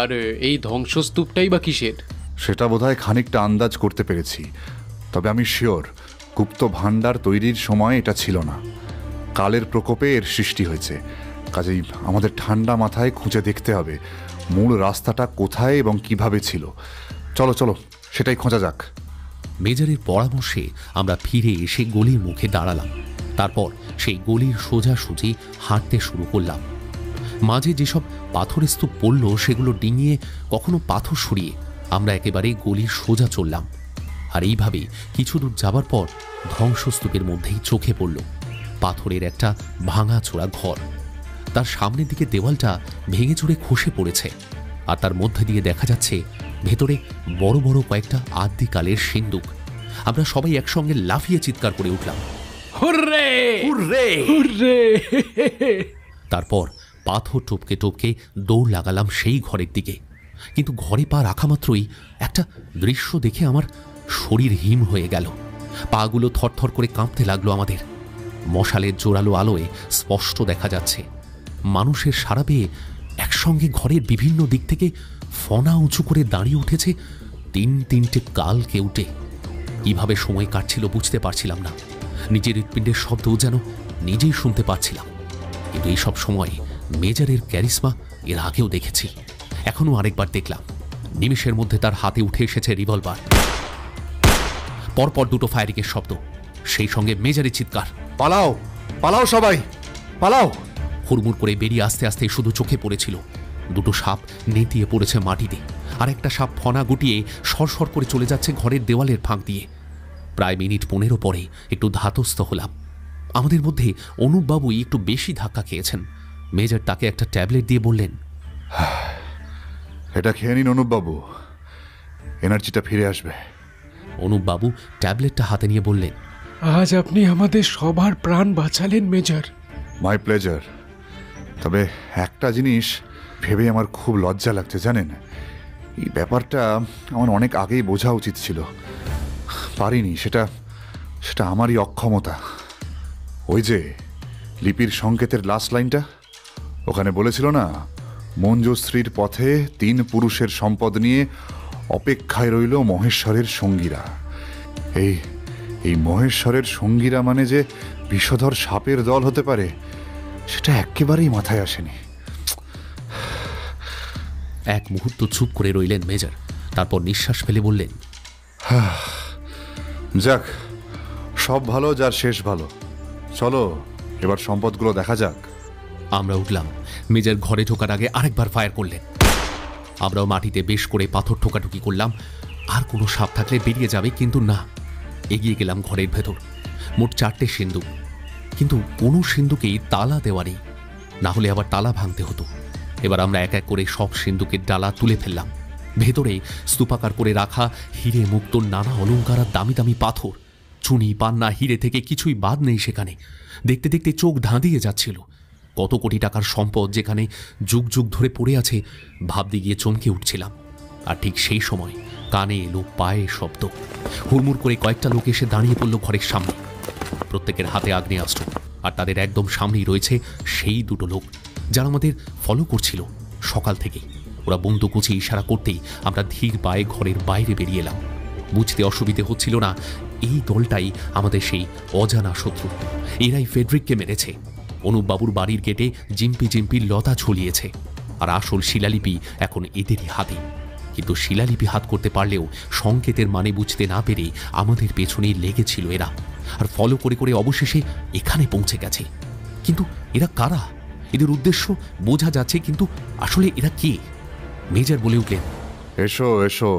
আর এই ধ্বংসস্তূপটাই বা কিসের? সেটা বোধহয় খানিকটা আন্দাজ করতে পেরেছি, তবে আমি শিওর গুপ্ত ভাণ্ডার তৈরির সময় এটা ছিল না। কালের প্রকোপে এর সৃষ্টি হয়েছে। কাজেই আমাদের ঠান্ডা মাথায় খুঁজে দেখতে হবে মূল রাস্তাটা কোথায় এবং কিভাবে ছিল। চলো চলো, সেটাই খোঁজা যাক। মেজরের পরামর্শে আমরা ফিরে এসে গলির মুখে দাঁড়ালাম। তারপর সেই গলির সোজাসুজি হাঁটতে শুরু করলাম। মাঝে যেসব পাথরের স্তূপ পড়ল সেগুলো ডিঙিয়ে কখনো পাথর সরিয়ে আমরা একেবারে গলির সোজা চললাম। আর এইভাবে কিছু দূর যাবার পর ধ্বংসস্তূপের মধ্যেই চোখে পড়ল পাথরের একটা ভাঙাচোরা ঘর। তার সামনের দিকে দেওয়ালটা ভেঙে চুরে খসে পড়েছে, আর তার মধ্যে দিয়ে দেখা যাচ্ছে ভেতরে বড় বড় কয়েকটা আদ্যিকালের সিন্দুক। আমরা সবাই একসঙ্গে লাফিয়ে চিৎকার করে উঠলাম, হুররে হুররে! হুররে! তারপর পাথর টপকে টপকে দৌড় লাগালাম সেই ঘরের দিকে। কিন্তু ঘরে পা রাখা মাত্রই একটা দৃশ্য দেখে আমার শরীর হিম হয়ে গেল। পাগুলো থরথর করে কাঁপতে লাগলো আমাদের। মশালের জোরালো আলোয় স্পষ্ট দেখা যাচ্ছে মানুষের সারা পেয়ে একসঙ্গে ঘরের বিভিন্ন দিক থেকে ফনা উঁচু করে দাঁড়িয়ে উঠেছে 3-3টে কাল কেউটে। কিভাবে সময় কাটছিল বুঝতে পারছিলাম না। নিজের হৃৎপিণ্ডের শব্দও যেন নিজেই শুনতে পাচ্ছিলাম। কিন্তু এইসব সময় মেজরের ক্যারিসমা এর আগেও দেখেছি, এখনও আরেকবার দেখলাম। নিমেষের মধ্যে তার হাতে উঠে এসেছে রিভলভার। পরপর দুটো ফায়ারিংয়ের শব্দ, সেই সঙ্গে মেজরের চিৎকার, পালাও পালাও সবাই পালাও! হুড়মুড় করে বেরিয়ে আস্তে আস্তে শুধু চোখে পড়েছিল দুটো সাপ নেতিয়ে পড়েছে মাটিতে, আর একটা সাপ ফনা গুটিয়ে সরসর করে চলে যাচ্ছে ঘরের দেওয়ালের ফাঁক দিয়ে। প্রায় মিনিট 15 পরে একটু ধাতস্থ হলাম। আমাদের মধ্যে অনুপবাবুই একটু বেশি ধাক্কা খেয়েছেন। মেজর তাকে একটা ট্যাবলেট দিয়ে বললেন, এটা খেয়ে নিন অনুপবাবু, এনার্জিটা ফিরে আসবে। অনুপবাবু ট্যাবলেটটা হাতে নিয়ে বললেন, আজ আপনি আমাদের সবার প্রাণ বাঁচালেন মেজর। My pleasure. তবে একটা জিনিস ভেবে আমার খুব লজ্জা লাগছে জানেন। এই ব্যাপারটা আমার অনেক আগেই বোঝা উচিত ছিল, পারিনি। সেটা আমারই অক্ষমতা। ওই যে লিপির সংকেতের লাস্ট লাইনটা, ওখানে বলেছিল না, মঞ্জুশ্রীর পথে 3 পুরুষের সম্পদ নিয়ে অপেক্ষায় রইল মহেশ্বরের সঙ্গীরা। এই এই মহেশ্বরের সঙ্গীরা মানে যে বিষধর সাপের দল হতে পারে সেটা একেবারেই মাথায় আসেনি। এক মুহূর্ত চুপ করে রইলেন মেজর, তারপর নিঃশ্বাস ফেলে বললেন, যাক, সব ভালো যার শেষ ভালো। চলো এবার সম্পদগুলো দেখা যাক। আমরা উঠলাম। মেজর ঘরে ঢোকার আগে আরেকবার ফায়ার করলেন। আমরাও মাটিতে বেশ করে পাথর ঠোকাঠুকি করলাম, আর কোনো সাপ থাকলে বেরিয়ে যাবে, কিন্তু না। এগিয়ে গেলাম ঘরের ভেতর। মোট 4টে সিন্দুক, কিন্তু কোনো সিন্দুকেই তালা দেওয়া নেই, না হলে আবার তালা ভাঙতে হতো। এবার আমরা এক এক করে সব সিন্দুকের ডালা তুলে ফেললাম। ভেতরে স্তূপাকার করে রাখা হিরে মুক্ত নানা অলংকার আর দামি দামি পাথর, চুনি, পান্না, হিরে থেকে কিছুই বাদ নেই সেখানে। দেখতে দেখতে চোখ ধাঁধিয়ে যাচ্ছিল। কত কোটি টাকার সম্পদ যেখানে যুগ যুগ ধরে পড়ে আছে ভাবতে গিয়ে চমকে উঠছিলাম। আর ঠিক সেই সময় কানে এলো পায়ের শব্দ। হুড়মুড় করে কয়েকটা লোক এসে দাঁড়িয়ে পড়ল ঘরের সামনে। প্রত্যেকের হাতে আগ্নেয়াস্ত্র, আর তাদের একদম সামনেই রয়েছে সেই 2টো লোক যারা আমাদের ফলো করছিল সকাল থেকেই। ওরা বন্দুক উঁচিয়ে ইশারা করতেই আমরা ধীর পায়ে ঘরের বাইরে বেরিয়ে এলাম। বুঝতে অসুবিধে হচ্ছিল না এই দলটাই আমাদের সেই অজানা শত্রু। এরাই ফেডরিককে মেরেছে। অনুপবাবুর বাড়ির গেটে জিম্পি জিম্পি লতা ঝুলিয়েছে, আর আসল শিলালিপি এখন এদেরই হাতে। কিন্তু শিলালিপি হাত করতে পারলেও সংকেতের মানে বুঝতে না পেরে আমাদের পেছনেই লেগেছিল এরা, আর ফলো করে করে অবশেষে এখানে পৌঁছে গেছে। কিন্তু এরা কারা? এদের উদ্দেশ্য বোঝা যাচ্ছে, কিন্তু আসলে এরা কে? মেজর বলে উঠলেন, এসো এসো,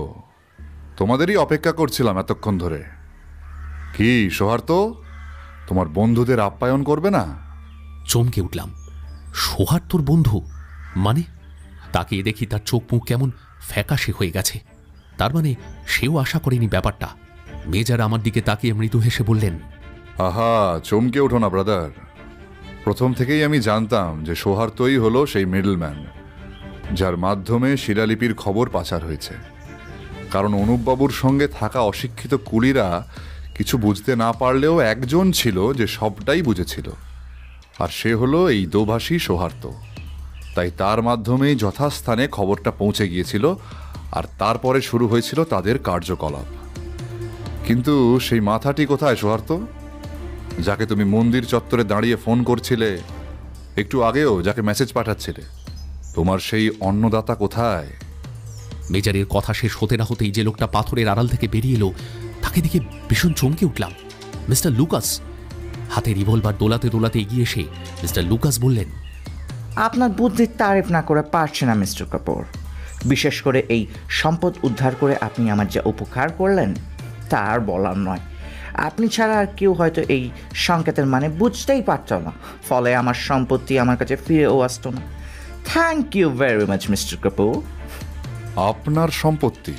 তোমাদেরই অপেক্ষা করছিলাম এতক্ষণ ধরে। কি সৌহার্দ্য, তোমার বন্ধুদের আপ্যায়ন করবে না? চমকে উঠলাম। সৌহার্দ্যর বন্ধু মানে? তাকে দেখি তার চোখ মুখ কেমন ফ্যাকাশে হয়ে গেছে। তার মানে সেও আশা করেনি ব্যাপারটা। মেজর আমার দিকে তাকিয়ে মৃদু হেসে বললেন, আহা, চমকে ওঠো না ব্রাদার। প্রথম থেকেই আমি জানতাম যে সৌহার্দ্যই হলো সেই মিডলম্যান যার মাধ্যমে শিলালিপির খবর পাচার হয়েছে। কারণ অনুপবাবুর সঙ্গে থাকা অশিক্ষিত কুলিরা কিছু বুঝতে না পারলেও একজন ছিল যে সবটাই বুঝেছিল, আর সে হলো এই দোভাষী সৌহার্দ্য। তাই তার মাধ্যমেই যথাস্থানে খবরটা পৌঁছে গিয়েছিল, আর তারপরে শুরু হয়েছিল তাদের কার্যকলাপ। কিন্তু সেই মাথাটি কোথায় সৌহার্দ্য, যাকে তুমি মন্দির চত্বরে দাঁড়িয়ে ফোন করছিলে, একটু আগেও যাকে মেসেজ পাঠাচ্ছিলে? তোমার সেই অন্নদাতা কোথায়? মেজরের কথা শেষ হতে না হতেই যে লোকটা পাথরের আড়াল থেকে বেরিয়ে এলো তাকে দেখে ভীষণ চমকে উঠলাম। Mister Lucas. হাতে রিভলভার দোলাতে দোলাতে এগিয়ে এসে মিস্টার লুকাস বললেন, আপনার বুদ্ধির তারিফ না করে পারছে না মিস্টার কাপুর। বিশেষ করে এই সম্পদ উদ্ধার করে আপনি আমার যে উপকার করলেন তা আর বলার নয়। আপনি ছাড়া আর কেউ হয়তো এই সংকেতের মানে বুঝতেই পারত না, ফলে আমার সম্পত্তি আমার কাছে ফিরেও আসতো না। Thank you very much mister Kapoor. আপনার সম্পত্তি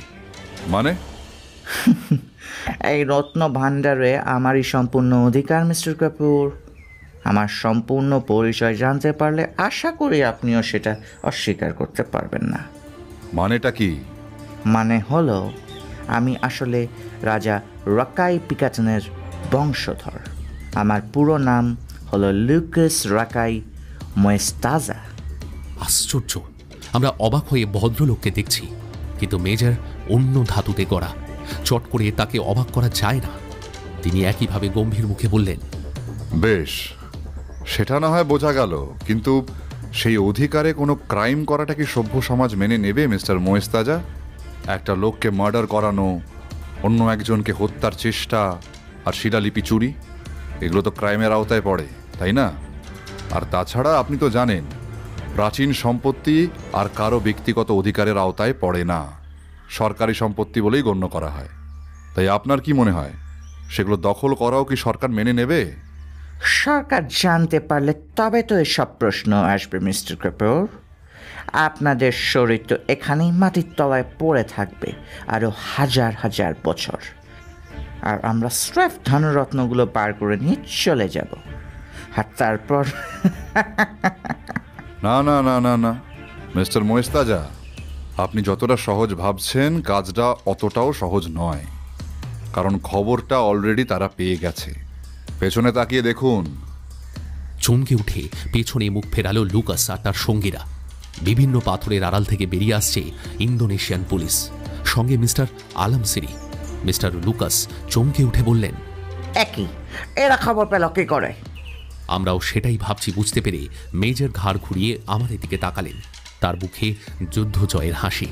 মানে? এই রত্ন ভাণ্ডারে আমারই সম্পূর্ণ অধিকার মিস্টার কাপুর। আমার সম্পূর্ণ পরিচয় জানতে পারলে আশা করি আপনিও সেটা অস্বীকার করতে পারবেন না। মানেটা কি? মানে হলো আমি আসলে রাজা রাকাই পিকাটনের বংশধর। আমার পুরো নাম হলো লুকাস রাকাই মোয়েস্তাজা। আশ্চর্য! আমরা অবাক হয়ে ভদ্রলোককে দেখছি, কিন্তু মেজর অন্য ধাতুতে গড়া। চট করে তাকে অবাক করা যায় না। তিনি একইভাবে গম্ভীর মুখে বললেন, বেশ, সেটা না হয় বোঝা গেল, কিন্তু সেই অধিকারে কোনো ক্রাইম করাটা কি সভ্য সমাজ মেনে নেবে মিস্টার মোয়েস্তাজা? একটা লোককে মার্ডার করানো, অন্য একজনকে হত্যার চেষ্টা, আর শিলালিপি চুরি, এগুলো তো ক্রাইমের আওতায় পড়ে, তাই না? আর তাছাড়া আপনি তো জানেন প্রাচীন সম্পত্তি আর কারো ব্যক্তিগত অধিকারের আওতায় পড়ে না, সরকারি সম্পত্তি বলেই গণ্য করা হয়। তাই আপনার কি মনে হয় সেগুলো দখল করাও কি সরকার মেনে নেবে? সরকার জানতে পারলে তবে তো এসব প্রশ্ন আসবে মিস্টার কাপুর। আপনাদের শরীর তো এখানেই মাটির তলায় পড়ে থাকবে আরও হাজার হাজার বছর, আর আমরা স্রেফ ধনরত্নগুলো বার করে নিয়ে চলে যাব। আর তারপর না না না না না মিস্টার মোয়েস্তাজা, আপনি যতটা সহজ ভাবছেন কাজটা অতটাও সহজ নয়। কারণ খবরটা অলরেডি তারা পেয়ে গেছে। পেছনে তাকিয়ে দেখুন। চমকে উঠে পেছনে মুখ ফেরালো লুকাস আর তার সঙ্গীরা। বিভিন্ন পাথরের আড়াল থেকে বেরিয়ে আসছে ইন্দোনেশিয়ান পুলিশ। সঙ্গে মিস্টার আলম সিরি। মিস্টার লুকাস চমকে উঠে বললেন, একই, এরা খবর পেল কি করে? আমরাও সেটাই ভাবছি বুঝতে পেরে মেজর ঘাড় ঘুরিয়ে আমাদের দিকে তাকালেন। তার মুখে যুদ্ধ জয়ের হাসি।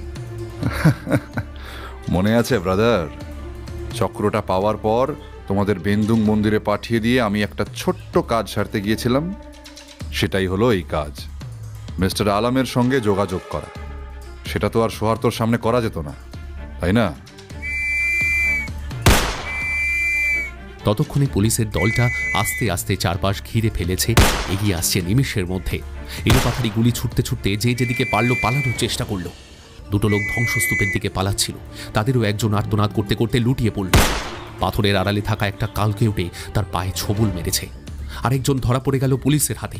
মনে আছে ব্রাদার, চক্রটা পাওয়ার পর তোমাদের বেন্দুং মন্দিরে পাঠিয়ে দিয়ে আমি একটা ছোট্ট কাজ সারতে গিয়েছিলাম। সেটাই হলো এই কাজ, মিস্টার আলমের সঙ্গে যোগাযোগ করা। সেটা তো আর সোহার্তর সামনে করা যেত না, তাই না? ততক্ষণে পুলিশের দলটা আস্তে আস্তে চারপাশ ঘিরে ফেলেছে, এগিয়ে আসছে নিমেষের মধ্যে। এলোপাথারি গুলি ছুটতে ছুটতে যে যেদিকে পারল পালানোর চেষ্টা করল। দুটো লোক ধ্বংসস্তূপের দিকে পালাচ্ছিল, তাদেরও একজন আর্তনাদ করতে করতে লুটিয়ে পড়ল। পাথরের আড়ালে থাকা একটা কালকেউটে তার পায়ে ছবল মেরেছে। আরেকজন ধরা পড়ে গেল পুলিশের হাতে।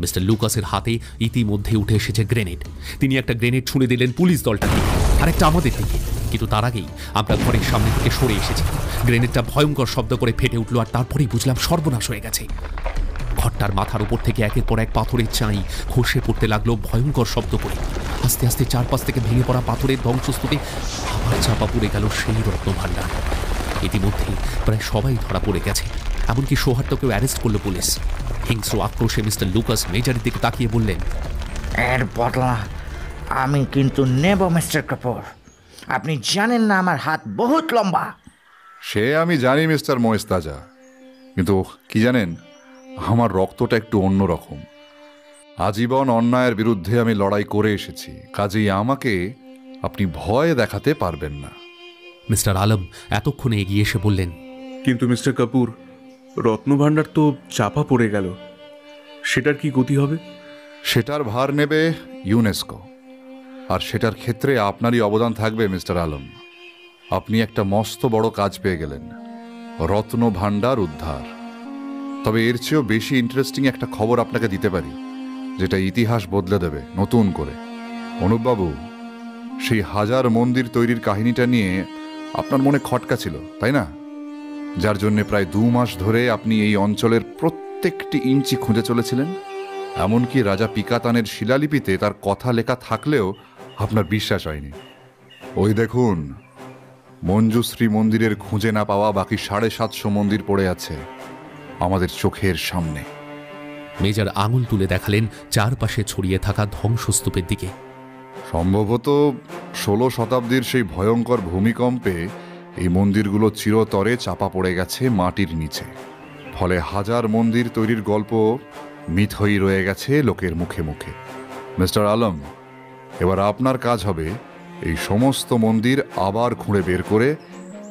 মিস্টার লুকাসের হাতে ইতিমধ্যে উঠে এসেছে গ্রেনেড। তিনি একটা গ্রেনেড ছুঁড়ে দিলেন পুলিশ দলটাকে, আরেকটা আমাদের দিকে। কিন্তু তার আগেই আমরা ঘরের সামনে থেকে সরে এসেছি। গ্রেনেডটা ভয়ঙ্কর শব্দ করে ফেটে উঠল, আর তারপরেই বুঝলাম সর্বনাশ হয়ে গেছে। ঘরটার মাথার উপর থেকে একের পর এক পাথরের চাই খসে পড়তে লাগলো ভয়ঙ্কর শব্দ করে। আস্তে আস্তে চারপাশ থেকে ভেঙে পড়া পাথরের ধ্বংসস্তূপে আবার চাপা পড়ে গেল সেই রত্নভাণ্ডার। ইতিমধ্যে প্রায় সবাই ধরা পড়ে গেছে, এমনকি সৌহার্দ্যকেও অ্যারেস্ট করলো পুলিশ। হিংস্র আক্রোশে মিস্টার লুকাস মেজরের দিকে তাকিয়ে বললেন, এর বদলা আমি কিন্তু নেব মিস্টার কাপুর। আপনি জানেন না আমার হাত বহুত লম্বা। সে আমি জানি মিস্টার মোয়েস্তাজা, কিন্তু কি জানেন, আমার রক্তটা একটু অন্যরকম। আজীবন অন্যায়ের বিরুদ্ধে আমি লড়াই করে এসেছি, কাজেই আমাকে আপনি ভয় দেখাতে পারবেন না। মিস্টার আলম এতক্ষণে এগিয়ে এসে বললেন, কিন্তু মিস্টার কাপুর, রত্নভাণ্ডার তো চাপা পড়ে গেল, সেটার কি গতি হবে? সেটার ভার নেবে ইউনেস্কো, আর সেটার ক্ষেত্রে আপনারই অবদান থাকবে মিস্টার আলম। আপনি একটা মস্ত বড় কাজ পেয়ে গেলেন, রত্নভাণ্ডার উদ্ধার। তবে এর চেয়েও বেশি ইন্টারেস্টিং একটা খবর আপনাকে দিতে পারি, যেটা ইতিহাস বদলে দেবে নতুন করে। অনুপবাবু, সেই 1000 মন্দির তৈরির কাহিনীটা নিয়ে আপনার মনে খটকা ছিল, তাই না? যার জন্য প্রায় 2 মাস ধরে আপনি এই অঞ্চলের প্রত্যেকটি ইঞ্চি খুঁজে চলেছিলেন। এমনকি রাজা পিকাতানের শিলালিপিতে তার কথা লেখা থাকলেও আপনার বিশ্বাস হয়নি। ওই দেখুন, মঞ্জুশ্রী মন্দিরের খুঁজে না পাওয়া বাকি 750 মন্দির পড়ে আছে আমাদের চোখের সামনে। মেজর আঙুল তুলে দেখালেন চারপাশে ছড়িয়ে থাকা ধ্বংসস্তূপের দিকে। সম্ভবত 16 শতাব্দীর সেই ভয়ঙ্কর ভূমিকম্পে এই মন্দিরগুলো চিরতরে চাপা পড়ে গেছে মাটির নিচে। ফলে 1000 মন্দির তৈরির গল্প মিথ হয়ে রয়ে গেছে লোকের মুখে মুখে। মিস্টার আলম, এবার আপনার কাজ হবে এই সমস্ত মন্দির আবার খুঁড়ে বের করে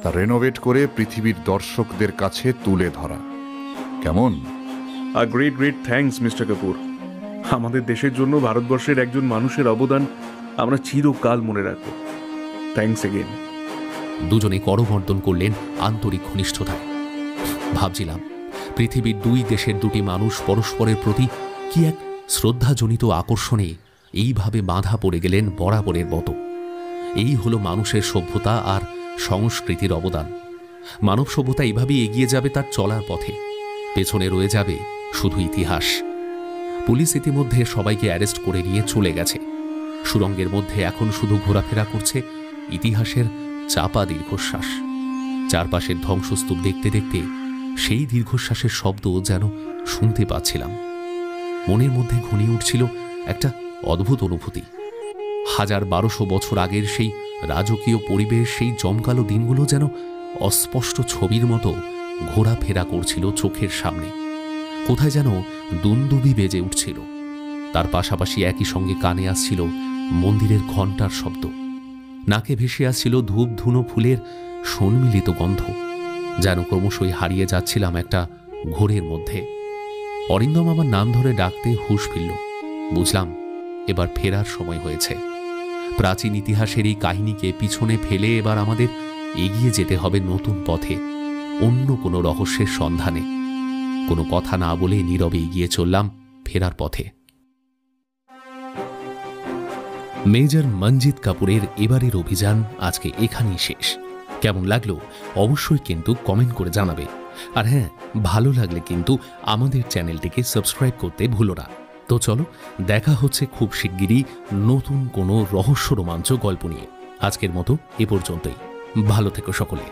তা রেনোভেট করে পৃথিবীর দর্শকদের কাছে তুলে ধরা। কেমন? Great great thanks mister Kapoor. আমাদের দেশের জন্য ভারতবর্ষের একজন মানুষের অবদান আমরা চিরকাল মনে রাখব। Thanks again. দুজনে করমর্দন করলেন আন্তরিক ঘনিষ্ঠতায়। ভাবছিলাম, পৃথিবীর 2 দেশের 2টি মানুষ পরস্পরের প্রতি কি এক শ্রদ্ধাজনিত আকর্ষণে এইভাবে বাঁধা পড়ে গেলেন বরাবরের মতো। এই হলো মানুষের সভ্যতা আর সংস্কৃতির অবদান। মানব সভ্যতা এইভাবেই এগিয়ে যাবে তার চলার পথে, পেছনে রয়ে যাবে শুধু ইতিহাস। পুলিশ ইতিমধ্যে সবাইকে অ্যারেস্ট করে নিয়ে চলে গেছে। সুরঙ্গের মধ্যে এখন শুধু ঘোরাফেরা করছে ইতিহাসের চাপা দীর্ঘশ্বাস। চারপাশের ধ্বংসস্তূপ দেখতে দেখতে সেই দীর্ঘশ্বাসের শব্দ যেন শুনতে পাচ্ছিলাম। মনের মধ্যে ঘনিয়ে উঠছিল একটা অদ্ভুত অনুভূতি। 1200 বছর আগের সেই রাজকীয় পরিবেশ, সেই জমকালো দিনগুলো যেন অস্পষ্ট ছবির মতো ঘোরাফেরা করছিল চোখের সামনে। কোথায় যেন দুন্দুবি বেজে উঠছিল। তার পাশাপাশি একই সঙ্গে কানে আসছিল মন্দিরের ঘণ্টার শব্দ। নাকে ভেসে আসছিল ধূপ ধুনো ফুলের সম্মিলিত গন্ধ। যেন ক্রমশই হারিয়ে যাচ্ছিলাম একটা ঘোরের মধ্যে। অরিন্দম আমার নাম ধরে ডাকতে হুঁশ ফিরল। বুঝলাম এবার ফেরার সময় হয়েছে। প্রাচীন ইতিহাসের এই কাহিনীকে পিছনে ফেলে এবার আমাদের এগিয়ে যেতে হবে নতুন পথে, অন্য কোনো রহস্যের সন্ধানে। কোনো কথা না বলে নীরবে এগিয়ে চললাম ফেরার পথে। মেজর মঞ্জিত কাপুরের এবারের অভিযান আজকে এখানেই শেষ। কেমন লাগলো অবশ্যই কিন্তু কমেন্ট করে জানাবে। আর হ্যাঁ, ভালো লাগলে কিন্তু আমাদের চ্যানেলটিকে সাবস্ক্রাইব করতে ভুলো না। তো চলো, দেখা হচ্ছে খুব শিগগিরই নতুন কোনো রহস্য রোমাঞ্চ গল্প নিয়ে। আজকের মতো এ পর্যন্তই। ভালো থেকো সকলে।